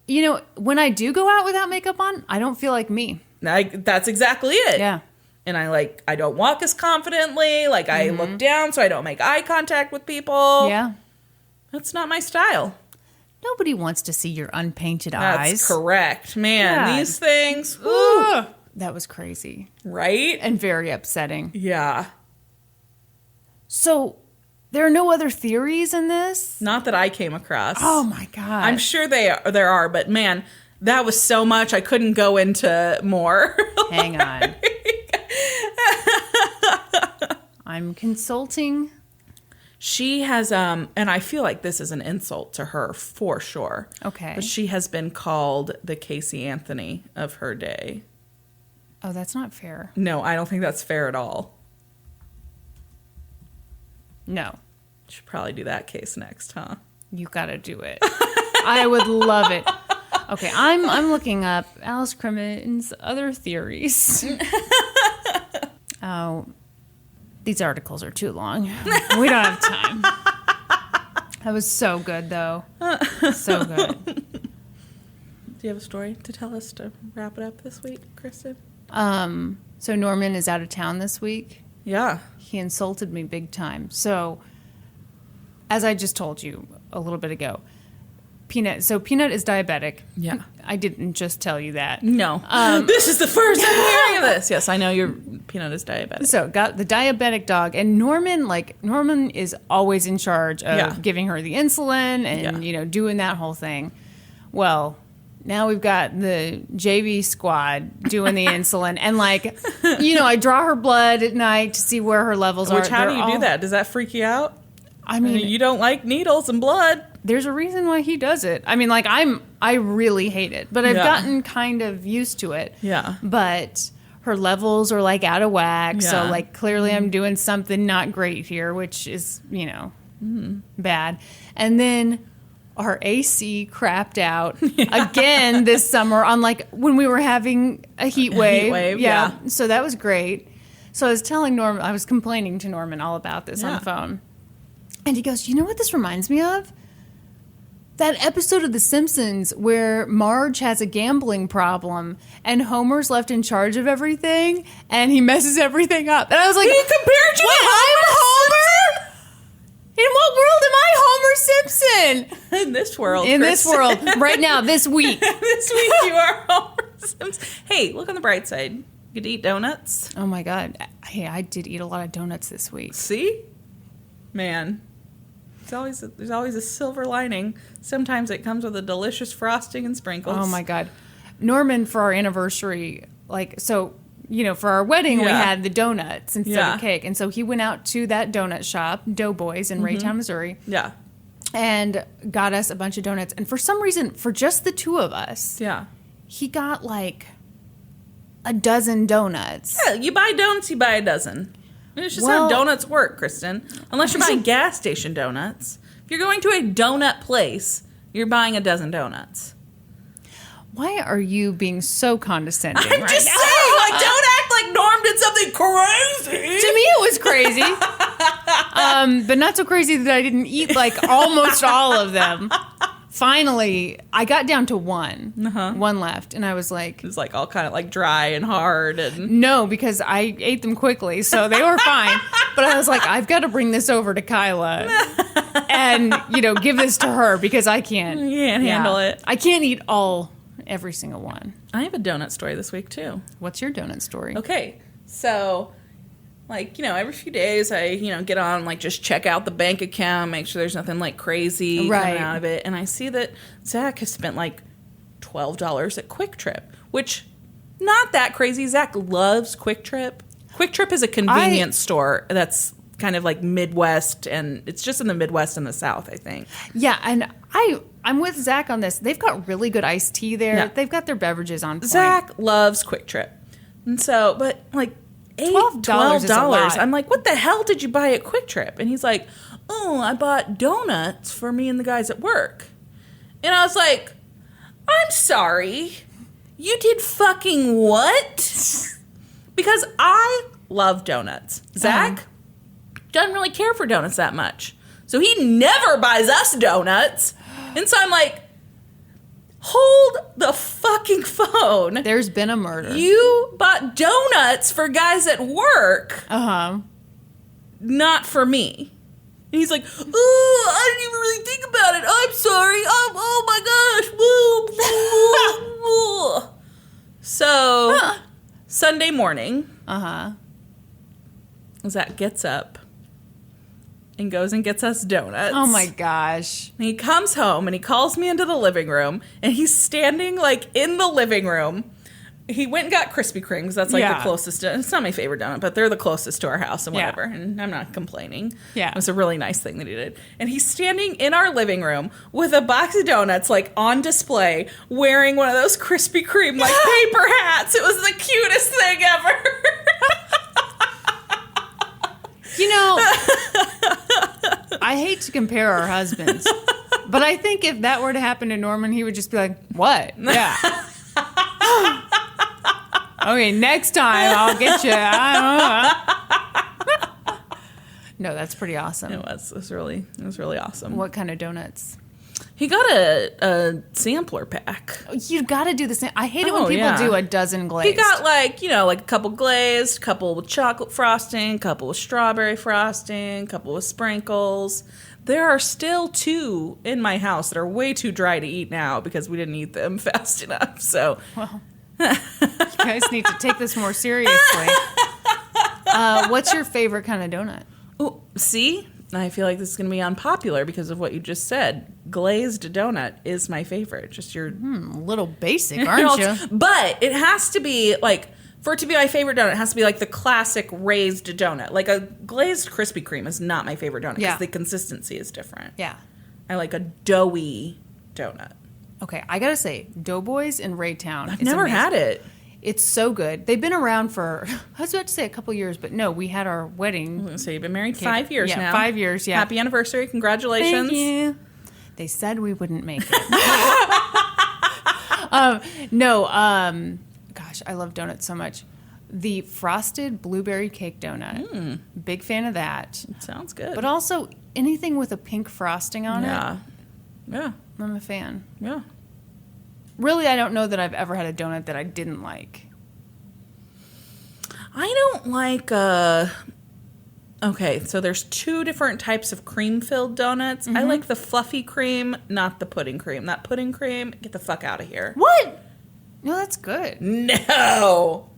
know. When I do go out without makeup on, I don't feel like me. That's exactly it. Yeah. And I don't walk as confidently. Like, I look down so I don't make eye contact with people. Yeah. That's not my style. Nobody wants to see your unpainted eyes. That's correct. Man, God. These things. Ooh. That was crazy. Right? And very upsetting. Yeah. So, there are no other theories in this? Not that I came across. Oh, my God. I'm sure there are, but man, that was so much I couldn't go into more. Hang on. I'm consulting. She has, and I feel like this is an insult to her for sure. Okay. But she has been called the Casey Anthony of her day. Oh, that's not fair. No, I don't think that's fair at all. No. Should probably do that case next, huh? You gotta do it. I would love it. Okay, I'm looking up Alice Crimmins' other theories. Oh, these articles are too long. We don't have time. That was so good, though. So good. Do you have a story to tell us to wrap it up this week, Kristen? So Norman is out of town this week. Yeah. He insulted me big time. So, as I just told you a little bit ago, Peanut is diabetic. Yeah. I didn't just tell you that. No. This is the first I'm hearing of this. Yes, I know your Peanut is diabetic. So, got the diabetic dog. And Norman is always in charge of giving her the insulin and, doing that whole thing. Well, now we've got the JV squad doing the insulin. And, I draw her blood at night to see where her levels are. How do you do that? Does that freak you out? I mean, you don't like needles and blood. There's a reason why he does it. I mean, I really hate it, but I've gotten kind of used to it. Yeah. But her levels are out of whack. Yeah. So clearly I'm doing something not great here, which is, bad. And then our AC crapped out again this summer on when we were having a heat wave. Yeah. So that was great. So I was telling Norman, I was complaining to Norman all about this on the phone. And he goes, you know what this reminds me of? That episode of The Simpsons where Marge has a gambling problem and Homer's left in charge of everything and he messes everything up. And I was like, he compared you to Homer? In what world am I Homer Simpson? In this world. In this world. Right now, this week. This week you are Homer Simpson. Hey, look on the bright side. You get to eat donuts. Oh my God. Hey, I did eat a lot of donuts this week. See? Man. There's always a silver lining. Sometimes it comes with a delicious frosting and sprinkles. Oh my God. Norman, for our anniversary, for our wedding, we had the donuts instead of cake. And so he went out to that donut shop, Doughboys in Raytown, Missouri. Yeah. And got us a bunch of donuts. And for some reason, for just the two of us, he got like a dozen donuts. Yeah, you buy donuts, you buy a dozen. It's just how donuts work, Kristen. Unless you're buying gas station donuts. If you're going to a donut place, you're buying a dozen donuts. Why are you being so condescending I'm just saying, like, don't act like Norm did something crazy. To me, it was crazy. But not so crazy that I didn't eat, like, almost all of them. Finally, I got down to one left, and I was like... It was, like, all kind of, like, dry and hard. And no, because I ate them quickly, so they were fine. But I was like, I've got to bring this over to Kyla and, give this to her, because I can't... You can't handle it. I can't eat every single one. I have a donut story this week, too. What's your donut story? Okay, so... Like, every few days I, get on, like, just check out the bank account, make sure there's nothing, like, crazy coming out of it. And I see that Zach has spent, like, $12 at Quick Trip, which, not that crazy. Zach loves Quick Trip. Quick Trip is a convenience store that's kind of, like, Midwest, and it's just in the Midwest and the South, I think. Yeah, and I'm with Zach on this. They've got really good iced tea there. Yeah. They've got their beverages on point. Zach loves Quick Trip. And so, but, like... $12. I'm like, what the hell did you buy at Quick Trip? And he's like, oh, I bought donuts for me and the guys at work. And I was like, I'm sorry. You did fucking what? Because I love donuts. Zach doesn't really care for donuts that much. So he never buys us donuts. And so I'm like, hold the fucking phone. There's been a murder. You bought donuts for guys at work. Not for me. And he's like, oh, I didn't even really think about it. I'm sorry. Oh my gosh. So, Sunday morning. Zach gets up and goes and gets us donuts. Oh my gosh. And he comes home and he calls me into the living room and he's standing like in the living room. He went and got Krispy Kreme because that's like the closest. It's not my favorite donut, but they're the closest to our house and whatever. And I'm not complaining. Yeah. It was a really nice thing that he did. And he's standing in our living room with a box of donuts like on display wearing one of those Krispy Kreme like paper hats. It was the cutest thing ever. I hate to compare our husbands, but I think if that were to happen to Norman, he would just be like, what? Yeah. Okay, next time I'll get you. No, that's pretty awesome. It was really awesome. What kind of donuts? He got a sampler pack. You got to do the same. I hate it when people do a dozen glazed. He got like a couple glazed, couple with chocolate frosting, couple with strawberry frosting, couple with sprinkles. There are still 2 in my house that are way too dry to eat now because we didn't eat them fast enough. So, well, you guys need to take this more seriously. What's your favorite kind of donut? Oh, see? I feel like this is going to be unpopular because of what you just said. Glazed donut is my favorite. Just your... a little basic, aren't you? But it has to be, like, for it to be my favorite donut, it has to be, like, the classic raised donut. Like, a glazed Krispy Kreme is not my favorite donut because the consistency is different. Yeah. I like a doughy donut. Okay, I got to say, Doughboys in Raytown. I've never had it. It's so good. They've been around for, I was about to say a couple years, but no, we had our wedding. So you've been married 5 years now. 5 years, yeah. Happy anniversary. Congratulations. Thank you. They said we wouldn't make it. Gosh, I love donuts so much. the frosted blueberry cake donut. Big fan of that. Sounds good. But also anything with a pink frosting on it. Yeah. I'm a fan. Yeah. Really, I don't know that I've ever had a donut that I didn't like. I don't like, okay, so there's 2 different types of cream-filled donuts. I like the fluffy cream, not the pudding cream. That pudding cream, get the fuck out of here. What? No, that's good. No.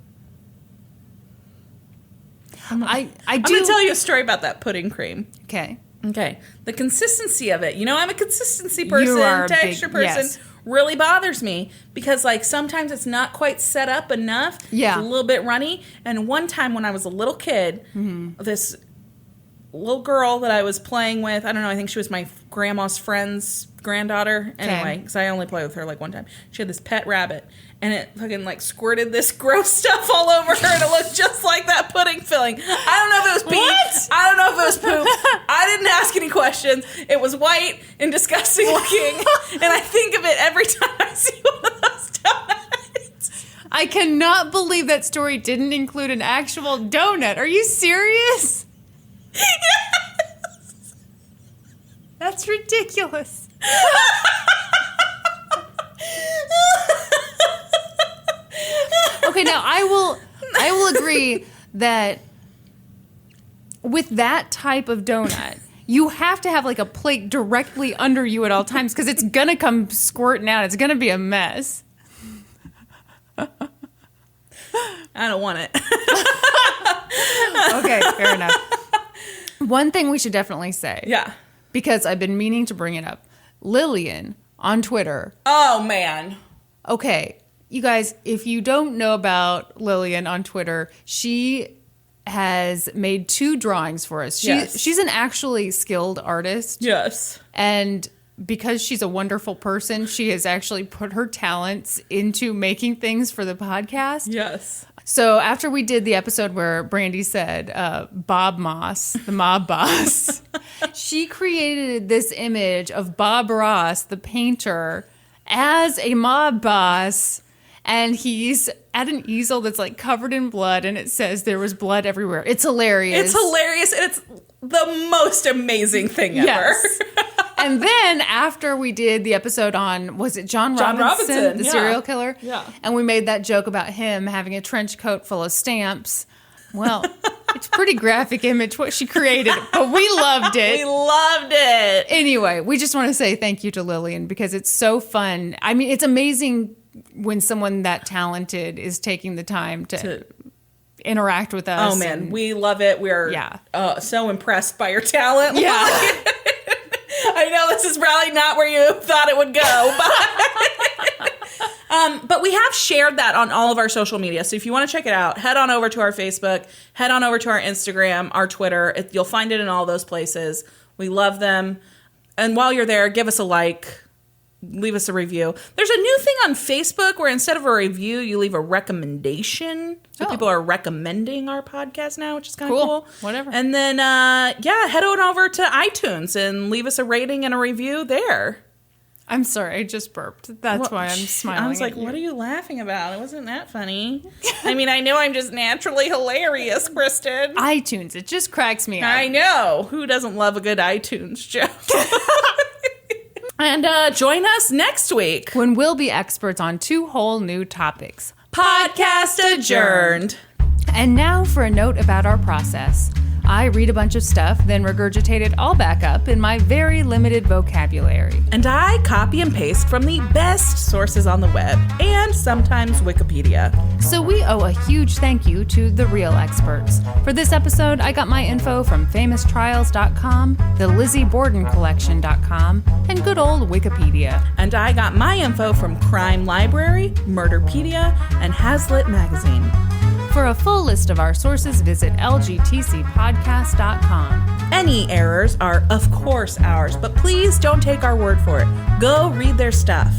I'm going to tell you a story about that pudding cream. Okay. The consistency of it. You know, I'm a consistency person, You are a texture person. yes. Really bothers me because, like, sometimes it's not quite set up enough. Yeah. It's a little bit runny. And one time when I was a little kid, this little girl that I was playing with, I don't know, I think she was my grandma's friend's granddaughter. Anyway, because I only played with her, like, one time. She had this pet rabbit. And it fucking, like, squirted this gross stuff all over her, and it looked just like that pudding filling. I don't know if it was pee. What? I don't know if it was poop. I didn't ask any questions. It was white and disgusting looking, and I think of it every time I see one of those donuts. I cannot believe that story didn't include an actual donut. Are you serious? Yes. That's ridiculous. Okay, now I will agree that with that type of donut, you have to have like a plate directly under you at all times because it's gonna come squirting out. It's gonna be a mess. I don't want it. Okay, fair enough. One thing we should definitely say. Yeah. Because I've been meaning to bring it up. Lillian on Twitter. Oh, man. Okay, you guys, if you don't know about Lillian on Twitter, she has made 2 drawings for us. She's an actually skilled artist. Yes. And because she's a wonderful person, she has actually put her talents into making things for the podcast. Yes. So after we did the episode where Brandi said Bob Moss, the mob boss, she created this image of Bob Ross, the painter, as a mob boss. And he's at an easel that's like covered in blood, and it says there was blood everywhere. It's hilarious. It's hilarious, and it's the most amazing thing ever. Yes. And then after we did the episode on, was it John Robinson, the serial killer? Yeah. And we made that joke about him having a trench coat full of stamps. Well, it's a pretty graphic image what she created, but we loved it. We loved it. Anyway, we just want to say thank you to Lillian because it's so fun. I mean, it's amazing when someone that talented is taking the time to interact with us. Oh, man. We love it. We're so impressed by your talent. Yeah. I know this is probably not where you thought it would go, but we have shared that on all of our social media. So if you want to check it out, head on over to our Facebook, head on over to our Instagram, our Twitter. You'll find it in all those places. We love them. And while you're there, give us a like. Leave us a review. There's a new thing on Facebook where instead of a review, you leave a recommendation. So people are recommending our podcast now, which is kind of cool. Whatever. And then, head on over to iTunes and leave us a rating and a review there. I'm sorry, I just burped. That's why I'm smiling. I was like, what are you laughing about? It wasn't that funny. I mean, I know I'm just naturally hilarious, Kristen. iTunes, it just cracks me up. I know. Who doesn't love a good iTunes joke? And join us next week when we'll be experts on 2 whole new topics. Podcast adjourned. And now for a note about our process. I read a bunch of stuff, then regurgitate it all back up in my very limited vocabulary. And I copy and paste from the best sources on the web, and sometimes Wikipedia. So we owe a huge thank you to the real experts. For this episode, I got my info from famoustrials.com, the Lizzie Borden collection.com, and good old Wikipedia. And I got my info from Crime Library, Murderpedia, and Hazlitt Magazine. For a full list of our sources, visit lgtcpodcast.com. Any errors are, of course, ours, but please don't take our word for it. Go read their stuff.